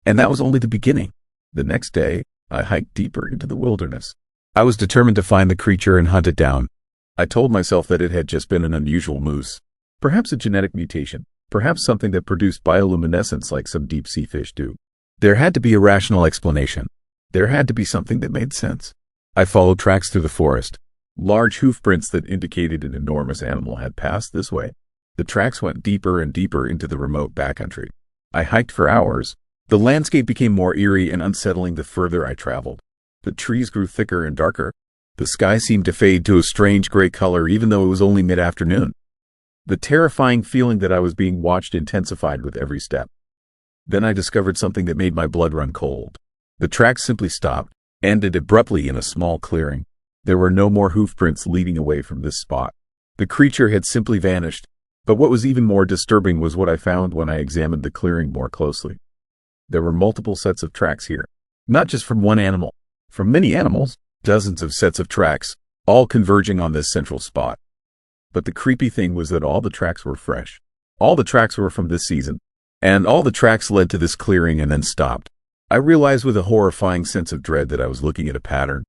And that was only the beginning. The next day, I hiked deeper into the wilderness. I was determined to find the creature and hunt it down. I told myself that it had just been an unusual moose. Perhaps a genetic mutation. Perhaps something that produced bioluminescence like some deep-sea fish do. There had to be a rational explanation. There had to be something that made sense. I followed tracks through the forest. Large hoof prints that indicated an enormous animal had passed this way. The tracks went deeper and deeper into the remote backcountry. I hiked for hours. The landscape became more eerie and unsettling the further I traveled. The trees grew thicker and darker. The sky seemed to fade to a strange gray color even though it was only mid-afternoon. The terrifying feeling that I was being watched intensified with every step. Then I discovered something that made my blood run cold. The tracks simply stopped, ended abruptly in a small clearing. There were no more hoof prints leading away from this spot. The creature had simply vanished. But what was even more disturbing was what I found when I examined the clearing more closely. There were multiple sets of tracks here. Not just from one animal. From many animals, dozens of sets of tracks, all converging on this central spot. But the creepy thing was that all the tracks were fresh. All the tracks were from this season. And all the tracks led to this clearing and then stopped. I realized with a horrifying sense of dread that I was looking at a pattern.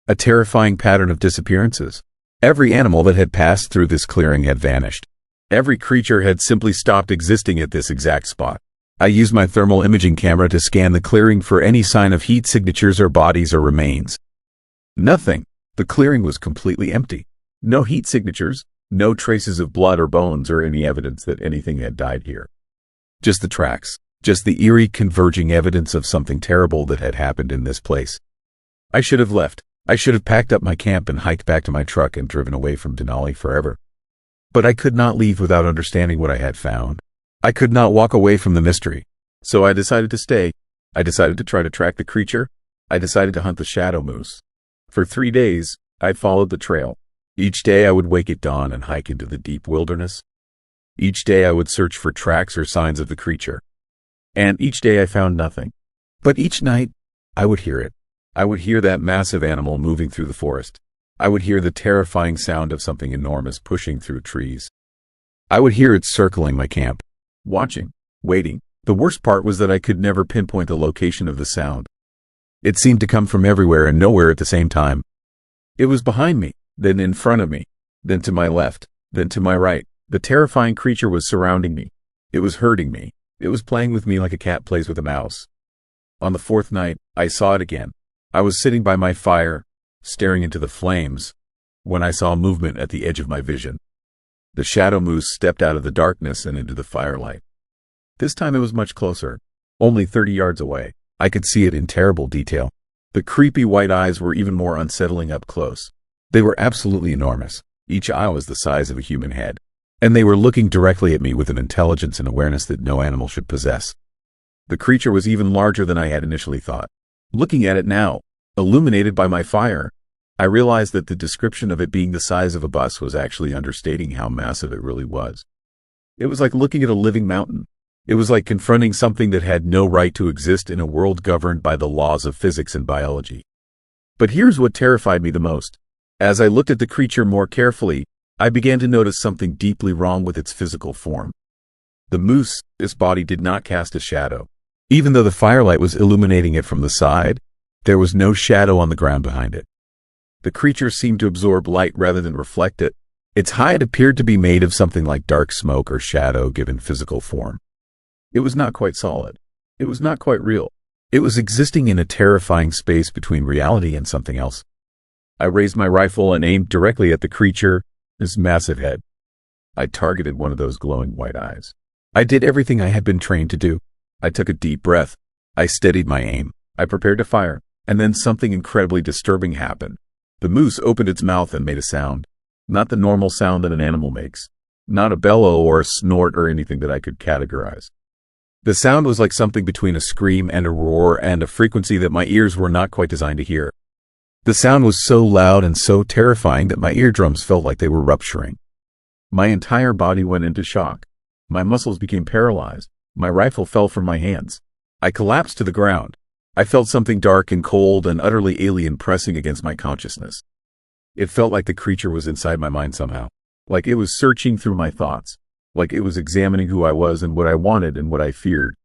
A terrifying pattern of disappearances. Every animal that had passed through this clearing had vanished. Every creature had simply stopped existing at this exact spot. I used my thermal imaging camera to scan the clearing for any sign of heat signatures or bodies or remains. Nothing. The clearing was completely empty. No heat signatures, no traces of blood or bones or any evidence that anything had died here. Just the tracks, just the eerie converging evidence of something terrible that had happened in this place. I should have left. I should have packed up my camp and hiked back to my truck and driven away from Denali forever. But I could not leave without understanding what I had found. I could not walk away from the mystery. So I decided to stay. I decided to try to track the creature. I decided to hunt the shadow moose. For 3 days, I followed the trail. Each day I would wake at dawn and hike into the deep wilderness. Each day I would search for tracks or signs of the creature. And each day I found nothing. But each night, I would hear it. I would hear that massive animal moving through the forest. I would hear the terrifying sound of something enormous pushing through trees. I would hear it circling my camp. Watching, waiting. The worst part was that I could never pinpoint the location of the sound. It seemed to come from everywhere and nowhere at the same time. It was behind me, then in front of me, then to my left, then to my right. The terrifying creature was surrounding me. It was hurting me. It was playing with me like a cat plays with a mouse. On the fourth night, I saw it again. I was sitting by my fire, staring into the flames, when I saw movement at the edge of my vision. The shadow moose stepped out of the darkness and into the firelight. This time it was much closer, only 30 yards away. I could see it in terrible detail. The creepy white eyes were even more unsettling up close. They were absolutely enormous. Each eye was the size of a human head. And they were looking directly at me with an intelligence and awareness that no animal should possess. The creature was even larger than I had initially thought. Looking at it now, illuminated by my fire, I realized that the description of it being the size of a bus was actually understating how massive it really was. It was like looking at a living mountain. It was like confronting something that had no right to exist in a world governed by the laws of physics and biology. But here's what terrified me the most. As I looked at the creature more carefully, I began to notice something deeply wrong with its physical form. The moose, its body did not cast a shadow. Even though the firelight was illuminating it from the side, there was no shadow on the ground behind it. The creature seemed to absorb light rather than reflect it. Its hide appeared to be made of something like dark smoke or shadow given physical form. It was not quite solid. It was not quite real. It was existing in a terrifying space between reality and something else. I raised my rifle and aimed directly at the creature, its massive head. I targeted one of those glowing white eyes. I did everything I had been trained to do. I took a deep breath. I steadied my aim. I prepared to fire. And then something incredibly disturbing happened. The moose opened its mouth and made a sound. Not the normal sound that an animal makes. Not a bellow or a snort or anything that I could categorize. The sound was like something between a scream and a roar and a frequency that my ears were not quite designed to hear. The sound was so loud and so terrifying that my eardrums felt like they were rupturing. My entire body went into shock. My muscles became paralyzed. My rifle fell from my hands. I collapsed to the ground. I felt something dark and cold and utterly alien pressing against my consciousness. It felt like the creature was inside my mind somehow. Like it was searching through my thoughts. Like it was examining who I was and what I wanted and what I feared.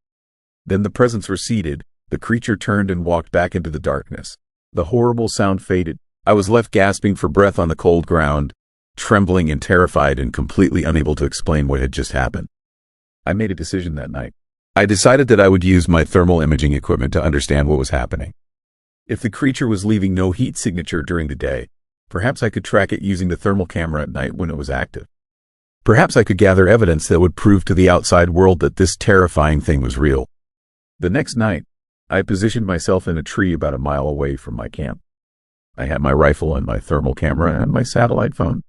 Then the presence receded. The creature turned and walked back into the darkness. The horrible sound faded. I was left gasping for breath on the cold ground, trembling and terrified and completely unable to explain what had just happened. I made a decision that night. I decided that I would use my thermal imaging equipment to understand what was happening. If the creature was leaving no heat signature during the day, perhaps I could track it using the thermal camera at night when it was active. Perhaps I could gather evidence that would prove to the outside world that this terrifying thing was real. The next night, I positioned myself in a tree about a mile away from my camp. I had my rifle and my thermal camera and my satellite phone.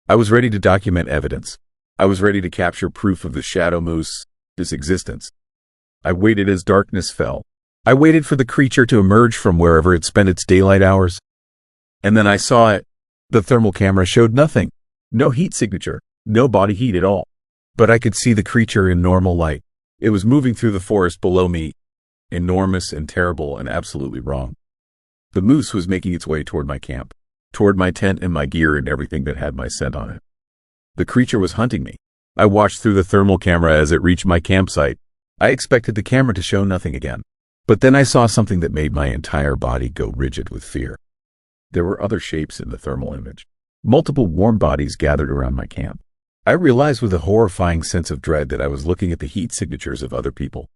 I was ready to document evidence. I was ready to capture proof of the shadow moose, its existence. I waited as darkness fell. I waited for the creature to emerge from wherever it spent its daylight hours. And then I saw it. The thermal camera showed nothing. No heat signature. No body heat at all. But I could see the creature in normal light. It was moving through the forest below me. Enormous and terrible and absolutely wrong. The moose was making its way toward my camp, toward my tent and my gear and everything that had my scent on it. The creature was hunting me. I watched through the thermal camera as it reached my campsite. I expected the camera to show nothing again. But then I saw something that made my entire body go rigid with fear. There were other shapes in the thermal image. Multiple warm bodies gathered around my camp. I realized with a horrifying sense of dread that I was looking at the heat signatures of other people.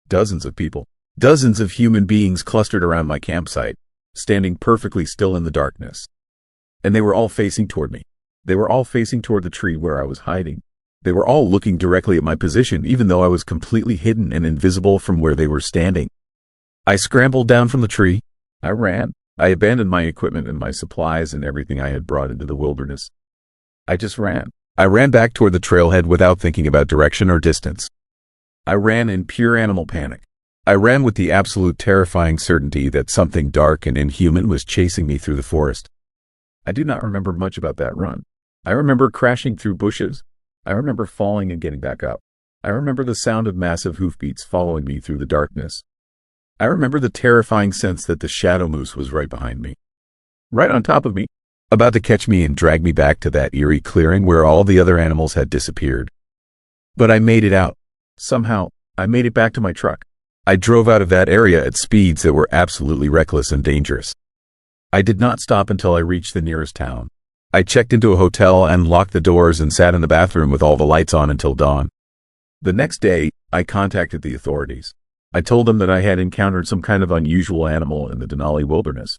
Dozens of people, dozens of human beings clustered around my campsite, standing perfectly still in the darkness. And they were all facing toward me. They were all facing toward the tree where I was hiding. They were all looking directly at my position, even though I was completely hidden and invisible from where they were standing. I scrambled down from the tree. I ran. I abandoned my equipment and my supplies and everything I had brought into the wilderness. I just ran. I ran back toward the trailhead without thinking about direction or distance. I ran in pure animal panic. I ran with the absolute terrifying certainty that something dark and inhuman was chasing me through the forest. I do not remember much about that run. I remember crashing through bushes. I remember falling and getting back up. I remember the sound of massive hoofbeats following me through the darkness. I remember the terrifying sense that the shadow moose was right behind me, right on top of me, about to catch me and drag me back to that eerie clearing where all the other animals had disappeared. But I made it out. Somehow, I made it back to my truck. I drove out of that area at speeds that were absolutely reckless and dangerous. I did not stop until I reached the nearest town. I checked into a hotel and locked the doors and sat in the bathroom with all the lights on until dawn. The next day, I contacted the authorities. I told them that I had encountered some kind of unusual animal in the Denali wilderness.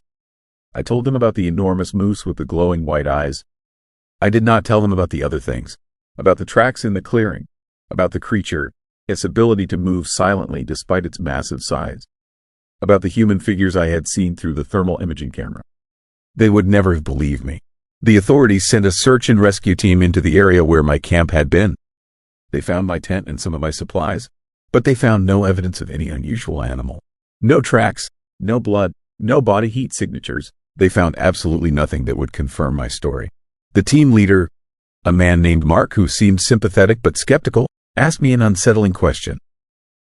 I told them about the enormous moose with the glowing white eyes. I did not tell them about the other things, about the tracks in the clearing, about the creature, its ability to move silently despite its massive size, about the human figures I had seen through the thermal imaging camera. They would never have believed me. The authorities sent a search and rescue team into the area where my camp had been. They found my tent and some of my supplies, but they found no evidence of any unusual animal. No tracks, no blood, no body heat signatures. They found absolutely nothing that would confirm my story. The team leader, a man named Mark who seemed sympathetic but skeptical, asked me an unsettling question.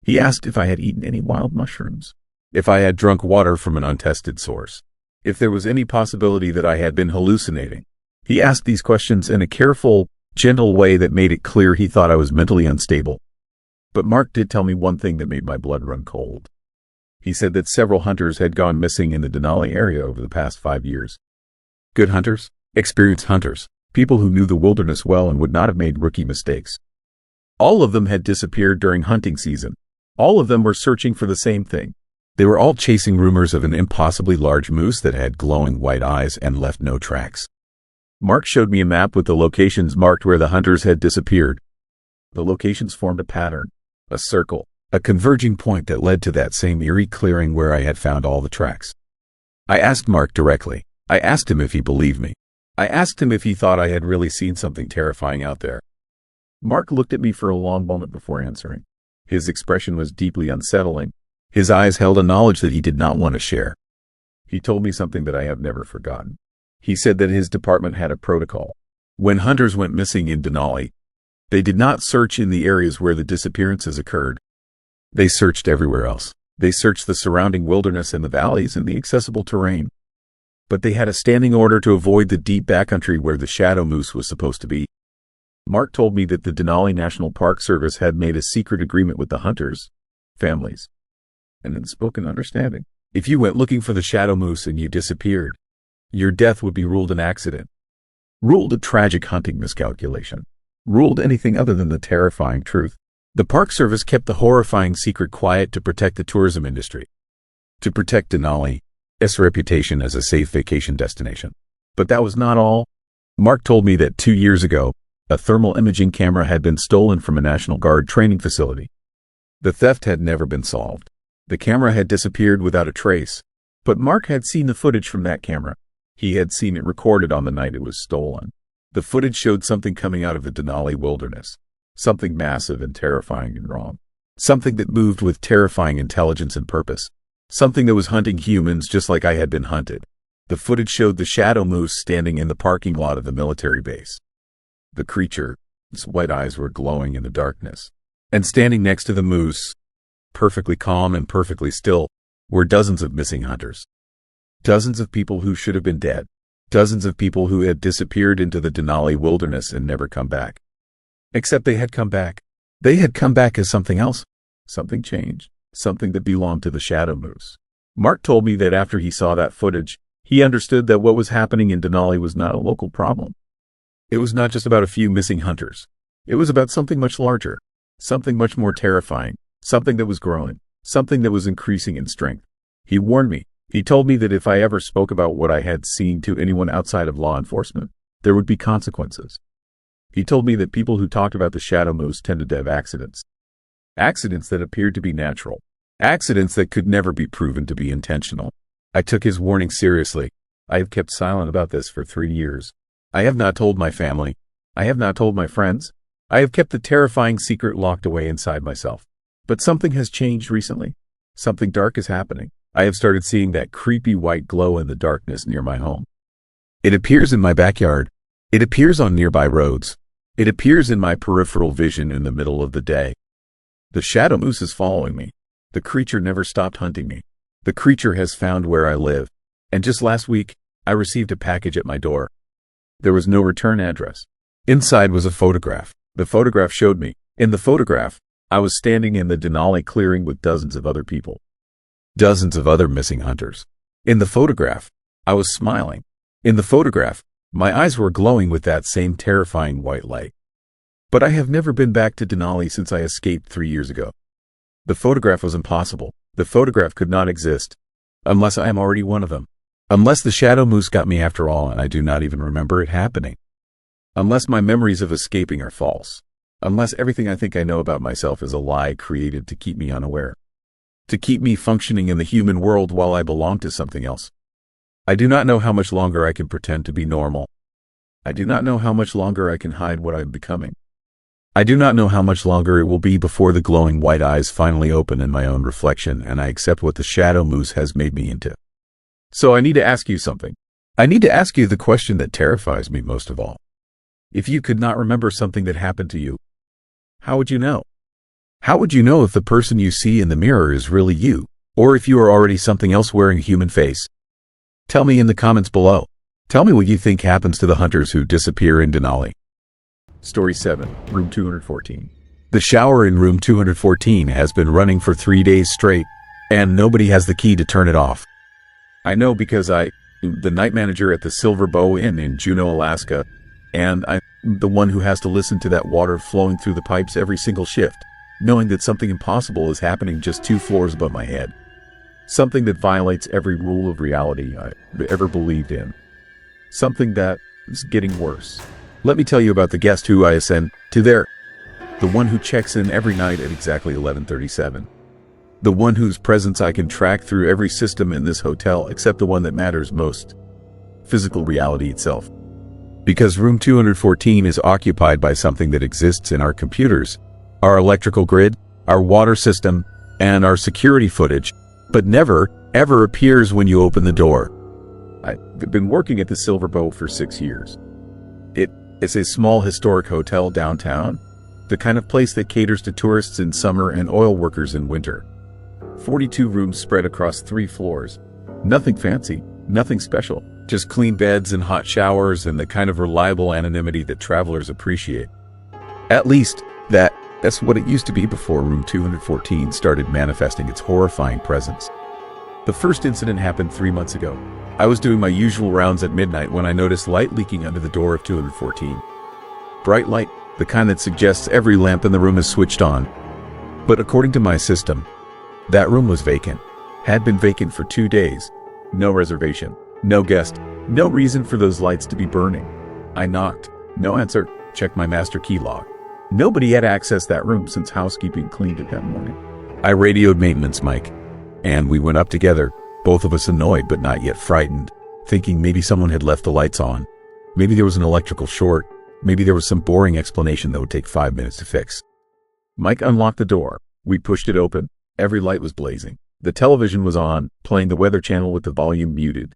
He asked if I had eaten any wild mushrooms, if I had drunk water from an untested source, if there was any possibility that I had been hallucinating. He asked these questions in a careful, gentle way that made it clear he thought I was mentally unstable. But Mark did tell me one thing that made my blood run cold. He said that several hunters had gone missing in the Denali area over the past 5 years. Good hunters, experienced hunters, people who knew the wilderness well and would not have made rookie mistakes. All of them had disappeared during hunting season. All of them were searching for the same thing. They were all chasing rumors of an impossibly large moose that had glowing white eyes and left no tracks. Mark showed me a map with the locations marked where the hunters had disappeared. The locations formed a pattern, a circle, a converging point that led to that same eerie clearing where I had found all the tracks. I asked Mark directly. I asked him if he believed me. I asked him if he thought I had really seen something terrifying out there. Mark looked at me for a long moment before answering. His expression was deeply unsettling. His eyes held a knowledge that he did not want to share. He told me something that I have never forgotten. He said that his department had a protocol. When hunters went missing in Denali, they did not search in the areas where the disappearances occurred. They searched everywhere else. They searched the surrounding wilderness and the valleys and the accessible terrain. But they had a standing order to avoid the deep backcountry where the shadow moose was supposed to be. Mark told me that the Denali National Park Service had made a secret agreement with the hunters' families, an unspoken understanding. If you went looking for the shadow moose and you disappeared, your death would be ruled an accident, ruled a tragic hunting miscalculation, ruled anything other than the terrifying truth. The Park Service kept the horrifying secret quiet to protect the tourism industry, to protect Denali's reputation as a safe vacation destination. But that was not all. Mark told me that 2 years ago, a thermal imaging camera had been stolen from a National Guard training facility. The theft had never been solved. The camera had disappeared without a trace, but Mark had seen the footage from that camera. He had seen it recorded on the night it was stolen. The footage showed something coming out of the Denali wilderness. Something massive and terrifying and wrong. Something that moved with terrifying intelligence and purpose. Something that was hunting humans just like I had been hunted. The footage showed the shadow moose standing in the parking lot of the military base. The creature, its white eyes were glowing in the darkness. And standing next to the moose, perfectly calm and perfectly still, were dozens of missing hunters. Dozens of people who should have been dead. Dozens of people who had disappeared into the Denali wilderness and never come back. Except they had come back. They had come back as something else. Something changed. Something that belonged to the shadow moose. Mark told me that after he saw that footage, he understood that what was happening in Denali was not a local problem. It was not just about a few missing hunters. It was about something much larger. Something much more terrifying. Something that was growing. Something that was increasing in strength. He warned me. He told me that if I ever spoke about what I had seen to anyone outside of law enforcement, there would be consequences. He told me that people who talked about the shadow moose tended to have accidents. Accidents that appeared to be natural. Accidents that could never be proven to be intentional. I took his warning seriously. I have kept silent about this for 3 years. I have not told my family. I have not told my friends. I have kept the terrifying secret locked away inside myself. But something has changed recently. Something dark is happening. I have started seeing that creepy white glow in the darkness near my home. It appears in my backyard. It appears on nearby roads. It appears in my peripheral vision in the middle of the day. The shadow moose is following me. The creature never stopped hunting me. The creature has found where I live. And just last week, I received a package at my door. There was no return address. Inside was a photograph. The photograph showed me. In the photograph, I was standing in the Denali clearing with dozens of other people. Dozens of other missing hunters. In the photograph, I was smiling. In the photograph, My eyes were glowing with that same terrifying white light. But I have never been back to Denali since I escaped 3 years ago. The photograph was impossible. The photograph could not exist. Unless I am already one of them. Unless the shadow moose got me after all and I do not even remember it happening. Unless my memories of escaping are false. Unless everything I think I know about myself is a lie created to keep me unaware. To keep me functioning in the human world while I belong to something else. I do not know how much longer I can pretend to be normal. I do not know how much longer I can hide what I am becoming. I do not know how much longer it will be before the glowing white eyes finally open in my own reflection and I accept what the shadow moose has made me into. So I need to ask you something. I need to ask you the question that terrifies me most of all. If you could not remember something that happened to you, how would you know? How would you know if the person you see in the mirror is really you, or if you are already something else wearing a human face? Tell me in the comments below. Tell me what you think happens to the hunters who disappear in Denali. Story 7, Room 214. The shower in Room 214 has been running for 3 days straight, and nobody has the key to turn it off. I know because the night manager at the Silver Bow Inn in Juneau, Alaska, and I'm the one who has to listen to that water flowing through the pipes every single shift, knowing that something impossible is happening just 2 floors above my head. Something that violates every rule of reality I ever believed in. Something that is getting worse. Let me tell you about the guest who I ascend to there. The one who checks in every night at exactly 11:37. The one whose presence I can track through every system in this hotel except the one that matters most. Physical reality itself. Because Room 214 is occupied by something that exists in our computers, our electrical grid, our water system, and our security footage, but never, ever appears when you open the door. I've been working at the Silver Bow for 6 years. It's a small historic hotel downtown, the kind of place that caters to tourists in summer and oil workers in winter. 42 rooms spread across 3 floors. Nothing fancy, nothing special, just clean beds and hot showers and the kind of reliable anonymity that travelers appreciate. At least, that's what it used to be before Room 214 started manifesting its horrifying presence. The first incident happened 3 months ago. I was doing my usual rounds at midnight when I noticed light leaking under the door of 214. Bright light, the kind that suggests every lamp in the room is switched on. But according to my system, that room was vacant. Had been vacant for 2 days. No reservation, no guest, no reason for those lights to be burning. I knocked. No answer. Checked my master key log. Nobody had accessed that room since housekeeping cleaned it that morning. I radioed maintenance Mike, and we went up together, both of us annoyed but not yet frightened, thinking maybe someone had left the lights on. Maybe there was an electrical short. Maybe there was some boring explanation that would take 5 minutes to fix. Mike unlocked the door. We pushed it open. Every light was blazing. The television was on, playing the Weather Channel with the volume muted.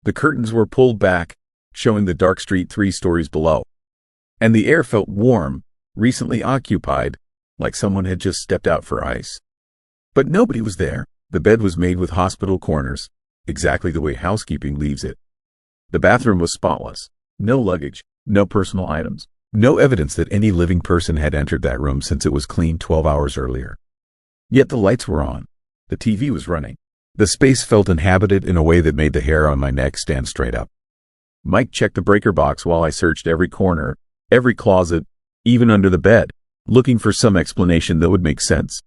The curtains were pulled back, showing the dark street 3 stories below. And the air felt warm, recently occupied, like someone had just stepped out for ice. But nobody was there. The bed was made with hospital corners, exactly the way housekeeping leaves it. The bathroom was spotless. No luggage, no personal items, no evidence that any living person had entered that room since it was cleaned 12 hours earlier. Yet the lights were on. The TV was running. The space felt inhabited in a way that made the hair on my neck stand straight up. Mike checked the breaker box while I searched every corner, every closet, even under the bed, looking for some explanation that would make sense.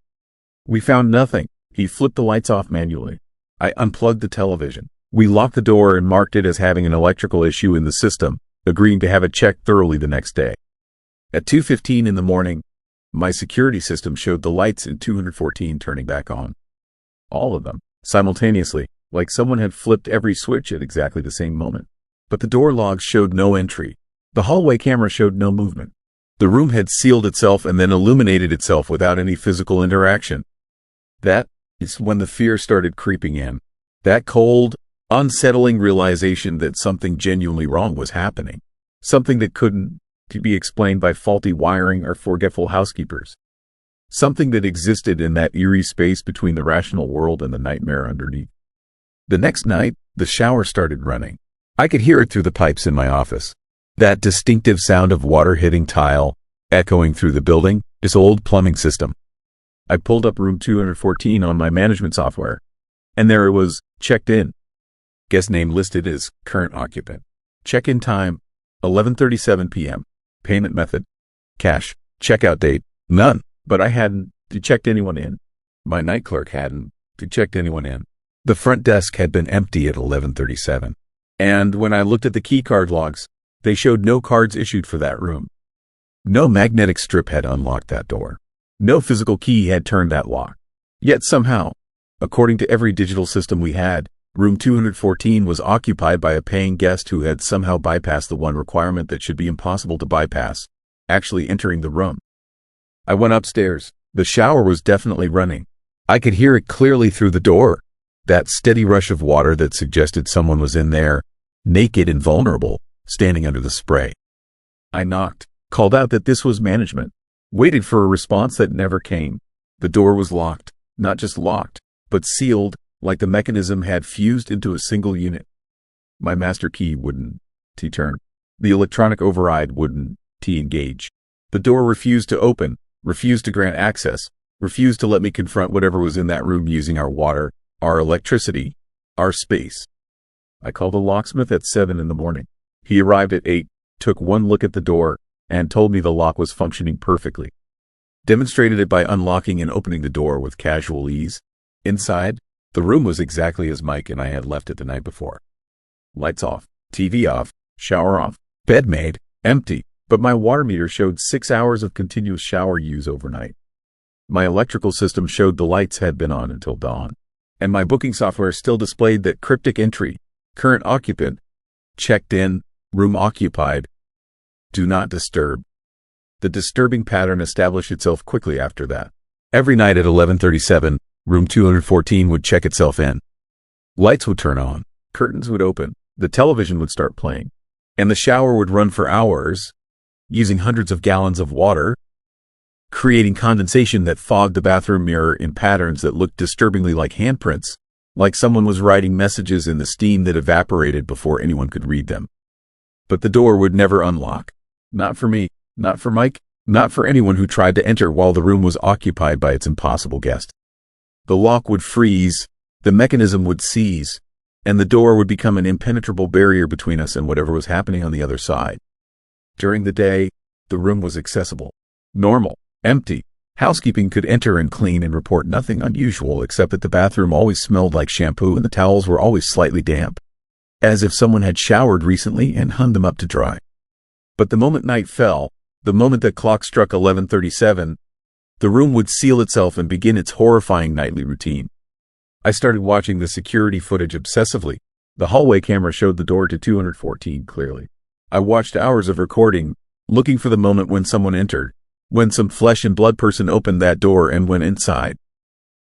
We found nothing. He flipped the lights off manually. I unplugged the television. We locked the door and marked it as having an electrical issue in the system, agreeing to have it checked thoroughly the next day. At 2:15 in the morning, my security system showed the lights in 214 turning back on. All of them, simultaneously, like someone had flipped every switch at exactly the same moment. But the door logs showed no entry. The hallway camera showed no movement. The room had sealed itself and then illuminated itself without any physical interaction. That is when the fear started creeping in. That cold, unsettling realization that something genuinely wrong was happening. Something that couldn't be explained by faulty wiring or forgetful housekeepers. Something that existed in that eerie space between the rational world and the nightmare underneath. The next night, the shower started running. I could hear it through the pipes in my office. That distinctive sound of water hitting tile, echoing through the building, this old plumbing system. I pulled up Room 214 on my management software, and there it was, checked in. Guest name listed as current occupant. Check-in time, 11:37 p.m. Payment method, cash. Checkout date, none. But I hadn't checked anyone in. My night clerk hadn't checked anyone in. The front desk had been empty at 11:37. And when I looked at the keycard logs, they showed no cards issued for that room. No magnetic strip had unlocked that door. No physical key had turned that lock. Yet somehow, according to every digital system we had, room 214 was occupied by a paying guest who had somehow bypassed the one requirement that should be impossible to bypass, actually entering the room. I went upstairs. The shower was definitely running. I could hear it clearly through the door. That steady rush of water that suggested someone was in there, naked and vulnerable, standing under the spray. I knocked, called out that this was management, waited for a response that never came. The door was locked, not just locked, but sealed, like the mechanism had fused into a single unit. My master key wouldn't turn. The electronic override wouldn't engage. The door refused to open, refused to grant access, refused to let me confront whatever was in that room using our water, our electricity, our space. I called a locksmith at 7 in the morning. He arrived at 8, took one look at the door, and told me the lock was functioning perfectly. Demonstrated it by unlocking and opening the door with casual ease. Inside, the room was exactly as Mike and I had left it the night before. Lights off, TV off, shower off, bed made, empty, but my water meter showed 6 hours of continuous shower use overnight. My electrical system showed the lights had been on until dawn, and my booking software still displayed that cryptic entry, current occupant, checked in, room occupied, do not disturb. The disturbing pattern established itself quickly after that. Every night at 11:37, room 214 would check itself in. Lights would turn on, curtains would open, the television would start playing, and the shower would run for hours, using hundreds of gallons of water, creating condensation that fogged the bathroom mirror in patterns that looked disturbingly like handprints, like someone was writing messages in the steam that evaporated before anyone could read them. But the door would never unlock. Not for me, not for Mike, not for anyone who tried to enter while the room was occupied by its impossible guest. The lock would freeze, the mechanism would seize, and the door would become an impenetrable barrier between us and whatever was happening on the other side. During the day, the room was accessible, normal, empty. Housekeeping could enter and clean and report nothing unusual except that the bathroom always smelled like shampoo and the towels were always slightly damp, as if someone had showered recently and hung them up to dry. But the moment night fell, the moment the clock struck 11:37, the room would seal itself and begin its horrifying nightly routine. I started watching the security footage obsessively. The hallway camera showed the door to 214 clearly. I watched hours of recording, looking for the moment when someone entered, when some flesh and blood person opened that door and went inside.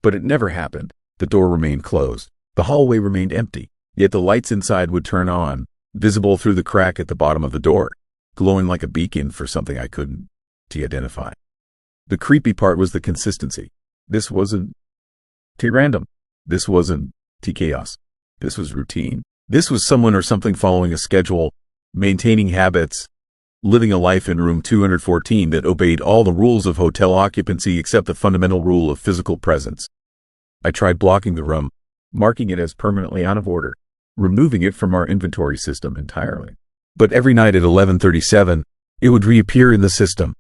But it never happened. The door remained closed. The hallway remained empty, yet the lights inside would turn on, visible through the crack at the bottom of the door, glowing like a beacon for something I couldn't identify. The creepy part was the consistency. This wasn't random. This wasn't chaos. This was routine. This was someone or something following a schedule, maintaining habits, living a life in room 214 that obeyed all the rules of hotel occupancy except the fundamental rule of physical presence. I tried blocking the room, marking it as permanently out of order, removing it from our inventory system entirely. But every night at 11:37, it would reappear in the system,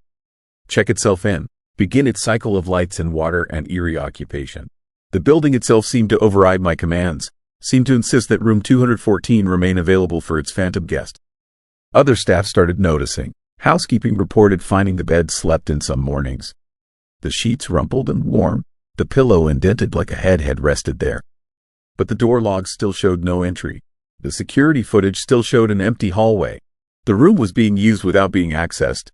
check itself in, begin its cycle of lights and water and eerie occupation. The building itself seemed to override my commands, seemed to insist that room 214 remain available for its phantom guest. Other staff started noticing. Housekeeping reported finding the bed slept in some mornings. The sheets rumpled and warm, the pillow indented like a head had rested there. But the door logs still showed no entry. The security footage still showed an empty hallway. The room was being used without being accessed,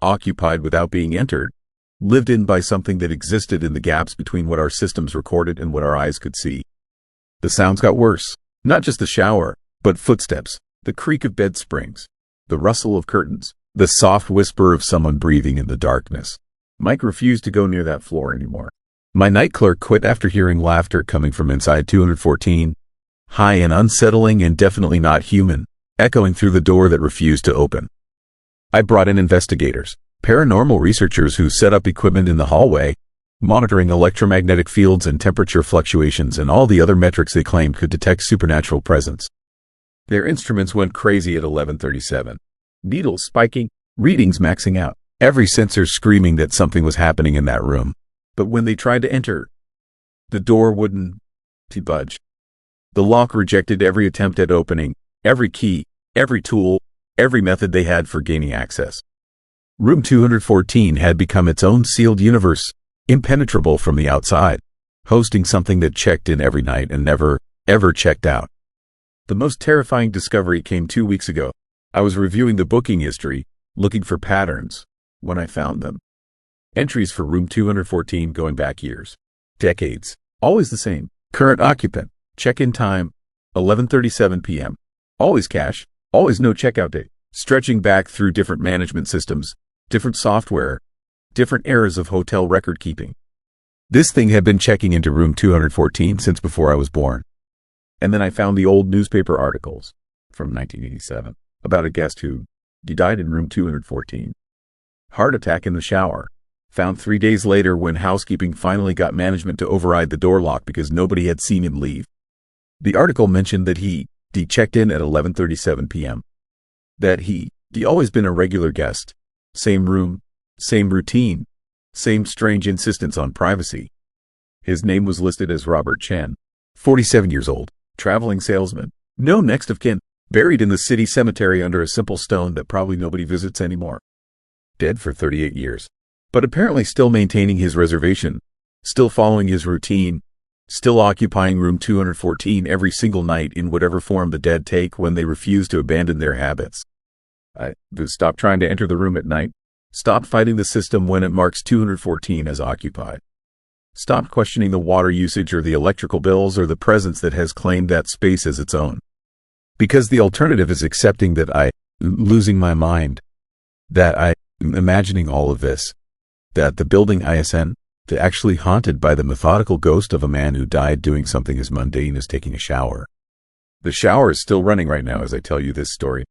occupied without being entered, lived in by something that existed in the gaps between what our systems recorded and what our eyes could see. The sounds got worse. Not just the shower, but footsteps, the creak of bed springs, the rustle of curtains, the soft whisper of someone breathing in the darkness. Mike refused to go near that floor anymore. My night clerk quit after hearing laughter coming from inside 214, high and unsettling and definitely not human, echoing through the door that refused to open. I brought in investigators, paranormal researchers who set up equipment in the hallway, monitoring electromagnetic fields and temperature fluctuations and all the other metrics they claimed could detect supernatural presence. Their instruments went crazy at 11:37. Needles spiking, readings maxing out, every sensor screaming that something was happening in that room. But when they tried to enter, the door wouldn't budge. The lock rejected every attempt at opening, every key, every tool, every method they had for gaining access. Room 214 had become its own sealed universe, impenetrable from the outside, hosting something that checked in every night and never, ever checked out. The most terrifying discovery came 2 weeks ago. I was reviewing the booking history, looking for patterns, when I found them. Entries for room 214 going back years, decades, always the same. Current occupant, check-in time, 11:37 p.m. Always cash, always no checkout date. Stretching back through different management systems, different software, different eras of hotel record keeping. This thing had been checking into room 214 since before I was born. And then I found the old newspaper articles from 1987 about a guest who died in room 214. Heart attack in the shower. Found 3 days later when housekeeping finally got management to override the door lock because nobody had seen him leave. The article mentioned that he checked in at 11:37 p.m. That he always been a regular guest. Same room, same routine, same strange insistence on privacy. His name was listed as Robert Chen, 47 years old, traveling salesman, no next of kin, buried in the city cemetery under a simple stone that probably nobody visits anymore. Dead for 38 years. But apparently still maintaining his reservation, still following his routine, still occupying room 214 every single night in whatever form the dead take when they refuse to abandon their habits. Stop trying to enter the room at night. Stop fighting the system when it marks 214 as occupied. Stop questioning the water usage or the electrical bills or the presence that has claimed that space as its own. Because the alternative is accepting that losing my mind, that imagining all of this, that the building ISN, actually haunted by the methodical ghost of a man who died doing something as mundane as taking a shower. The shower is still running right now as I tell you this story.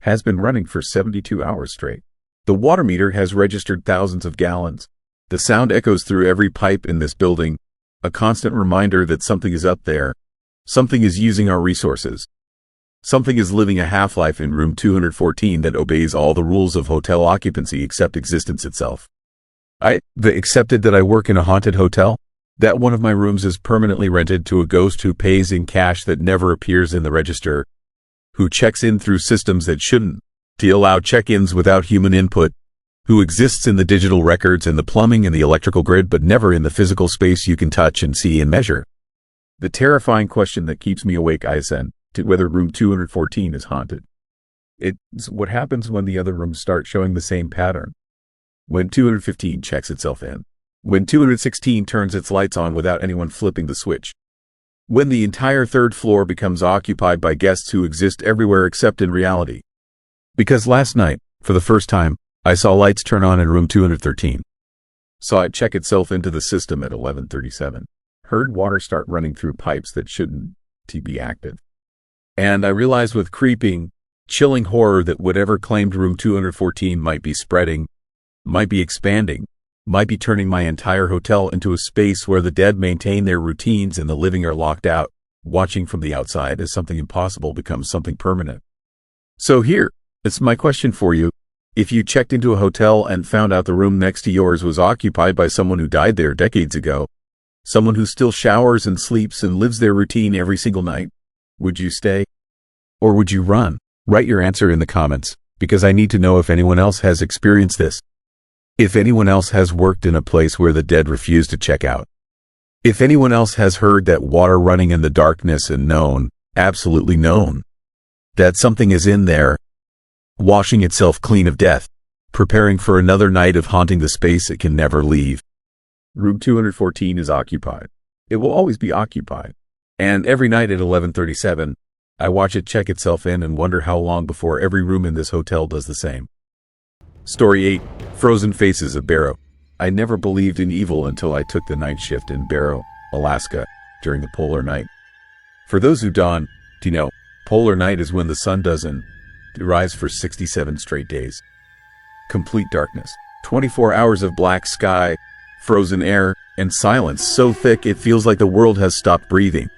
Has been running for 72 hours straight. The water meter has registered thousands of gallons. The sound echoes through every pipe in this building, a constant reminder that something is up there, something is using our resources. Something is living a half-life in room 214 that obeys all the rules of hotel occupancy except existence itself. Accepted that I work in a haunted hotel, that one of my rooms is permanently rented to a ghost who pays in cash that never appears in the register, who checks in through systems that shouldn't, to allow check-ins without human input, who exists in the digital records and the plumbing and the electrical grid but never in the physical space you can touch and see and measure. The terrifying question that keeps me awake, ISN, to whether room 214 is haunted. It's what happens when the other rooms start showing the same pattern. When 215 checks itself in. When 216 turns its lights on without anyone flipping the switch. When the entire third floor becomes occupied by guests who exist everywhere except in reality. Because last night, for the first time, I saw lights turn on in room 213. Saw it check itself into the system at 11:37. Heard water start running through pipes that shouldn't be active. And I realized with creeping, chilling horror that whatever claimed room 214 might be spreading, might be expanding, might be turning my entire hotel into a space where the dead maintain their routines and the living are locked out, watching from the outside as something impossible becomes something permanent. So here, it's my question for you. If you checked into a hotel and found out the room next to yours was occupied by someone who died there decades ago, someone who still showers and sleeps and lives their routine every single night, would you stay? Or would you run? Write your answer in the comments, because I need to know if anyone else has experienced this. If anyone else has worked in a place where the dead refuse to check out. If anyone else has heard that water running in the darkness and known, absolutely known, that something is in there, washing itself clean of death, preparing for another night of haunting the space it can never leave. Room 214 is occupied. It will always be occupied. And every night at 11:37, I watch it check itself in and wonder how long before every room in this hotel does the same. Story 8. Frozen Faces of Barrow. I never believed in evil until I took the night shift in Barrow, Alaska, during the polar night. For those who don't know, polar night is when the sun doesn't rise for 67 straight days. Complete darkness. 24 hours of black sky, frozen air, and silence so thick it feels like the world has stopped breathing.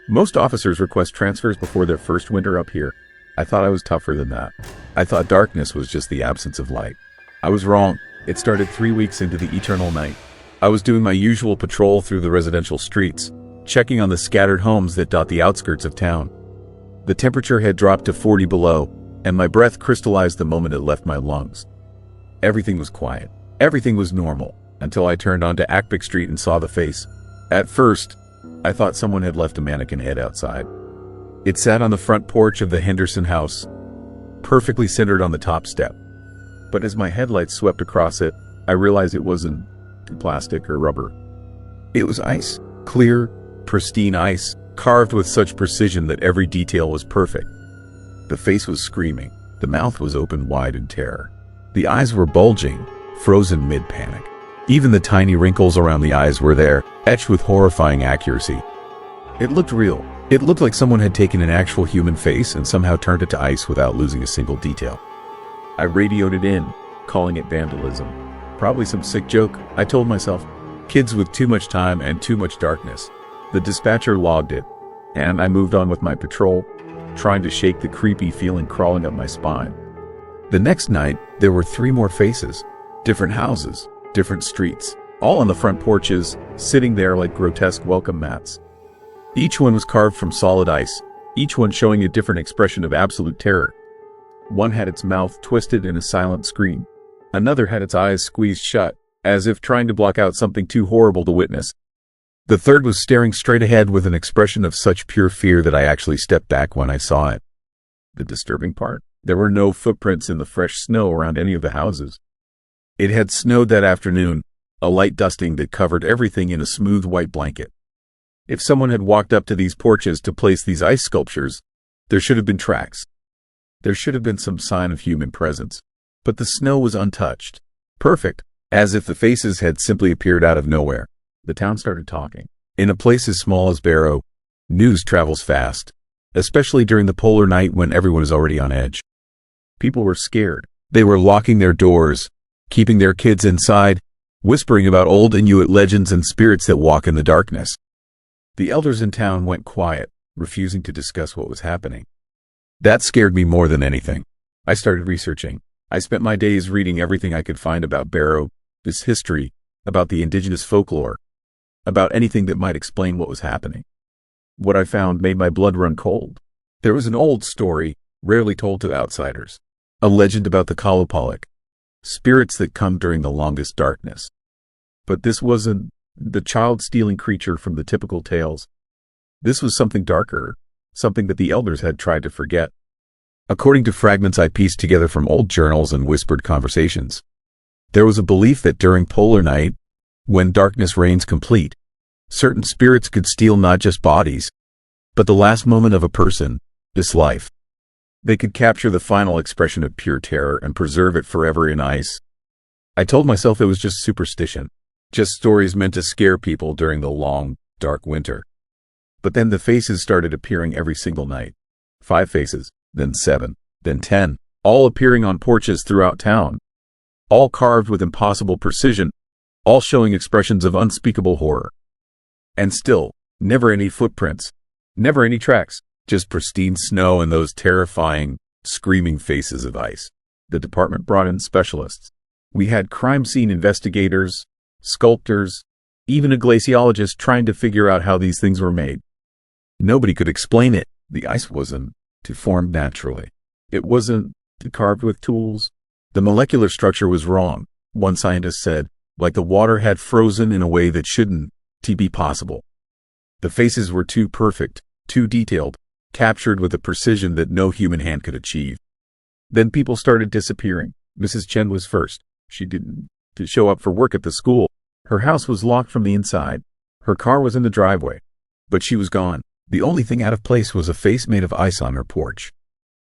Most officers request transfers before their first winter up here. I thought I was tougher than that. I thought darkness was just the absence of light. I was wrong. It started 3 weeks into the eternal night. I was doing my usual patrol through the residential streets, checking on the scattered homes that dot the outskirts of town. The temperature had dropped to 40 below, and my breath crystallized the moment it left my lungs. Everything was quiet. Everything was normal, until I turned onto Ackpick Street and saw the face. At first, I thought someone had left a mannequin head outside. It sat on the front porch of the Henderson house, perfectly centered on the top step. But as my headlights swept across it, I realized it wasn't plastic or rubber. It was ice. Clear, pristine ice, carved with such precision that every detail was perfect. The face was screaming. The mouth was open wide in terror. The eyes were bulging, frozen mid-panic. Even the tiny wrinkles around the eyes were there, etched with horrifying accuracy. It looked real. It looked like someone had taken an actual human face and somehow turned it to ice without losing a single detail. I radioed it in, calling it vandalism. Probably some sick joke, I told myself. Kids with too much time and too much darkness. The dispatcher logged it, and I moved on with my patrol, trying to shake the creepy feeling crawling up my spine. The next night, there were 3 more faces. Different houses, different streets, all on the front porches, sitting there like grotesque welcome mats. Each one was carved from solid ice, each one showing a different expression of absolute terror. One had its mouth twisted in a silent scream. Another had its eyes squeezed shut, as if trying to block out something too horrible to witness. The third was staring straight ahead with an expression of such pure fear that I actually stepped back when I saw it. The disturbing part, there were no footprints in the fresh snow around any of the houses. It had snowed that afternoon, a light dusting that covered everything in a smooth white blanket. If someone had walked up to these porches to place these ice sculptures, there should have been tracks. There should have been some sign of human presence. But the snow was untouched. Perfect, as if the faces had simply appeared out of nowhere. The town started talking. In a place as small as Barrow, news travels fast, especially during the polar night when everyone is already on edge. People were scared. They were locking their doors, keeping their kids inside, whispering about old Inuit legends and spirits that walk in the darkness. The elders in town went quiet, refusing to discuss what was happening. That scared me more than anything. I started researching. I spent my days reading everything I could find about Barrow, its history, about the indigenous folklore, about anything that might explain what was happening. What I found made my blood run cold. There was an old story, rarely told to outsiders, a legend about the Kalupalik, spirits that come during the longest darkness. But this wasn't the child-stealing creature from the typical tales. This was something darker, something that the elders had tried to forget. According to fragments I pieced together from old journals and whispered conversations, there was a belief that during polar night, when darkness reigns complete, certain spirits could steal not just bodies, but the last moment of a person, this life. They could capture the final expression of pure terror and preserve it forever in ice. I told myself it was just superstition, just stories meant to scare people during the long, dark winter. But then the faces started appearing every single night. 5 faces, then 7, then 10, all appearing on porches throughout town. All carved with impossible precision, all showing expressions of unspeakable horror. And still, never any footprints, never any tracks, just pristine snow and those terrifying, screaming faces of ice. The department brought in specialists. We had crime scene investigators, sculptors, even a glaciologist trying to figure out how these things were made. Nobody could explain it. The ice wasn't formed naturally. It wasn't carved with tools. The molecular structure was wrong, one scientist said, like the water had frozen in a way that shouldn't be possible. The faces were too perfect, too detailed, captured with a precision that no human hand could achieve. Then people started disappearing. Mrs. Chen was first. She didn't show up for work at the school. Her house was locked from the inside. Her car was in the driveway. But she was gone. The only thing out of place was a face made of ice on her porch.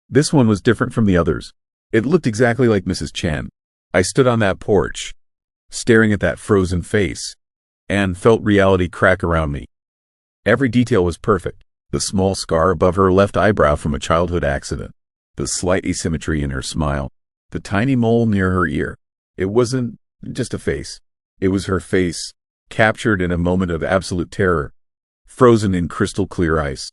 This one was different from the others. It looked exactly like Mrs. Chen. I stood on that porch, staring at that frozen face, and felt reality crack around me. Every detail was perfect. The small scar above her left eyebrow from a childhood accident, the slight asymmetry in her smile, the tiny mole near her ear. It wasn't just a face. It was her face, captured in a moment of absolute terror, frozen in crystal clear ice.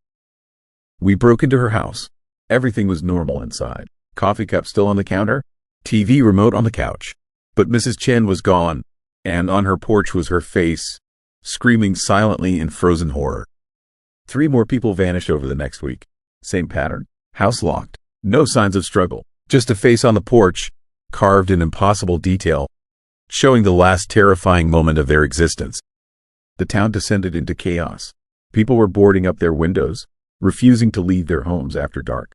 We broke into her house. Everything was normal inside. Coffee cup still on the counter, TV remote on the couch. But Mrs. Chen was gone, and on her porch was her face, screaming silently in frozen horror. 3 more people vanished over the next week. Same pattern. House locked. No signs of struggle. Just a face on the porch, carved in impossible detail, showing the last terrifying moment of their existence. The town descended into chaos. People were boarding up their windows, refusing to leave their homes after dark.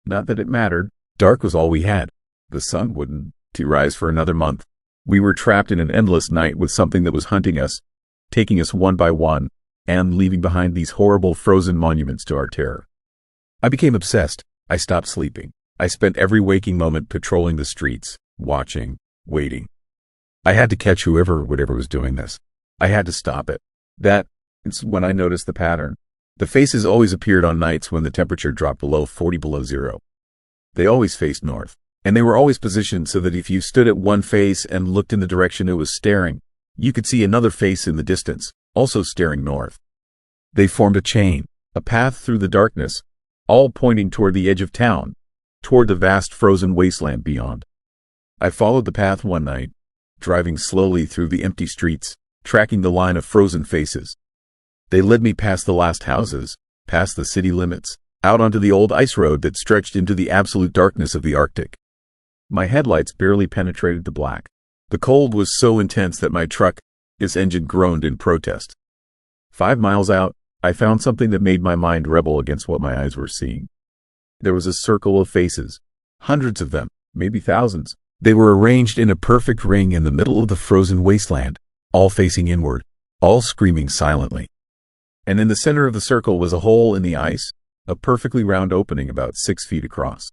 Not that it mattered. Dark was all we had. The sun wouldn't rise for another month. We were trapped in an endless night with something that was hunting us, taking us one by one, and leaving behind these horrible frozen monuments to our terror. I became obsessed. I stopped sleeping. I spent every waking moment patrolling the streets, watching, waiting. I had to catch whoever was doing this. I had to stop it. That's when I noticed the pattern. The faces always appeared on nights when the temperature dropped below 40 below zero. They always faced north, and they were always positioned so that if you stood at one face and looked in the direction it was staring, you could see another face in the distance, also staring north. They formed a chain, a path through the darkness, all pointing toward the edge of town, toward the vast frozen wasteland beyond. I followed the path one night, driving slowly through the empty streets, tracking the line of frozen faces. They led me past the last houses, past the city limits, out onto the old ice road that stretched into the absolute darkness of the Arctic. My headlights barely penetrated the black. The cold was so intense that my truck's engine groaned in protest. 5 miles out, I found something that made my mind rebel against what my eyes were seeing. There was a circle of faces, hundreds of them, maybe thousands. They were arranged in a perfect ring in the middle of the frozen wasteland, all facing inward, all screaming silently. And in the center of the circle was a hole in the ice, a perfectly round opening about 6 feet across.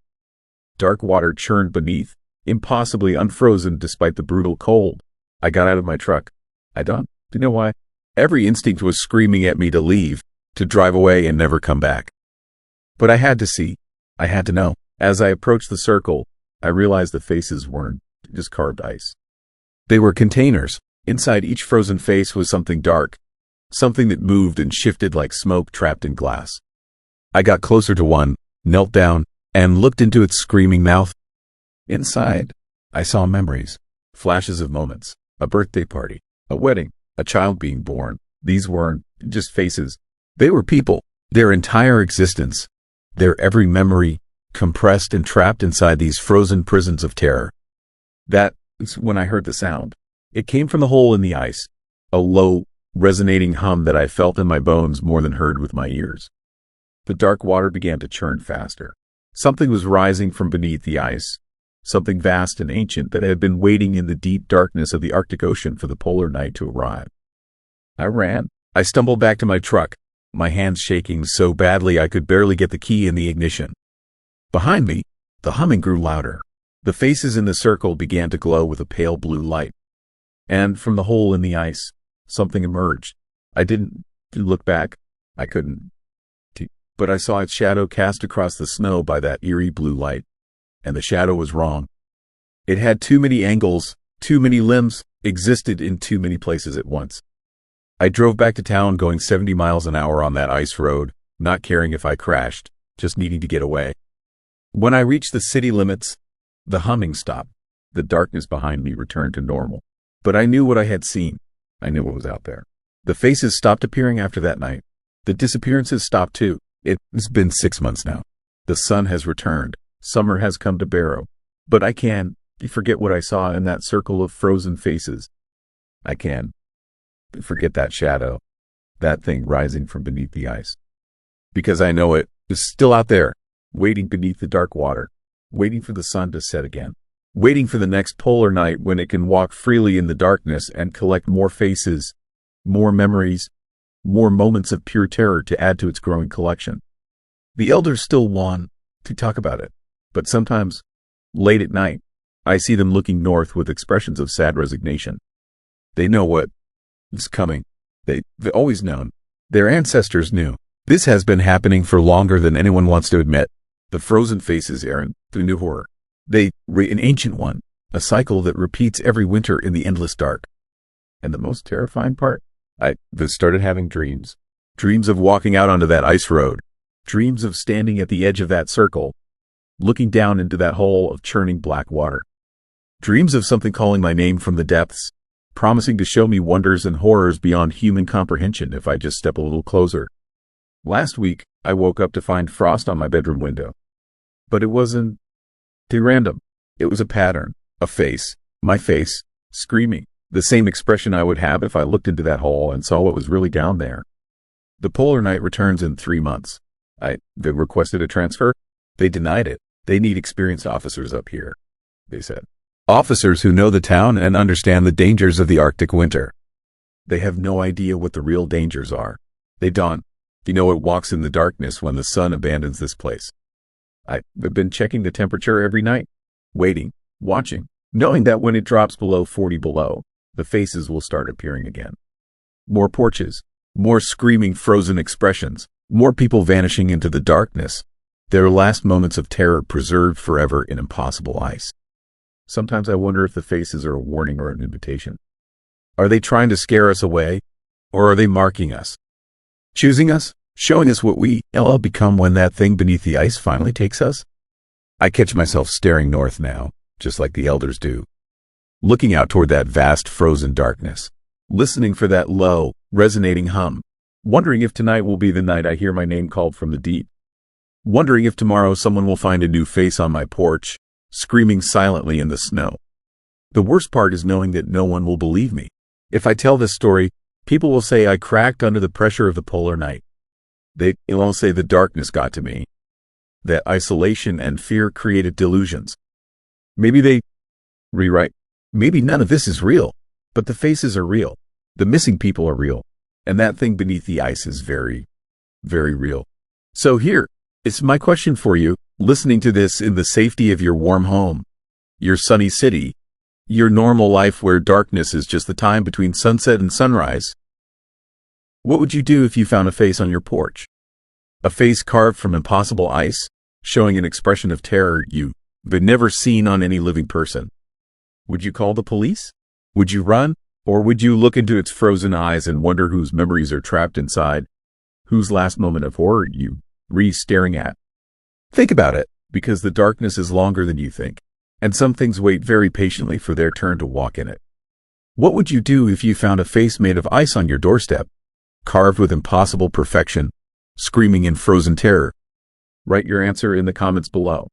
Dark water churned beneath, impossibly unfrozen despite the brutal cold. I got out of my truck. Do you know why? Every instinct was screaming at me to leave, to drive away and never come back. But I had to see. I had to know. As I approached the circle, I realized the faces weren't just carved ice. They were containers. Inside each frozen face was something dark, something that moved and shifted like smoke trapped in glass. I got closer to one, knelt down, and looked into its screaming mouth. Inside, I saw memories, flashes of moments, a birthday party, a wedding, a child being born. These weren't just faces. They were people, their entire existence, their every memory, compressed and trapped inside these frozen prisons of terror. That's when I heard the sound. It came from the hole in the ice, a low, resonating hum that I felt in my bones more than heard with my ears. The dark water began to churn faster. Something was rising from beneath the ice, something vast and ancient that had been waiting in the deep darkness of the Arctic Ocean for the polar night to arrive. I ran. I stumbled back to my truck, my hands shaking so badly I could barely get the key in the ignition. Behind me, the humming grew louder. The faces in the circle began to glow with a pale blue light. And from the hole in the ice, something emerged. I didn't look back. I couldn't. But I saw its shadow cast across the snow by that eerie blue light. And the shadow was wrong. It had too many angles, too many limbs, existed in too many places at once. I drove back to town going 70 miles an hour on that ice road, not caring if I crashed, just needing to get away. When I reached the city limits, the humming stopped. The darkness behind me returned to normal. But I knew what I had seen. I knew what was out there. The faces stopped appearing after that night. The disappearances stopped too. It's been 6 months now. The sun has returned. Summer has come to Barrow. But I can't forget what I saw in that circle of frozen faces. I can't forget that shadow, that thing rising from beneath the ice. Because I know it is still out there, waiting beneath the dark water, waiting for the sun to set again, waiting for the next polar night when it can walk freely in the darkness and collect more faces, more memories, more moments of pure terror to add to its growing collection. The elders still want to talk about it, but sometimes, late at night, I see them looking north with expressions of sad resignation. They know what is coming. They've always known. Their ancestors knew. This has been happening for longer than anyone wants to admit. The frozen faces aren't the new horror. They were an ancient one, a cycle that repeats every winter in the endless dark. And the most terrifying part? I started having dreams Dreams of walking out onto that ice road. Dreams of standing at the edge of that circle, looking down into that hole of churning black water. Dreams of something calling my name from the depths, promising to show me wonders and horrors beyond human comprehension if I just step a little closer. Last week, I woke up to find frost on my bedroom window. But it wasn't too random. It was a pattern, a face, my face, screaming, the same expression I would have if I looked into that hole and saw what was really down there. The polar night returns in 3 months. They requested a transfer. They denied it. They need experienced officers up here, they said. Officers who know the town and understand the dangers of the Arctic winter. They have no idea what the real dangers are. They don't. You know, it walks in the darkness when the sun abandons this place. I've been checking the temperature every night, waiting, watching, knowing that when it drops below 40 below, the faces will start appearing again. More porches, more screaming frozen expressions, more people vanishing into the darkness, their last moments of terror preserved forever in impossible ice. Sometimes I wonder if the faces are a warning or an invitation. Are they trying to scare us away, or are they marking us? Choosing us? Showing us what we'll become when that thing beneath the ice finally takes us? I catch myself staring north now, just like the elders do. Looking out toward that vast frozen darkness. Listening for that low, resonating hum. Wondering if tonight will be the night I hear my name called from the deep. Wondering if tomorrow someone will find a new face on my porch, screaming silently in the snow. The worst part is knowing that no one will believe me. If I tell this story, people will say I cracked under the pressure of the polar night. They'll say the darkness got to me, that isolation and fear created delusions. Maybe they rewrite. Maybe none of this is real, but the faces are real. The missing people are real, and that thing beneath the ice is very, very real. So here, it's my question for you, listening to this in the safety of your warm home, your sunny city, your normal life where darkness is just the time between sunset and sunrise. What would you do if you found a face on your porch? A face carved from impossible ice, showing an expression of terror you've never seen on any living person. Would you call the police? Would you run? Or would you look into its frozen eyes and wonder whose memories are trapped inside? Whose last moment of horror you staring at? Think about it, because the darkness is longer than you think, and some things wait very patiently for their turn to walk in it. What would you do if you found a face made of ice on your doorstep, carved with impossible perfection, screaming in frozen terror? Write your answer in the comments below.